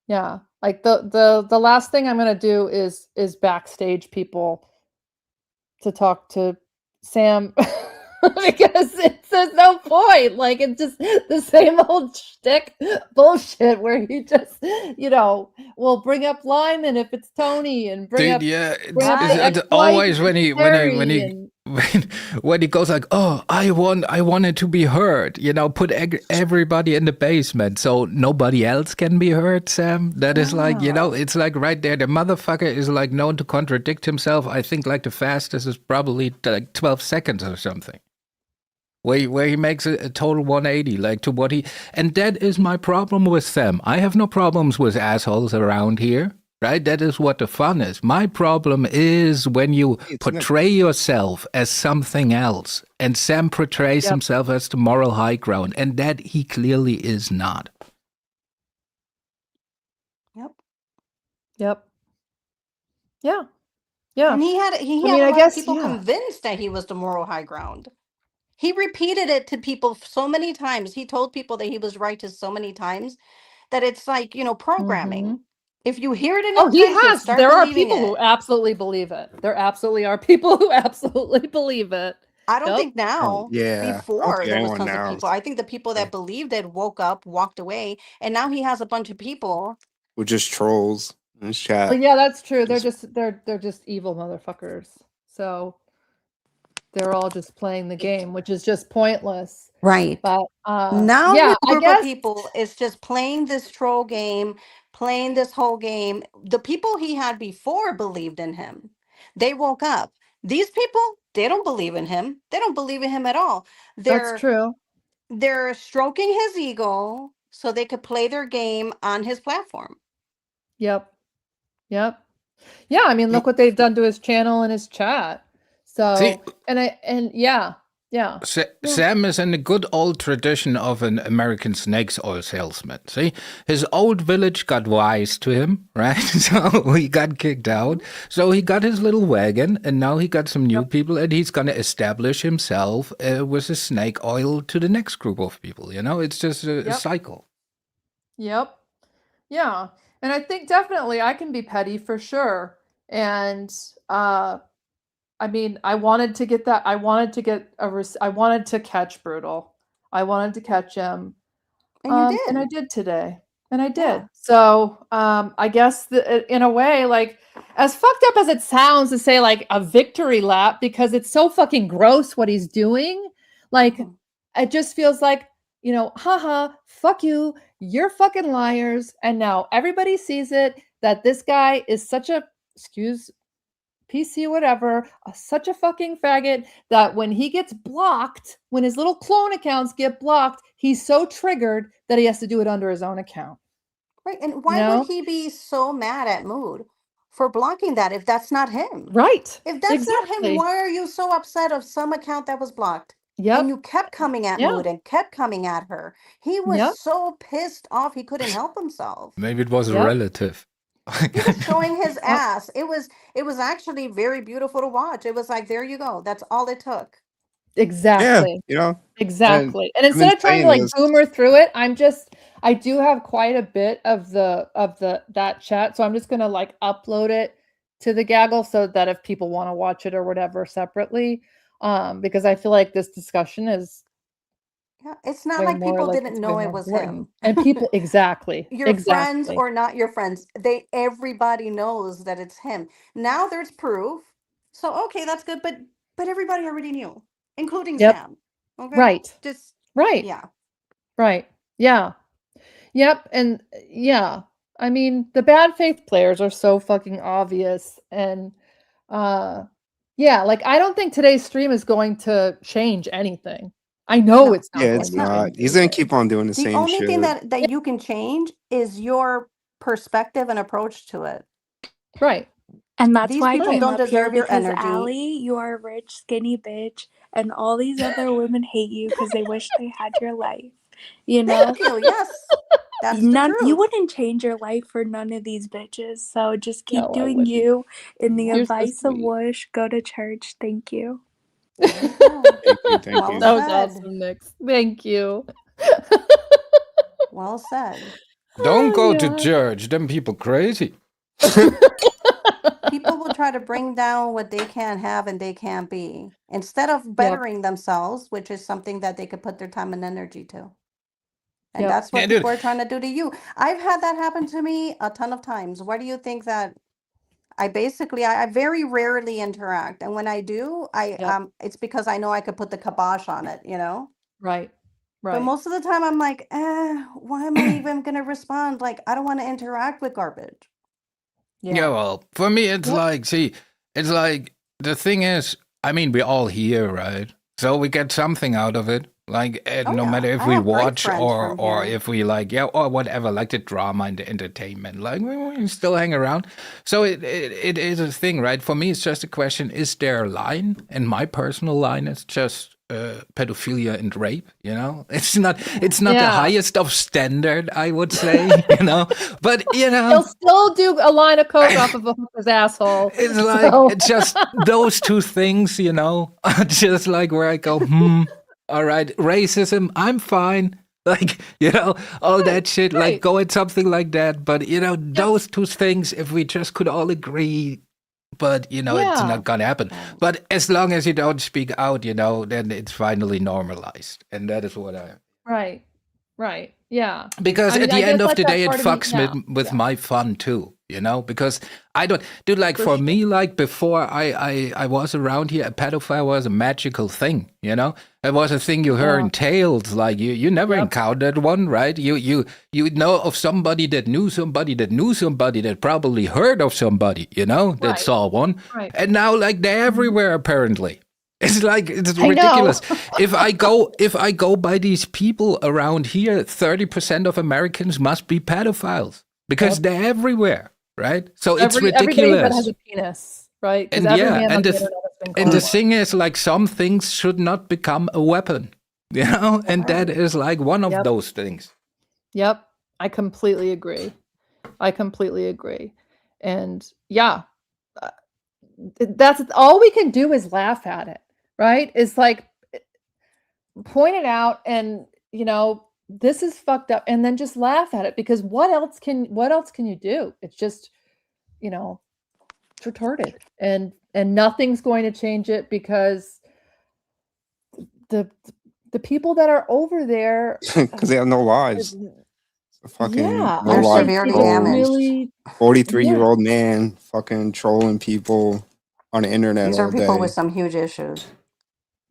Yeah. Like the last thing I'm going to do is backstage people to talk to Sam because there's no point. Like it's just the same old shtick bullshit where he just, you know, will bring up Lyman if it's Tony and bring Dude, up yeah, bring up the it's ex-wife always if when it's he Terry and when he goes like, "Oh, I wanted to be heard," you know, put everybody in the basement so nobody else can be heard. Sam, that is like, you know, wow. it's like right there. The motherfucker is like known to contradict himself. I think like the fastest is probably like 12 seconds or something. Where he makes a total 180, like to what he, and that is my problem with Sam. I have no problems with assholes around here, right? That is what the fun is. My problem is when you portray yourself as something else, and Sam portrays Yep. himself as the moral high ground, and that he clearly is not. Yep. Yep. Yeah. Yeah. And he I had mean, a I lot of guess people yeah. convinced that he was the moral high ground. He repeated it to people so many times. He told people that he was righteous so many times that it's like, you know, programming. Mhm. If you hear it Oh, enough he times, you'll has. start There are believing people it. who absolutely believe it. There absolutely are people who absolutely believe it. I don't Yep. think now. Yeah. I don't Before think there was anyone tons of now people. I think the people that believed it woke up, walked away, and now he has a bunch of people. were just trolls in his chat. Well, yeah, that's true. They're Just- just evil motherfuckers. So they're all just playing the game, which is just pointless. Right. But Now yeah, his I group of guess people is just playing this troll game, playing this whole game. The people he had before believed in him. They woke up. These people, they don't believe in him. They don't believe in him at all. that's They're true. they're stroking his ego so they could play their game on his platform. Yep. Yep. Yeah, I mean, look what they've done to his channel and his chat. See, So, and yeah. Yeah. Sam is in the good old tradition of an American snakes oil salesman. See, his old village got wise to him, right? So he got kicked out. So he got his little wagon, and now he got some new people, and he's going to establish himself with his snake oil to the next group of people. You know, it's just a cycle. Yep. Yeah. And I think definitely I can be petty for sure. And I mean, I wanted to get that. I wanted to get I wanted to catch Brutal. I wanted to catch him. And you did. And I did today. And I did. Yeah. So I guess in a way, like, as fucked up as it sounds to say like a victory lap, because it's so fucking gross what he's doing. Like, it just feels like, you know, haha, fuck you. You're fucking liars. And now everybody sees it that this guy is such a, excuse PC, whatever, such a fucking faggot that when he gets blocked, when his little clone accounts get blocked, he's so triggered that he has to do it under his own account. Right. And why would he be so mad at Mood for blocking that if that's not him? Right. If that's not him, why are you so upset of some account that was blocked? Yep. And you kept coming at Mood and kept coming at her. He was so pissed off he couldn't help himself. Maybe it was a relative. He was showing his ass. It was actually very beautiful to watch. It was like, there you go. That's all it took. Exactly. Yeah, you know. Exactly. And instead of trying to like boomer through it, I do have quite a bit of that chat. So I'm just gonna like upload it to the Gaggle so that if people want to watch it or whatever separately. Because I feel like this discussion is it's not like people didn't know it was him. And people your friends or not your friends, everybody knows that it's him. Now there's proof. So okay, that's good, but everybody already knew, including Sam. Okay? Right. Just right. Yeah. Right. Yeah. Yep. And yeah. I mean, the bad faith players are so fucking obvious. And yeah, like I don't think today's stream is going to change anything. I know it's not. Yeah, it's not. He's gonna keep on doing the same shit. The only thing that you can change is your perspective and approach to it. Right. And that's These why people I came don't up here deserve your because energy. Allie, you are a rich, skinny bitch, and all these other women hate you because they wish they had your life. You know? Thank you. Yes. That's the truth. You wouldn't change your life for none of these bitches. So just keep doing you. In the advice of Whoosh, go to church. Thank you. Thank you. That was awesome, Nix. Thank you. Well said. Don't go to church. Them people crazy. People will try to bring down what they can't have and they can't be instead of bettering themselves, which is something that they could put their time and energy to. And that's what people are trying to do to you. I've had that happen to me a ton of times. Why do you think that I very rarely interact, and when I do, it's because I know I could put the kibosh on it, you know? Right. But most of the time I'm like, why am I even gonna respond? Like, I don't want to interact with garbage. Yeah, well, for me, it's like, it's like, the thing is, I mean, we're all here, right? So we get something out of it. Like, no matter if we watch or if we like, or whatever, like the drama and the entertainment, like we still hang around. So it is a thing, right? For me, it's just a question, is there a line? And my personal line is just pedophilia and rape, you know? It's not the highest of standard, I would say, you know? But, you know... He'll still do a line of coke off of a hooker's asshole. It's like, it's just those two things, you know? Just like where I go, all right, racism, I'm fine. Like, you know, all that shit, like go at something like that. But, you know, those two things, if we just could all agree, but, you know, it's not going to happen. But as long as you don't speak out, you know, then it's finally normalized. And that is what I... Right. Yeah. Because at the end of the day, it fucks with my fun too, you know? Because I don't... Dude, like for me, like before I was around here, a pedophile was a magical thing, you know? It was a thing you heard in tales, like you never encountered one, right? You know of somebody that knew somebody that knew somebody that probably heard of somebody, you know, that saw one. Right. And now like they're everywhere apparently. It's like, it's ridiculous. If I go by these people around here, 30% of Americans must be pedophiles because they're everywhere, right? So it's ridiculous. Everybody that has a penis, right? And the thing is, like, some things should not become a weapon, you know? And that is like one of those things. Yep. I completely agree. And yeah, that's all we can do is laugh at it, right? Is like point it out and, you know, this is fucked up, and then just laugh at it, because what else can you do? It's just, it's retarded, and nothing's going to change it, because the people that are over there, because they have no lives. Fucking yeah, no are life. severely really 43-year-old man fucking trolling people on the internet These are all people day. with some huge issues.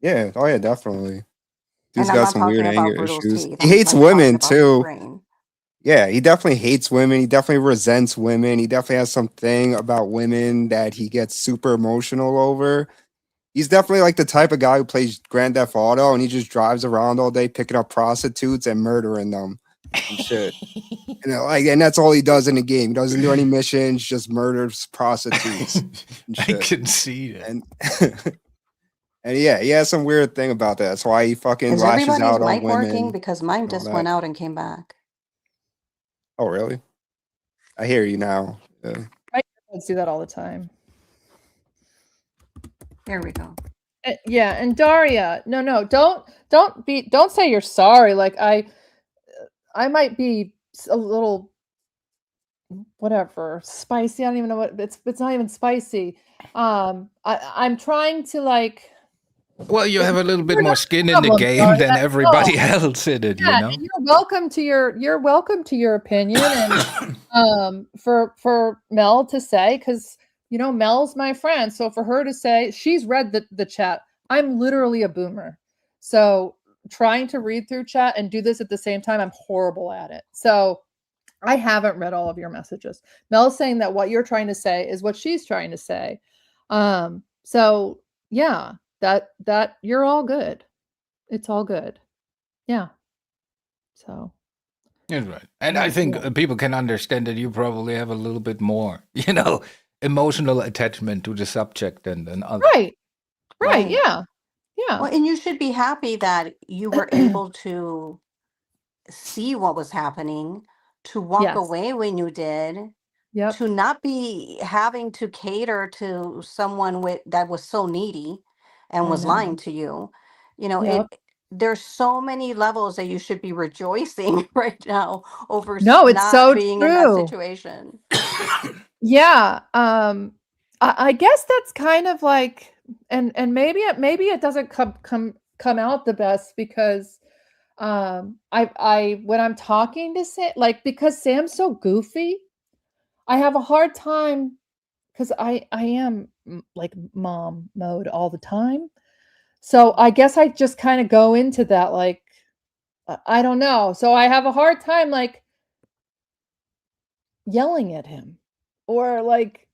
Yeah, oh yeah, definitely. Dude's And I'm got not some weird talking about anger Brutal's issues. teeth. He I'm hates like women talking about his too. brain. Yeah, he definitely hates women. He definitely resents women. He definitely has something about women that he gets super emotional over. He's definitely like the type of guy who plays Grand Theft Auto and he just drives around all day picking up prostitutes and murdering them and shit. And that's all he does in the game. He doesn't do any missions, just murders prostitutes and I shit. can see that. And yeah, he has some weird thing about that. That's why he fucking Is lashes everybody's out on mic working? women. Because mine and all just went that. out and came back. Oh, really? I hear you now. Yeah. I do that all the time. Here we go. Yeah, and Daria, no, don't say you're sorry. Like I might be a little whatever spicy. I don't even know what it's not even spicy. I'm trying to like. Well, you have a little bit You're more not skin in the problem, game Daria. than everybody No. else in it, Yeah, and you're welcome to your opinion, and for Mel to say, because Mel's my friend, so for her to say, she's read the chat. I'm literally a boomer, so trying to read through chat and do this at the same time, I'm horrible at it. So I haven't read all of your messages. Mel's saying that what you're trying to say is what she's trying to say. So yeah, that you're all good. It's all good. Yeah. So. That's right. And I think people can understand that you probably have a little bit more, emotional attachment to the subject than others. Right. Yeah. Well, and you should be happy that you were able to see what was happening, to walk away when you did, to not be having to cater to someone that was so needy and was lying to you. There's so many levels that you should be rejoicing right now over No, it's not so being in that true. situation. Yeah. I guess that's kind of like, and maybe it doesn't come out the best, because I when I'm talking to Sam, like, because Sam's so goofy, I have a hard time, because I am like mom mode all the time. So I guess I just kind of go into that, like, I don't know. So I have a hard time like yelling at him, or like,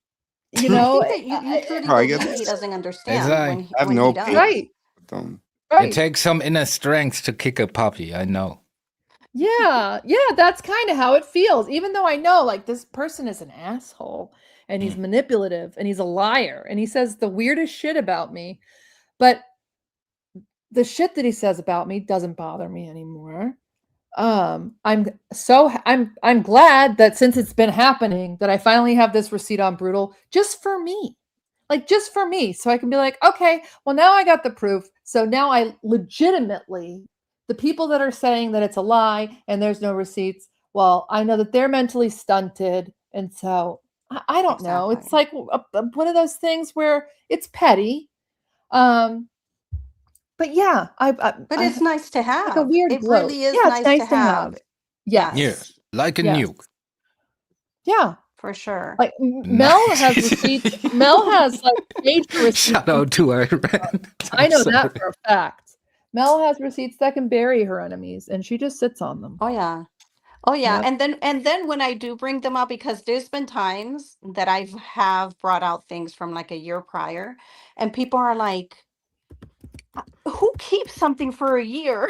I think that you truly I believe guess he doesn't understand when I have when no he does. patience with them. It takes some inner strength to kick a puppy, I know. Yeah, that's kind of how it feels. Even though I know, like, this person is an asshole, and he's manipulative, and he's a liar, and he says the weirdest shit about me, but the shit that he says about me doesn't bother me anymore. I'm glad that since it's been happening, that I finally have this receipt on Brutal just for me. Like, just for me, so I can be like, okay, well, now I got the proof. So now I legitimately, the people that are saying that it's a lie and there's no receipts, well, I know that they're mentally stunted. And so I don't know. It's like one of those things where it's petty. But yeah, But it's nice to have. Like a weird it gloat. really is Yeah, nice, it's nice to have. Yes. Yes, like a Yes. nuke. Yeah. For sure. Like Mel has receipts. Mel has like major receipts. Shout out to her. I know that for a fact. Mel has receipts that can bury her enemies, and she just sits on them. Oh yeah. Oh yeah. Yep. And then when I do bring them up, because there's been times that I have brought out things from like a year prior, and people are like, who keeps something for a year?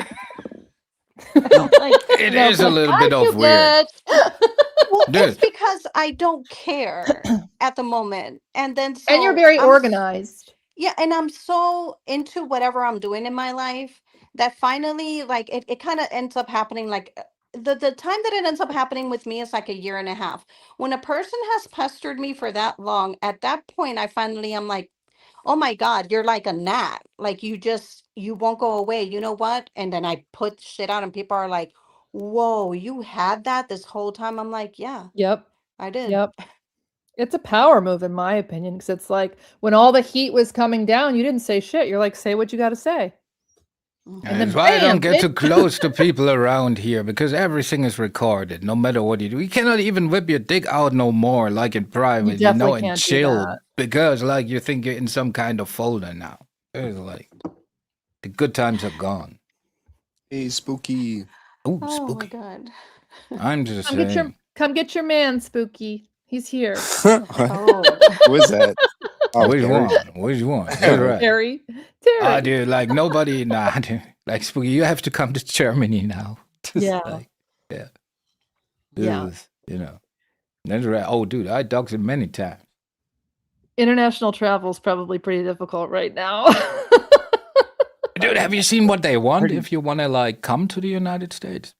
It is a little bit of weird. Well, it's because I don't care at the moment. And then and you're very organized. Yeah, and I'm so into whatever I'm doing in my life that finally, like, it kind of ends up happening. Like, the time that it ends up happening with me is like a year and a half. When a person has pestered me for that long, at that point, I finally am like, oh my God, you're like a gnat. Like, you won't go away. You know what? And then I put shit out, and people are like, whoa, you had that this whole time? I'm like, yeah, Yep. I did. Yep. It's a power move, in my opinion, because it's like when all the heat was coming down, you didn't say shit. You're like, say what you got to say. And That's why I don't get too close to people around here, because everything is recorded, no matter what you do. You cannot even whip your dick out no more, like in private, you know, and can't do chill, that. because like you think you're in some kind of folder now. It's like the good times are gone. Hey, spooky. Ooh, Oh spooky. my god. I'm just Come saying. get your man, Spooky. He's here. Oh. Who is that? Oh, Which Terry. one? Which one? That's right. Terry. Ah, dude, like nobody, nah, dude, like Spooky, you have to come to Germany now. Just Yeah. like, yeah. Yeah. This is, you know, that's right. Oh, dude, I doxed him many times. International travel is probably pretty difficult right now. Dude, have you seen what they want if you want to like come to the United States?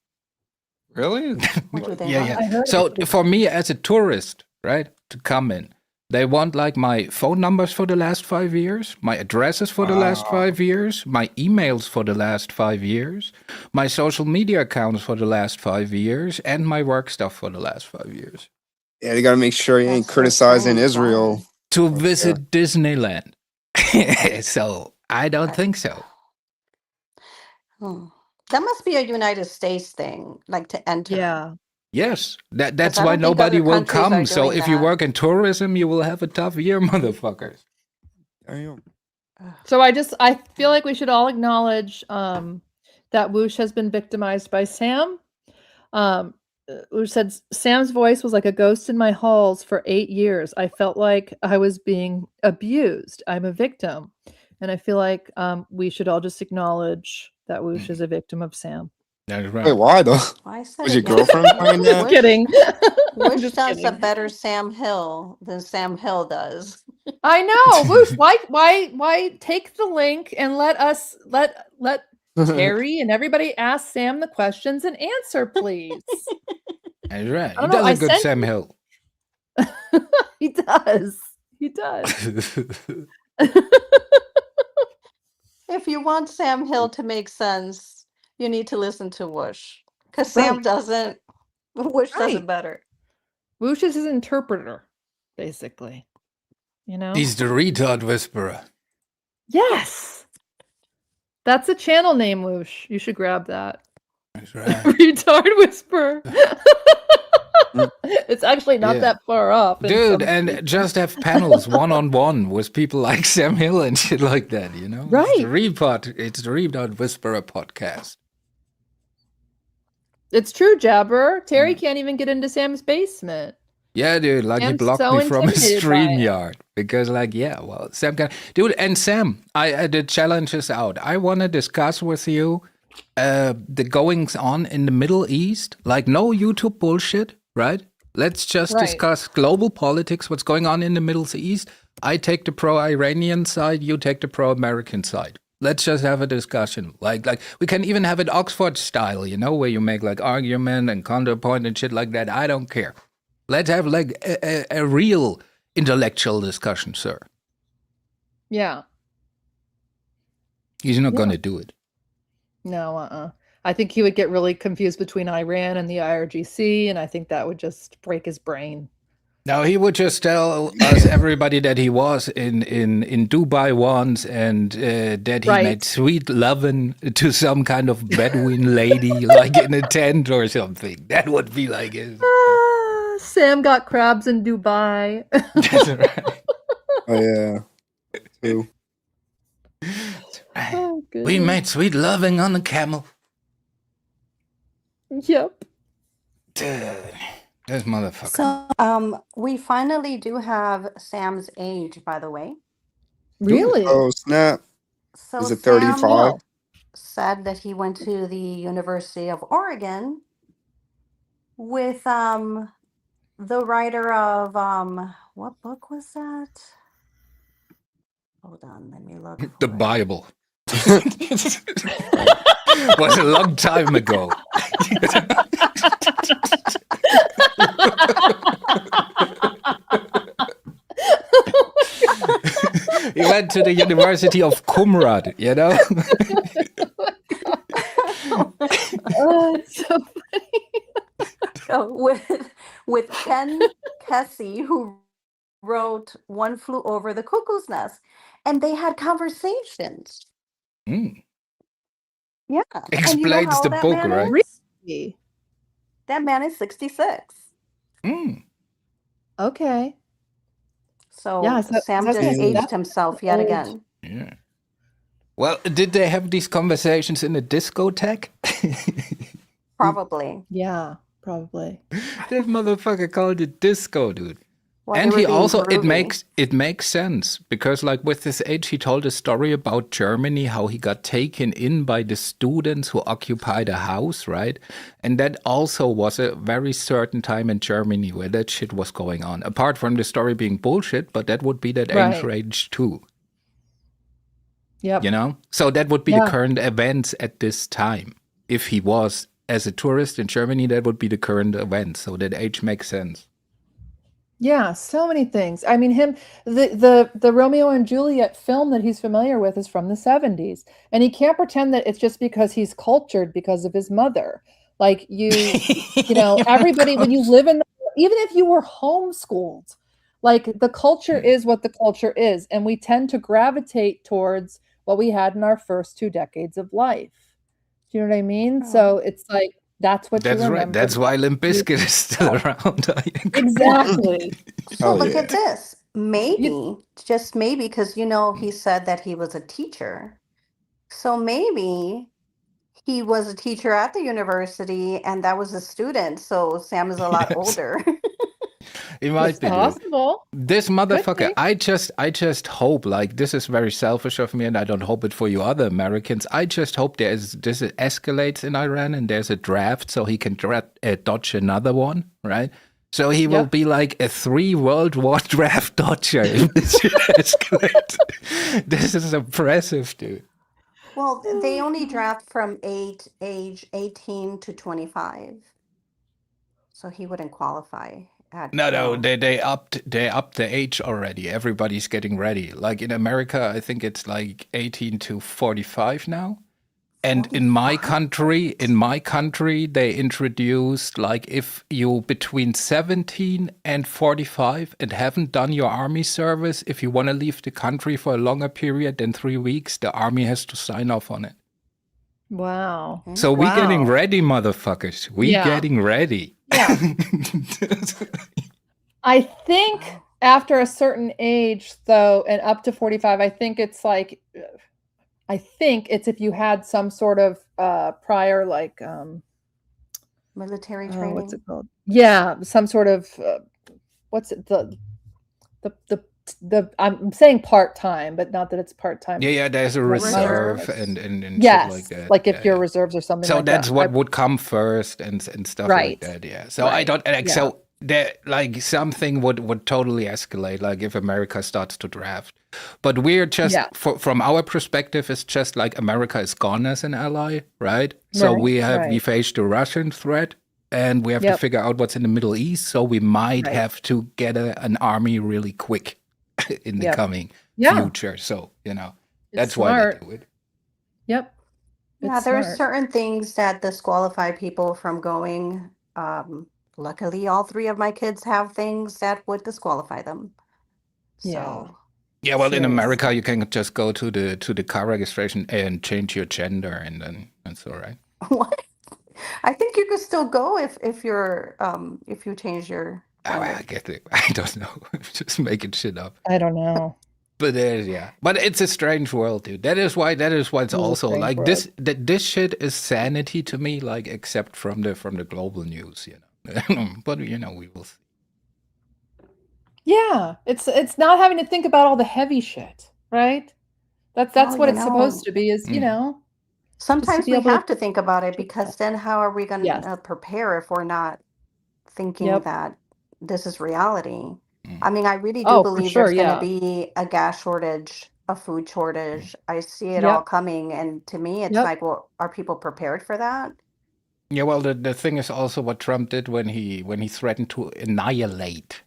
Really? What do they Yeah, want? yeah. I heard So it's- for me as a tourist, right, to come in, they want like my phone numbers for the last 5 years, my addresses for the last 5 years, my emails for the last 5 years, my social media accounts for the last 5 years, and my work stuff for the last 5 years. Yeah, you got to make sure you ain't That's so criticizing strange, Israel. To visit Disneyland. So I don't think so. Hmm. That must be a United States thing, like to enter. Yeah. Yes, that's I why don't think nobody other will countries are come. So doing if you that. work in tourism, you will have a tough year, motherfuckers. So I feel like we should all acknowledge that Whoosh has been victimized by Sam. Whoosh said Sam's voice was like a ghost in my halls for 8 years. I felt like I was being abused. I'm a victim. And I feel like we should all just acknowledge that Whoosh is a victim of Sam. That's right. Wait, why though? I said Was it your girlfriend yesterday. playing that? Just kidding. Wish Just does kidding. a better Sam Hill than Sam Hill does. I know. Whoosh, why take the link and let Terry and everybody ask Sam the questions and answer, please. That's right. I He don't know, does I a good sent Sam you- Hill. He does. He does. If you want Sam Hill to make sense, you need to listen to Whoosh. Because Sam Right. doesn't. Whoosh does it Right. better. Whoosh is his interpreter, basically. You know? He's the retard whisperer. Yes. That's a channel name, Whoosh. You should grab that. That's right. Retard whisperer. It's actually not Yeah. that far off. in Dude, some and cases. just have panels one-on-one with people like Sam Hill and shit like that, you know? Right. It's the Retard Whisperer podcast. It's true, Jabber. Terry can't even get into Sam's basement. Yeah, dude, like he Sam's blocked so me from his intimidated by it. StreamYard because, like, yeah, well, Sam can, dude, and Sam, the challenge is out. I want to discuss with you the goings on in the Middle East, like no YouTube bullshit, right? Let's just Right. discuss global politics, what's going on in the Middle East. I take the pro-Iranian side, you take the pro-American side. Let's just have a discussion. Like we can even have it Oxford style, you know, where you make like argument and counterpoint and shit like that. I don't care. Let's have like a real intellectual discussion, sir. Yeah. He's not Yeah. going to do it. No, I think he would get really confused between Iran and the IRGC, and I think that would just break his brain. No, he would just tell us, everybody, that he was in Dubai once and that he Right. made sweet loving to some kind of Bedouin lady, like in a tent or something. That would be like his. Sam got crabs in Dubai. That's right. Oh yeah. Too. Oh, We goodness. made sweet loving on the camel. Yep. Dude, this motherfucker. So, we finally do have Sam's age, by the way. Really? Oh snap! So Is it Sam 35? said that he went to the University of Oregon with the writer of what book was that? Hold on, let me look. The Bible. Was a long time ago. He went to the University of Qumran, you know? Oh, it's so with Ken Kesey, who wrote One Flew Over the Cuckoo's Nest, and they had conversations. Yeah, and you know Explains how the old that book, man right? is? Really? That man is 66. Okay. So Yeah, Sam that's just aged that's himself yet old. again. Yeah. Well, did they have these conversations in a discotheque? Probably. Yeah, probably. That motherfucker called it disco, dude. Well, they And were he being also groovy. it makes sense because like with his age he told a story about Germany, how he got taken in by the students who occupied a house, right? And that also was a very certain time in Germany where that shit was going on. Apart from the story being bullshit, but that would be that Right. age too. Yep. You know? So that would be Yeah. the current events at this time. If he was as a tourist in Germany, that would be the current events. So that age makes sense. Yeah, so many things. I mean, the Romeo and Juliet film that he's familiar with is from the 70s. And he can't pretend that it's just because he's cultured because of his mother. Like you know, everybody, when you live in, even if you were homeschooled, like the culture is what the culture is. And we tend to gravitate towards what we had in our first 2 decades of life. Do you know what I mean? So it's like, that's what you That's remember. right. That's why Limp Bizkit is still around. I agree. Exactly. So look at this. Maybe, just maybe, because you know he said that he was a teacher. So maybe he was a teacher at the university and that was a student. So Sam is a lot Yes. older. It might be, dude. Possible. This motherfucker, be. I just hope, like, this is very selfish of me, and I don't hope it for you other Americans. I just hope this escalates in Iran and there's a draft so he can dodge another one, right? So he will be like a 3 World War draft dodger if this should escalate. This is impressive, dude. Well, they only draft from age 18 to 25. So he wouldn't qualify at No, they upped the age already. Everybody's getting ready. Like in America, I think it's like 18 to 45 now. And in my country, they introduced like if you between 17 and 45 and haven't done your army service, if you want to leave the country for a longer period than 3 weeks, the army has to sign off on it. Wow. So we getting ready, motherfuckers. We getting ready. Yeah. I think after a certain age, though, and up to 45, I think it's if you had some sort of prior, like, military training. What's it called? Yeah, some sort of what's it the I'm saying part-time, but not that it's part-time. Yeah, there's a reserve and yes, shit like that. Like if your reserves or something so like that. So that's what would come first and stuff like that, yeah. So I don't like so there like something would totally escalate, like if America starts to draft. But we're just from our perspective, it's just like America is gone as an ally, right? So we faced the Russian threat. And we have to figure out what's in the Middle East. So we might have to get an army really quick in the coming future. So, you know, that's why they do it. Yep. Yeah, there are certain things that disqualify people from going. Luckily, all 3 of my kids have things that would disqualify them. So, yeah, well, in America, you can just go to the car registration and change your gender, and then that's all right. What? I think you could still go if you're if you change your gender. I get it. I don't know. Just making shit up. I don't know. But but it's a strange world, dude. That is why it's also like world. This shit is sanity to me, like except from the global news, you know. But you know, we will see. Yeah, it's not having to think about all the heavy shit, right? That's what it's supposed to be. Is you know. Sometimes we have to think about it because then how are we going to prepare if we're not thinking that this is reality? I mean, I really do believe there's going to be a gas shortage, a food shortage. I see it all coming. And to me, it's like, well, are people prepared for that? Yeah, well, the thing is also what Trump did when he threatened to annihilate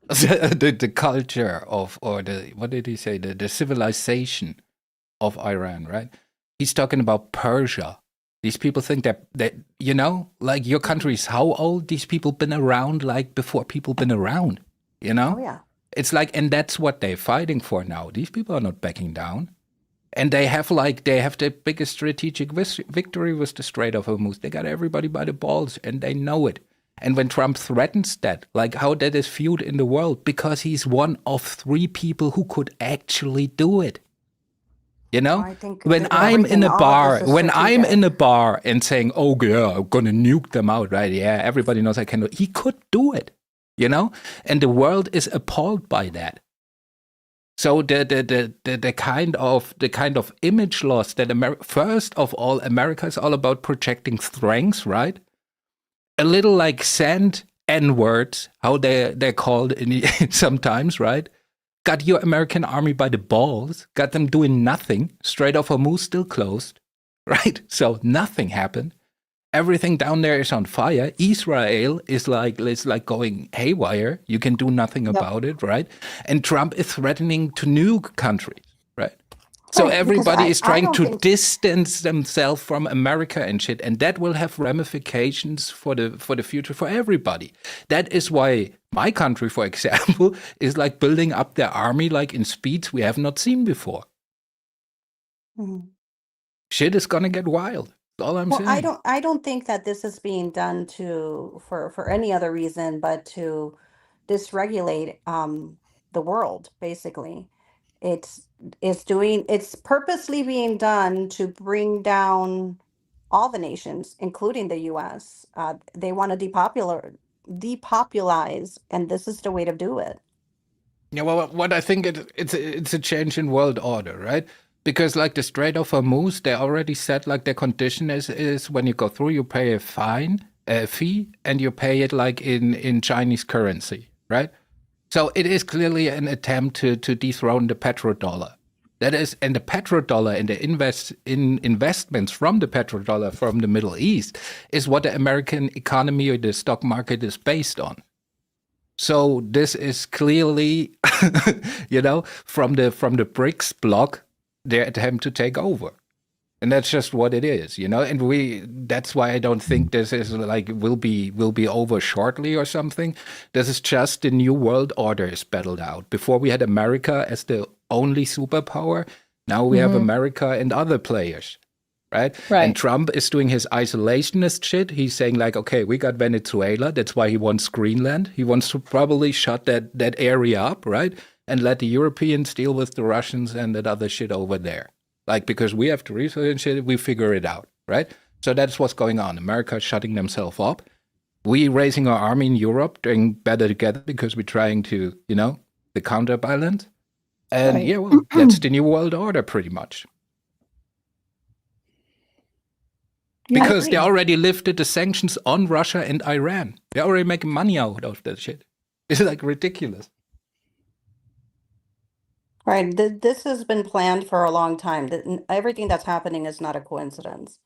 the culture of, or what did he say, the civilization of Iran, right? He's talking about Persia. These people think that like your country's how old? These people been around like before people been around, Oh yeah. It's like, and that's what they're fighting for now. These people are not backing down. And they have the biggest strategic victory with the Strait of Hormuz. They got everybody by the balls, and they know it. And when Trump threatens that, like how that is viewed in the world, because he's one of 3 people who could actually do it. I think When that I'm in a all of bar, this is when I'm strategic. in a bar and saying, "Oh yeah, I'm gonna nuke them out," right? Yeah, everybody knows I can do it. He could do it, and the world is appalled by that. So the kind of image loss that first of all, America is all about projecting strengths, right? A little like sand N-words, how they're called sometimes, right? Got your American army by the balls, got them doing nothing. Strait of Hormuz still closed, right? So nothing happened. Everything down there is on fire. Israel is like going haywire. You can do nothing about it, right? And Trump is threatening to nuke countries, right? So Right, because everybody I is trying don't to think distance themselves from America and shit, and that will have ramifications for the future for everybody. That is why my country, for example, is like building up their army like in speeds we have not seen before. Mhm. Shit is gonna get wild. That's all I'm Well, saying. I don't think that this is being done for any other reason but to dysregulate the world, basically. It's it's purposely being done to bring down all the nations, including the US. They want to depopulize, and this is the way to do it. Yeah, well, what I think it's a change in world order, right? Because like the Strait of Hormuz, they already said like the condition is when you go through, you pay a fee, and you pay it like in Chinese currency, right? So it is clearly an attempt to dethrone the petrodollar. That is, and the petrodollar and the investments from the petrodollar from the Middle East is what the American economy or the stock market is based on. So this is clearly, from the BRICS bloc, their attempt to take over. And that's just what it is, and that's why I don't think this is like will be over shortly or something. This is just the new world order is battled out. Before we had America as the only superpower, now we have America and other players, right? And Trump is doing his isolationist shit. He's saying like, okay, we got Venezuela. That's why he wants Greenland. He wants to probably shut that area up, right? And let the Europeans deal with the Russians and that other shit over there. Like, because we have to research and shit, we figure it out, right? So that's what's going on. America shutting themselves up. We raising our army in Europe, doing better together because we're trying to, the counterbalance. And yeah, well, that's the new world order pretty much. Yeah, I Because they agree. already lifted the sanctions on Russia and Iran. They're already making money out of that shit. It's like ridiculous. Right. This has been planned for a long time. Everything that's happening is not a coincidence.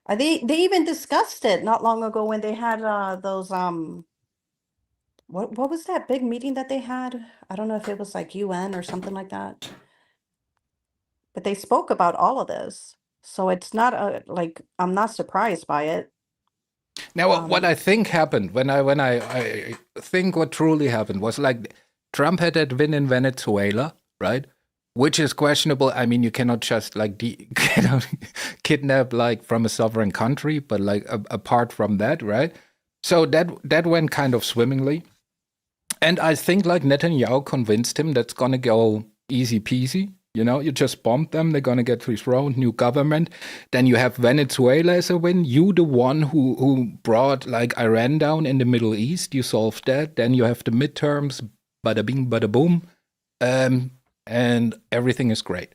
They even discussed it not long ago when they had those what was that big meeting that they had? I don't know if it was like UN or something like that. But they spoke about all of this. So it's not like I'm not surprised by it. Now, what I think happened when I think what truly happened was like Trump had that win in Venezuela, right? Which is questionable. I mean, you cannot just like kidnap like from a sovereign country, but like apart from that, right? So that went kind of swimmingly, and I think like Netanyahu convinced him that's gonna go easy peasy. You just bomb them, they're gonna get dethroned, new government. Then you have Venezuela as a win. You the one who brought like Iran down in the Middle East. You solved that. Then you have the midterms, bada bing, bada boom. And everything is great,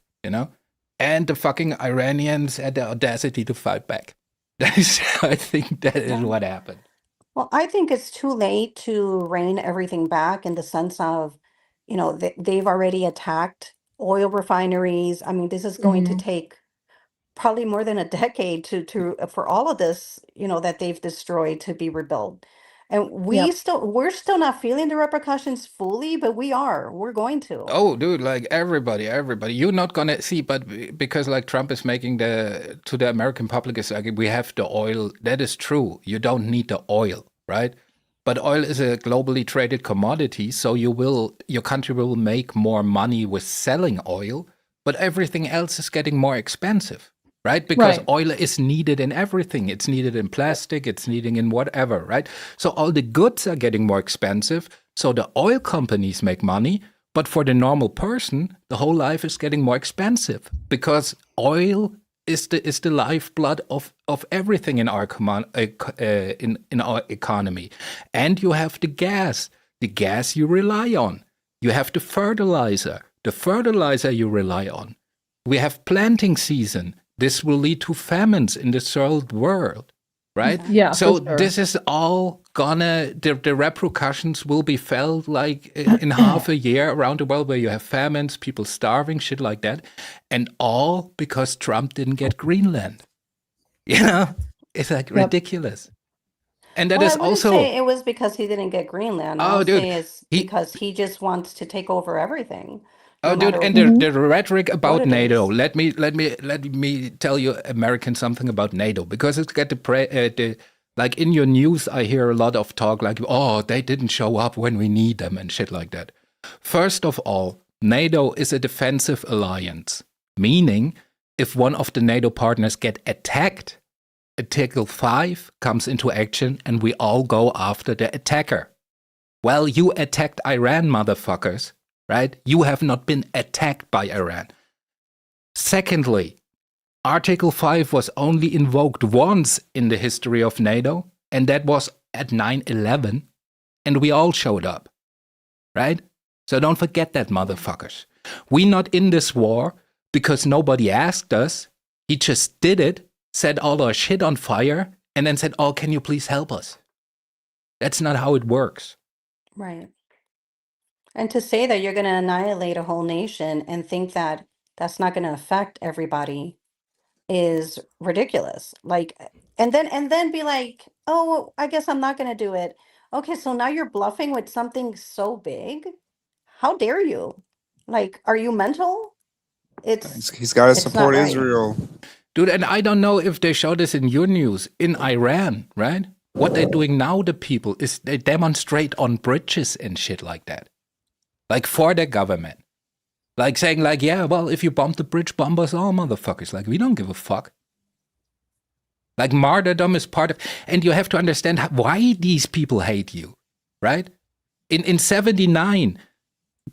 And the fucking Iranians had the audacity to fight back. I think that is what happened. Well, I think it's too late to rein everything back in the sense of, they've already attacked oil refineries. I mean, this is going to take probably more than a decade to for all of this, that they've destroyed to be rebuilt. And we're still not feeling the repercussions fully, but we're going to. Oh, dude, like everybody, you're not gonna see, but because like Trump is making to the American public is like, we have the oil. That is true. You don't need the oil, right? But oil is a globally traded commodity, so your country will make more money with selling oil, but everything else is getting more expensive, right? Because oil is needed in everything. It's needed in plastic, it's needed in whatever, right? So all the goods are getting more expensive, so the oil companies make money, but for the normal person, the whole life is getting more expensive because oil is the lifeblood of everything in our in our economy. And you have the gas you rely on. You have the fertilizer you rely on. We have planting season. This will lead to famines in the third world, right? Yeah. So this is all the repercussions will be felt like in half a year around the world, where you have famines, people starving, shit like that. And all because Trump didn't get Greenland. You know, it's like ridiculous. And that is I wouldn't also say it was because he didn't get Greenland. I would say it's because he just wants to take over everything. Oh, no dude, matter and the rhetoric about it NATO. is. Let me tell you, Americans, something about NATO, because it's got like in your news, I hear a lot of talk like, oh, they didn't show up when we need them and shit like that. First of all, NATO is a defensive alliance, meaning if one of the NATO partners get attacked, Article 5 comes into action and we all go after the attacker. Well, you attacked Iran, motherfuckers, right? You have not been attacked by Iran. Secondly, Article 5 was only invoked once in the history of NATO, and that was at 9/11, and we all showed up, right? So don't forget that, motherfuckers. We're not in this war because nobody asked us. He just did it, set all our shit on fire, and then said, oh, can you please help us? That's not how it works. Right. And to say that you're going to annihilate a whole nation and think that that's not going to affect everybody is ridiculous. Like, and then be like, oh, I guess I'm not going to do it. Okay, so now you're bluffing with something so big. How dare you? Like, are you mental? He's got to support right. Israel. Dude, and I don't know if they show this in your news, in Iran, right? What they're doing now, the people, is they demonstrate on bridges and shit like that. Like for the government. Like saying like, yeah, well, if you bomb the bridge, bomb us all, motherfuckers. Like, we don't give a fuck. Like martyrdom is part of, and you have to understand why these people hate you, right? In 79,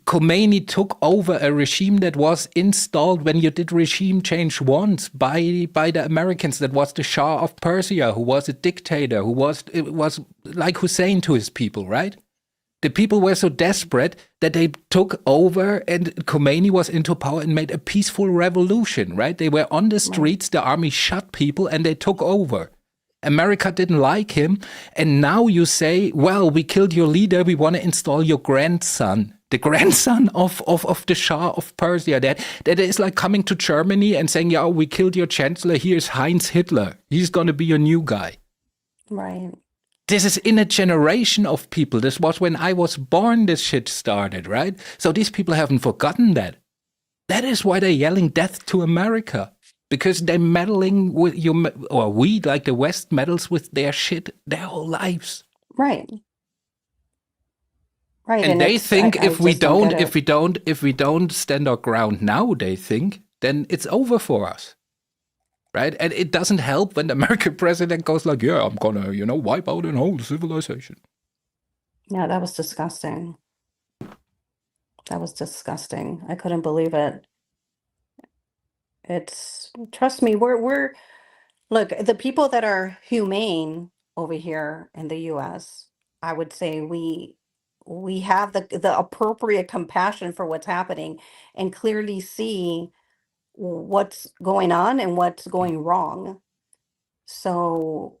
Khomeini took over a regime that was installed when you did regime change once by the Americans. That was the Shah of Persia, who was a dictator, it was like Hussein to his people, right? The people were so desperate that they took over, and Khomeini was into power and made a peaceful revolution, right? They were on the streets, the army shot people, and they took over. America didn't like him, and now you say, well, we killed your leader, we want to install your grandson, the grandson of the Shah of Persia. That is like coming to Germany and saying, yeah, we killed your chancellor, here's Heinz Hitler. He's going to be your new guy. Right. This is in a generation of people. This was when I was born, this shit started, right? So these people haven't forgotten that. That is why they're yelling death to America. Because they're meddling with you, or we, like the West, meddles with their shit their whole lives. Right. Right. And they think if we don't stand our ground now, they think, then it's over for us. Right? And it doesn't help when the American president goes like, yeah, I'm gonna, wipe out an whole civilization. Yeah, that was disgusting. That was disgusting. I couldn't believe it. Trust me, look, the people that are humane over here in the US, I would say we have the appropriate compassion for what's happening and clearly see what's going on and what's going wrong. So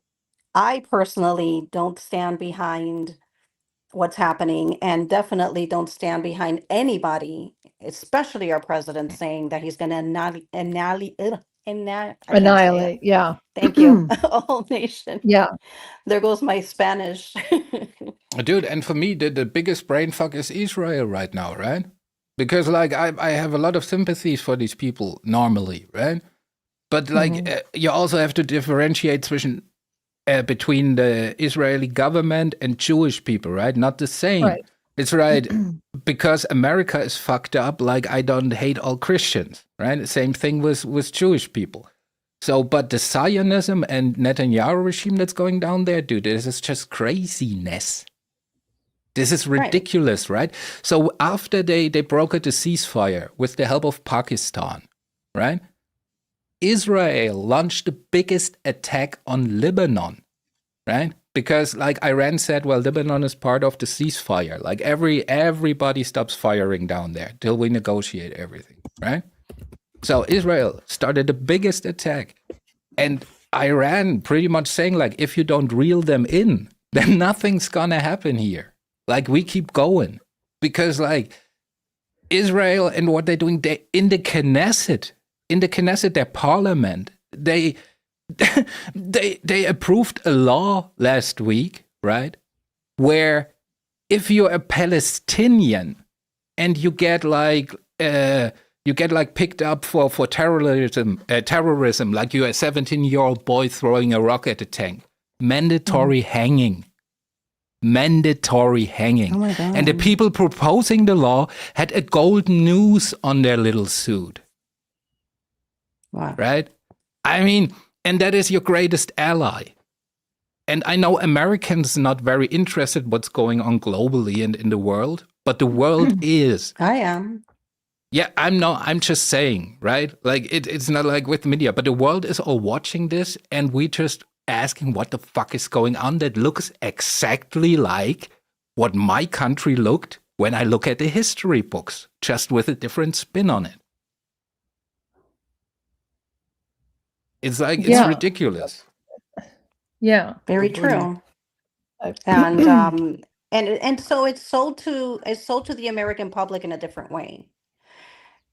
I personally don't stand behind what's happening, and definitely don't stand behind anybody, especially our president, saying that he's going to And that I can't say it. Annihilate. Yeah. Thank you. A whole nation. Yeah. There goes my Spanish. Dude, and for me, the biggest brain fuck is Israel right now, right? Because, like, I have a lot of sympathies for these people normally, right? But, like, you also have to differentiate between the Israeli government and Jewish people, right? Not the same. Right. It's right. Because America is fucked up, like, I don't hate all Christians, right? Same thing with Jewish people. So, but the Zionism and Netanyahu regime that's going down there, dude, this is just craziness. This is ridiculous, right? So after they brokered the ceasefire with the help of Pakistan, right? Israel launched the biggest attack on Lebanon, right? Because like Iran said, well, Lebanon is part of the ceasefire. Like everybody stops firing down there till we negotiate everything, right? So Israel started the biggest attack. And Iran pretty much saying like, if you don't reel them in, then nothing's gonna happen here. Like we keep going. Because like Israel and what they're doing, they in the Knesset, their parliament, they approved a law last week, right? Where if you're a Palestinian and you get like picked up for terrorism, like you're a 17-year-old boy throwing a rock at a tank, mandatory hanging. Mandatory hanging. Oh my God. And the people proposing the law had a golden noose on their little suit. Wow. Right? I mean, and that is your greatest ally. And I know Americans not very interested what's going on globally and in the world, but the world is. I am. Yeah, I'm just saying, right? Like it's not like with media, but the world is all watching this and we just asking what the fuck is going on that looks exactly like what my country looked when I look at the history books, just with a different spin on it. It's like, it's ridiculous. Yeah. Very true. And so it's sold to the American public in a different way.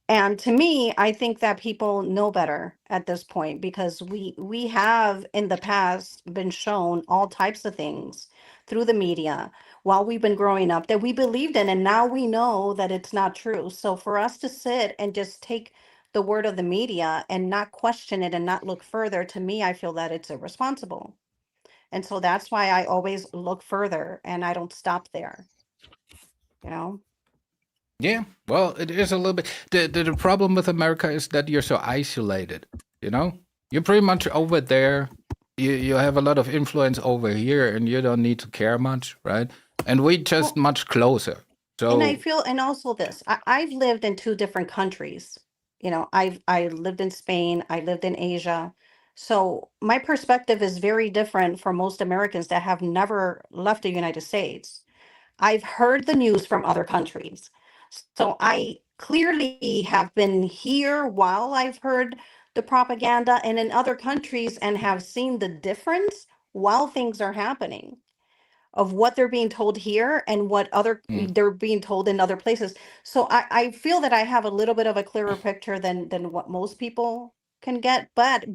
And to me, I think that people know better at this point because we have in the past been shown all types of things through the media while we've been growing up that we believed in, and now we know that it's not true. So for us to sit and just take the word of the media and not question it and not look further, to me, I feel that it's irresponsible. And so that's why I always look further and I don't stop there, you know? Yeah, well, it is a little bit. The problem with America is that you're so isolated, you know? You're pretty much over there. You have a lot of influence over here and you don't need to care much, right? And we just much closer. So, and I feel, and also this, I've lived in 2 different countries. You know, I lived in Spain, I lived in Asia. So my perspective is very different from most Americans that have never left the United States. I've heard the news from other countries. So I clearly have been here while I've heard the propaganda and in other countries and have seen the difference while things are happening of what they're being told here and what they're being told in other places. So I feel that I have a little bit of a clearer picture than what most people can get. But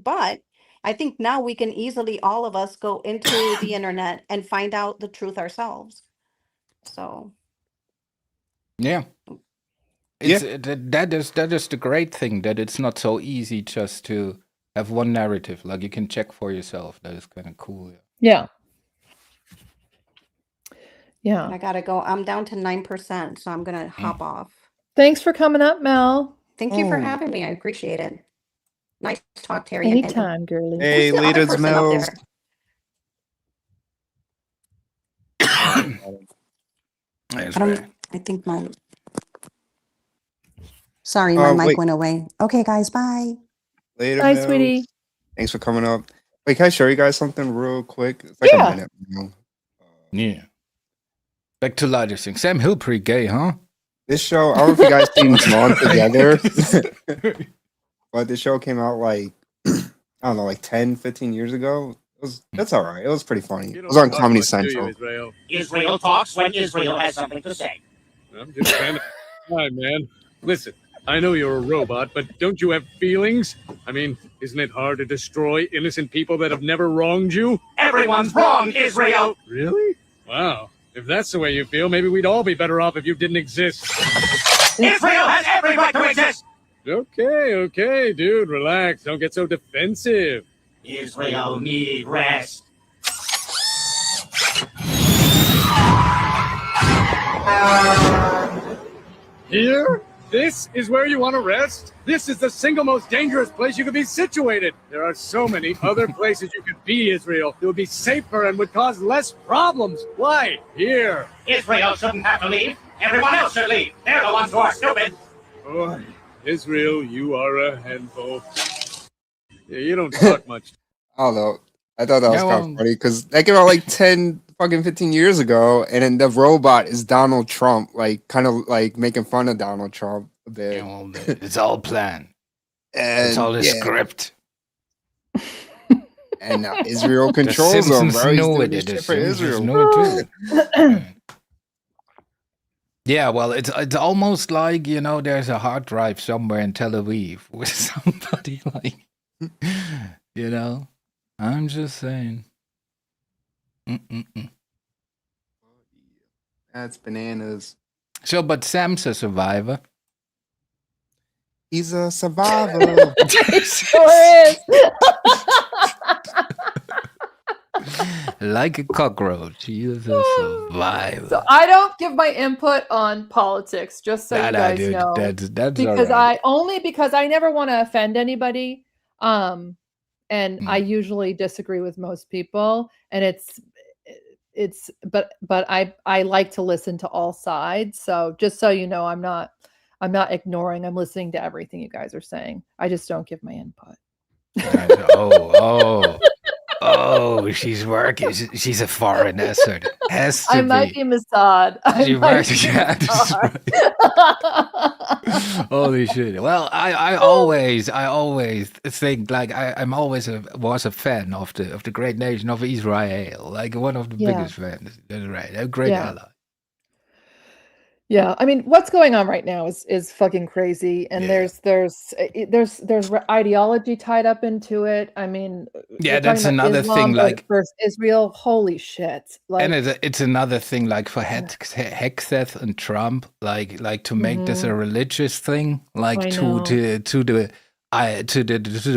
I think now we can easily, all of us, go into the internet and find out the truth ourselves. So yeah. That is the great thing, that it's not so easy just to have one narrative. Like you can check for yourself. That is kind of cool. Yeah. Yeah. I gotta go. I'm down to 9%, so I'm gonna hop off. Thanks for coming up, Mel. Thank you for having me. I appreciate it. Nice to talk, Terry. Anytime, girlie. Hey, Lita's Mel's. I think my... Sorry, my mic went away. Okay, guys, bye. Later, bye, Mel. sweetie. Thanks for coming up. Wait, can I show you guys something real quick? It's like a minute. Yeah. Back to lighter thing. Sam Hill pretty gay, huh? This show, I don't know if you guys seen Drawn Together. But this show came out like, I don't know, like 10, 15 years ago. That's all right. It was pretty funny. It was on Comedy Central. Israel talks when Israel has something to say. I'm just trying to... Hi, man. Listen, I know you're a robot, but don't you have feelings? I mean, Isn't it hard to destroy innocent people that have never wronged you? Everyone's wrong, Israel. Really? Wow. If that's the way you feel, maybe we'd all be better off if you didn't exist. Israel has every right to exist. Okay, dude, relax. Don't get so defensive. Israel need rest. Here? This is where you want to rest? This is the single most dangerous place you could be situated. There are so many other places you could be, Israel. It would be safer and would cause less problems. Why? Here. Israel shouldn't have to leave. Everyone else should leave. They're the ones who are stupid. Boy, Israel, you are a handful. Yeah, you don't talk much. I don't know. I thought that was kind of funny because that came out like 10 fucking 15 years ago, and then the robot is Donald Trump, like kind of like making fun of Donald Trump a bit. It's all planned. And, It's all a script. And now Israel controls them, bro. He's doing this shit for Israel. Yeah, well, it's almost like, there's a hard drive somewhere in Tel Aviv with somebody like, I'm just saying. That's bananas. So, but Sam's a survivor. He's a survivor. He sure is. Like a cockroach. He is a survivor. So I don't give my input on politics, just so you guys dude, know. That's because all right. I never want to offend anybody. And I usually disagree with most people. And but I like to listen to all sides. So just so you know, I'm not ignoring. I'm listening to everything you guys are saying. I just don't give my input. Oh, she's working. She's a foreigner. Has to I might be Mossad. Holy shit! Well, I always think like I'm always was a fan of the great nation of Israel, like one of the biggest fans. That's right, a great ally. Yeah, I mean, what's going on right now is fucking crazy, and there's ideology tied up into it. I mean, that's another thing. Like versus Israel, holy shit! Like, and it's another thing. Like for Hegseth and Trump, like to make this a religious thing, like to the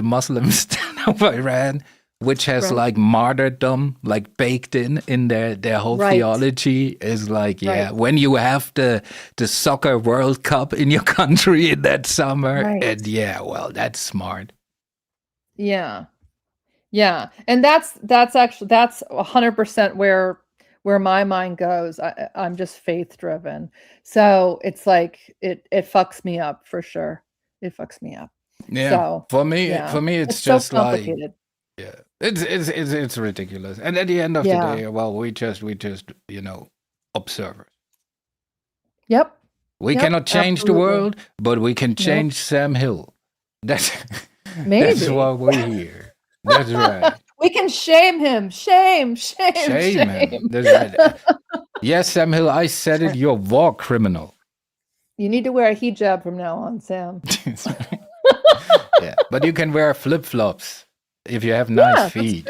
Muslims of Iran, which has like martyrdom like baked in their whole theology is like when you have the soccer World Cup in your country in that summer and well, that's smart. Yeah, and that's 100% where my mind goes. I'm just faith driven, so it's like it fucks me up for sure. It fucks me up. Yeah, so, for me it's just so complicated. Yeah, it's ridiculous. And at the end of the day, well, we just observers. Yep. We cannot change the world, but we can change Sam Hill. That's what we're here. That's right. We can shame him. Shame him. That's right. Yes, Sam Hill, I said it. You're a war criminal. You need to wear a hijab from now on, Sam. Yeah, but you can wear flip-flops. If you have nice feet.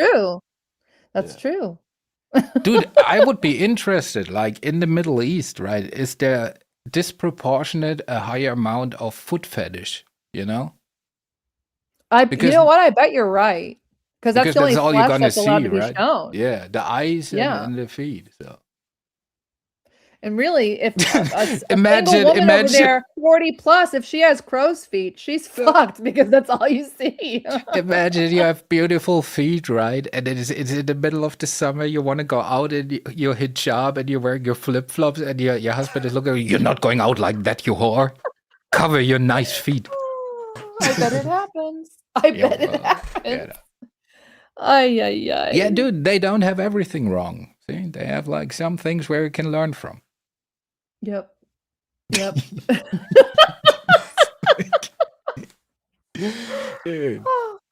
That's true. Dude, I would be interested, like in the Middle East, right? Is there disproportionate a higher amount of foot fetish, you know what? I bet you're right. Because that's the only all flesh you're gonna that's allowed see, to be right? shown. Yeah, the eyes and the feet. So. And really, if a imagine single woman over there, 40 plus, if she has crow's feet, she's fucked because that's all you see. Imagine you have beautiful feet, right? And it's in the middle of the summer. You want to go out in your hijab and you're wearing your flip flops, and your husband is looking. You're not going out like that, you whore. Cover your nice feet. I bet it happens. It happens. Yeah, dude, they don't have everything wrong. See, they have like some things where you can learn from. Yep. Dude,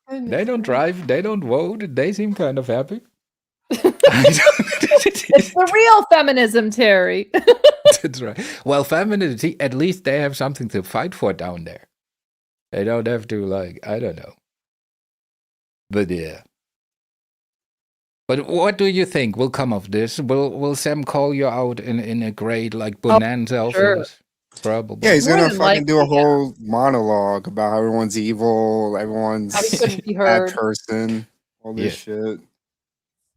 they don't drive, they don't vote, they seem kind of happy. It's the real feminism, Terry. That's right. Well, femininity, at least they have something to fight for down there. They don't have to, like, I don't know. But yeah. But what do you think will come of this? Will Sam call you out in a great like bonanza of sure. this? Probably. Yeah, he's More gonna than fucking do a likely, yeah. whole monologue about how everyone's evil, everyone's How he couldn't be a bad heard. person, all this shit.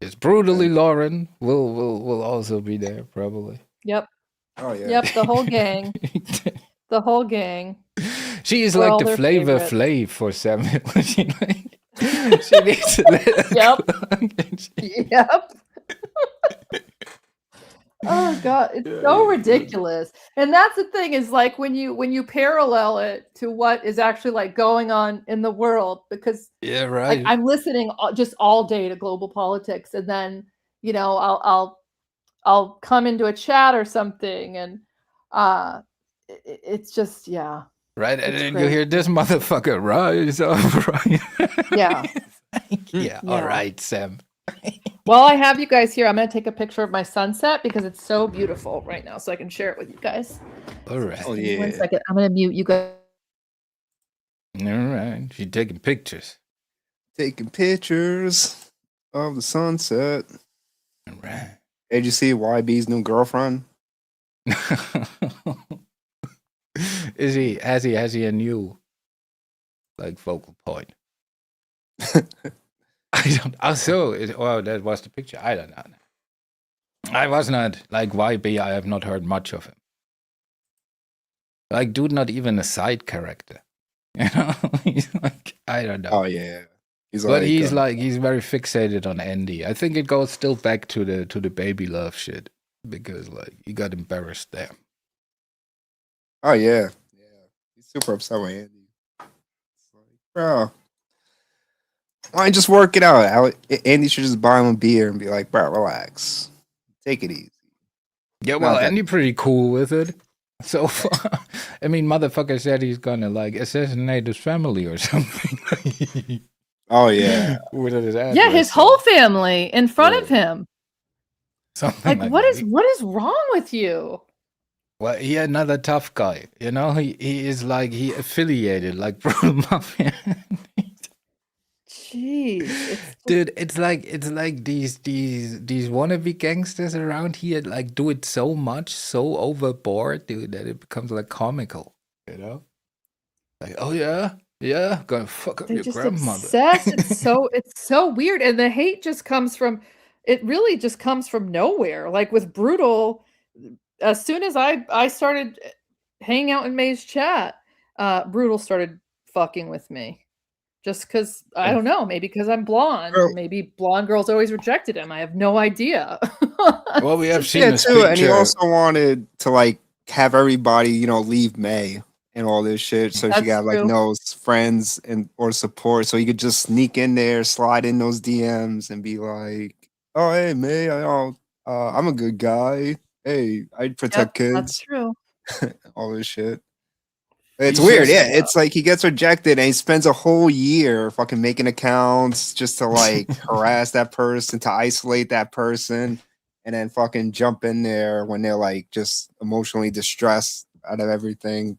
It's brutally Lauren will also be there probably. Yep. Oh yeah. Yep, the whole gang. The whole gang. She is We're like all the their Flavor favorite. Flav for Samuel. she needs a little Yep. Oh god, it's so ridiculous. And that's the thing is like when you parallel it to what is actually like going on in the world, because Yeah, like right. I'm listening just all day to global politics, and then I'll come into a chat or something, and it's just Right, and it's then you hear this motherfucker rise up, right? yeah. Yeah, all right, Sam. While I have you guys here, I'm going to take a picture of my sunset because it's so beautiful right now, so I can share it with you guys. All right. Oh Give me yeah. 1 second. I'm going to mute you guys. All right. She's taking pictures. Taking pictures of the sunset. All right. Hey, did you see YB's new girlfriend? Has he a new like focal point? I don't. Also, that was the picture. I don't know. I was not like YB. I have not heard much of him. Like, dude, not even a side character. You know, he's like, I don't know. Oh yeah, he's very fixated on Andy. I think it goes still back to the baby love shit because like he got embarrassed there. Oh yeah, he's super upset with Andy. It's like, bro, why don't you just work it out? Andy should just buy him a beer and be like, bro, relax, take it easy. Yeah, well, Andy pretty cool with it. So far. I mean, motherfucker said he's gonna like assassinate his family or something. Oh yeah, with his Yeah, his whole family in front of him. Something Like, like what is wrong with you? Well, he another tough guy. You know, he is like he affiliated like Brutal Mafia. Jeez, dude, it's like these wannabe gangsters around here like do it so much, so overboard, dude, that it becomes like comical. You know, like oh yeah, gonna fuck up They're your just grandmother. obsessed. It's so weird, and the hate just comes from. It really just comes from nowhere. Like with Brutal, as soon as I started hanging out in May's chat, Brutal started fucking with me. Just because, I don't know, maybe because I'm blonde. Maybe blonde girls always rejected him. I have no idea. Well, we have seen this too, picture. and he also wanted to like have everybody, leave May and all this shit, so she got like no friends or support. So he could just sneak in there, slide in those DMs, and be like, "Oh, hey May, I'm a good guy. Hey, I protect kids." That's true. All this shit. It's weird, yeah. It's like he gets rejected and he spends a whole year fucking making accounts just to like harass that person, to isolate that person, and then fucking jump in there when they're like just emotionally distressed out of everything,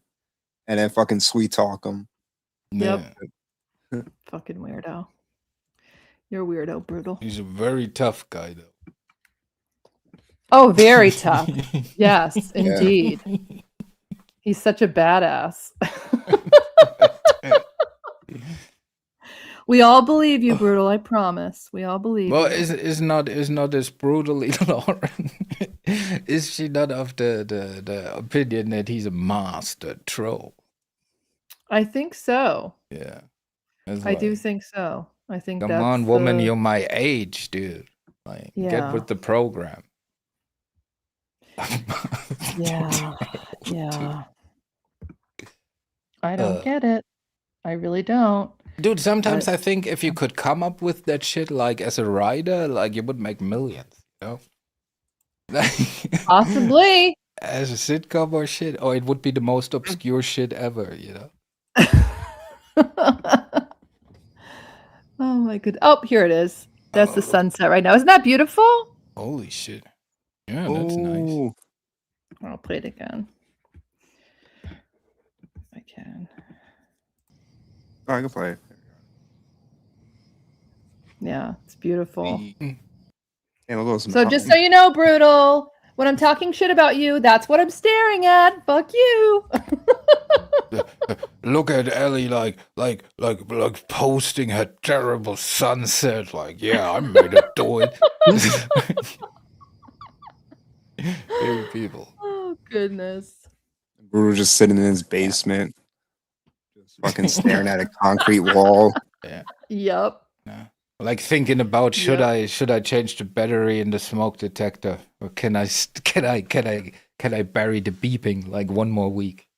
and then fucking sweet talk them. Yep. Fucking weirdo. You're a weirdo, Brutal. He's a very tough guy, though. Oh, very tough. Yes, indeed. He's such a badass. We all believe you, Brutal. I promise. We all believe. Well, you. is not as brutally Lauren? Is she not of the opinion that he's a master troll? I think so. Yeah, I do think so. I think. Come that's on, woman, you're my age, dude. Like, Yeah. get with the program. Yeah. Yeah. I don't get it. I really don't. Dude, sometimes I think if you could come up with that shit like as a writer, like you would make millions, you know? Possibly. As a sitcom or shit, or it would be the most obscure shit ever, you know? Oh my good. Oh, here it is. That's the sunset right now. Isn't that beautiful? Holy shit. Yeah, that's nice. I'll play it again. If I can. Oh, I can play it. Yeah, it's beautiful. So just so you know, Brutal, when I'm talking shit about you, that's what I'm staring at. Fuck you. Look at Ellie like posting her terrible sunset. Like, yeah, I made it do it. Very people. Oh goodness. Brutal just sitting in his basement, just fucking staring at a concrete wall. Yeah. Yep. Yeah. Like thinking about should I change the battery in the smoke detector, or can I bury the beeping like one more week?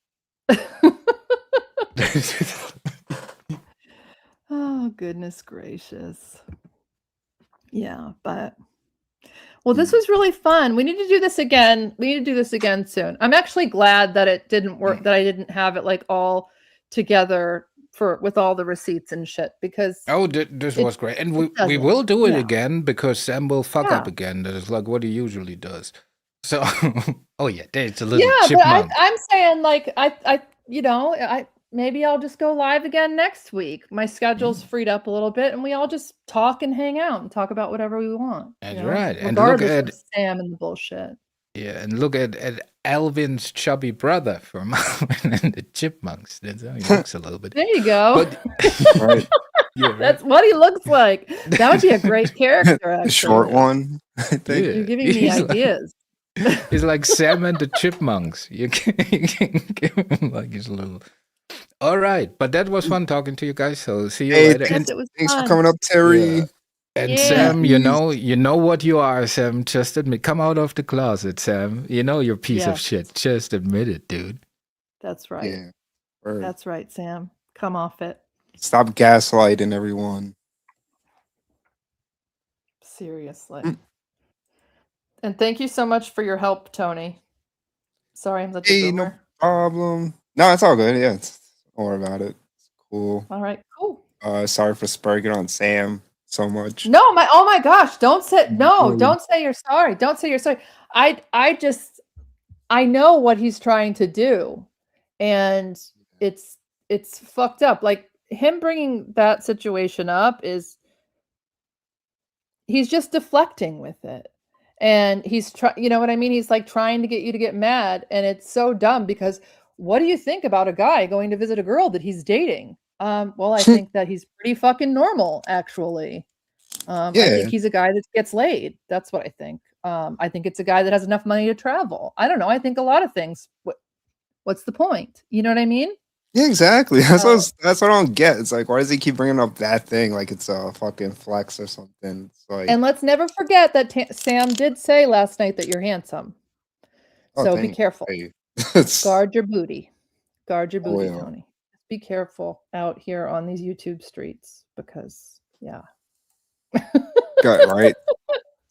Oh goodness gracious. Yeah, but well, this was really fun. We need to do this again. We need to do this again soon. I'm actually glad that it didn't work, that I didn't have it like all together with all the receipts and shit, because this was great, and we will do it again because Sam will fuck up again. That is like what he usually does. So, oh yeah, there's a little chipmunk. But I'm saying like I maybe I'll just go live again next week. My schedule's freed up a little bit, and we all just talk and hang out and talk about whatever we want. That's right. And look at Sam and the bullshit. Yeah, and look at Alvin's chubby brother from Alvin and the Chipmunks. That's how he looks a little bit. There you go. Right. Yeah, right. That's what he looks like. That would be a great character, actually. The short one. I think. Yeah. You're giving me ideas. He's like Sam and the Chipmunks. You can give him like his little. All right, but that was fun talking to you guys. So see you later. Yes, it was Thanks fun. for coming up, Terry. Yeah. And Sam, you know what you are, Sam. Just admit, come out of the closet, Sam. You know you're a piece of shit. Just admit it, dude. That's right. Yeah. That's right, Sam. Come off it. Stop gaslighting everyone. Seriously. And thank you so much for your help, Tony. Sorry, I'm such a boomer. No problem. No, it's all good. Yeah, don't worry about it. It's cool. All right, cool. Sorry for spurging on Sam so much. No, oh my gosh, don't say you're sorry. Don't say you're sorry. I know what he's trying to do, and it's fucked up. Like him bringing that situation up he's just deflecting with it. And he's you know what I mean? He's like trying to get you to get mad, and it's so dumb because what do you think about a guy going to visit a girl that he's dating? Well, I think that he's pretty fucking normal, actually. I think he's a guy that gets laid. That's what I think. I think it's a guy that has enough money to travel. I don't know. I think a lot of things. What's the point? You know what I mean? Yeah, exactly. That's what I don't get. It's like, why does he keep bringing up that thing like it's a fucking flex or something? It's like, and let's never forget that Sam did say last night that you're handsome. So be careful. Guard your booty. Guard your booty, Tony. Just be careful out here on these YouTube streets because, yeah. Gut, right?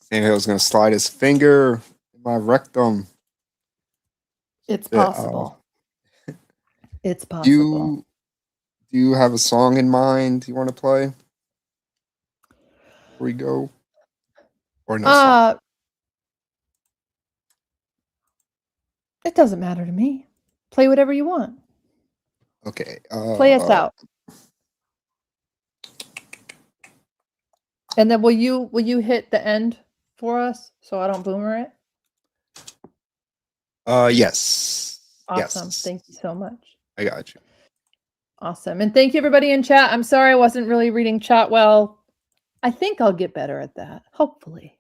Sam Hill's gonna slide his finger in my rectum. It's possible. It's possible. Do you have a song in mind you want to play? Before we go? Or no song? It doesn't matter to me. Play whatever you want. Okay. Play us out. And then will you hit the end for us so I don't boomer it? Yes. Awesome. Yes. Thank you so much. I got you. Awesome. And thank you everybody in chat. I'm sorry I wasn't really reading chat well. I think I'll get better at that. Hopefully.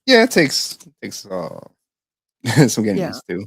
Yeah, it takes some getting used to.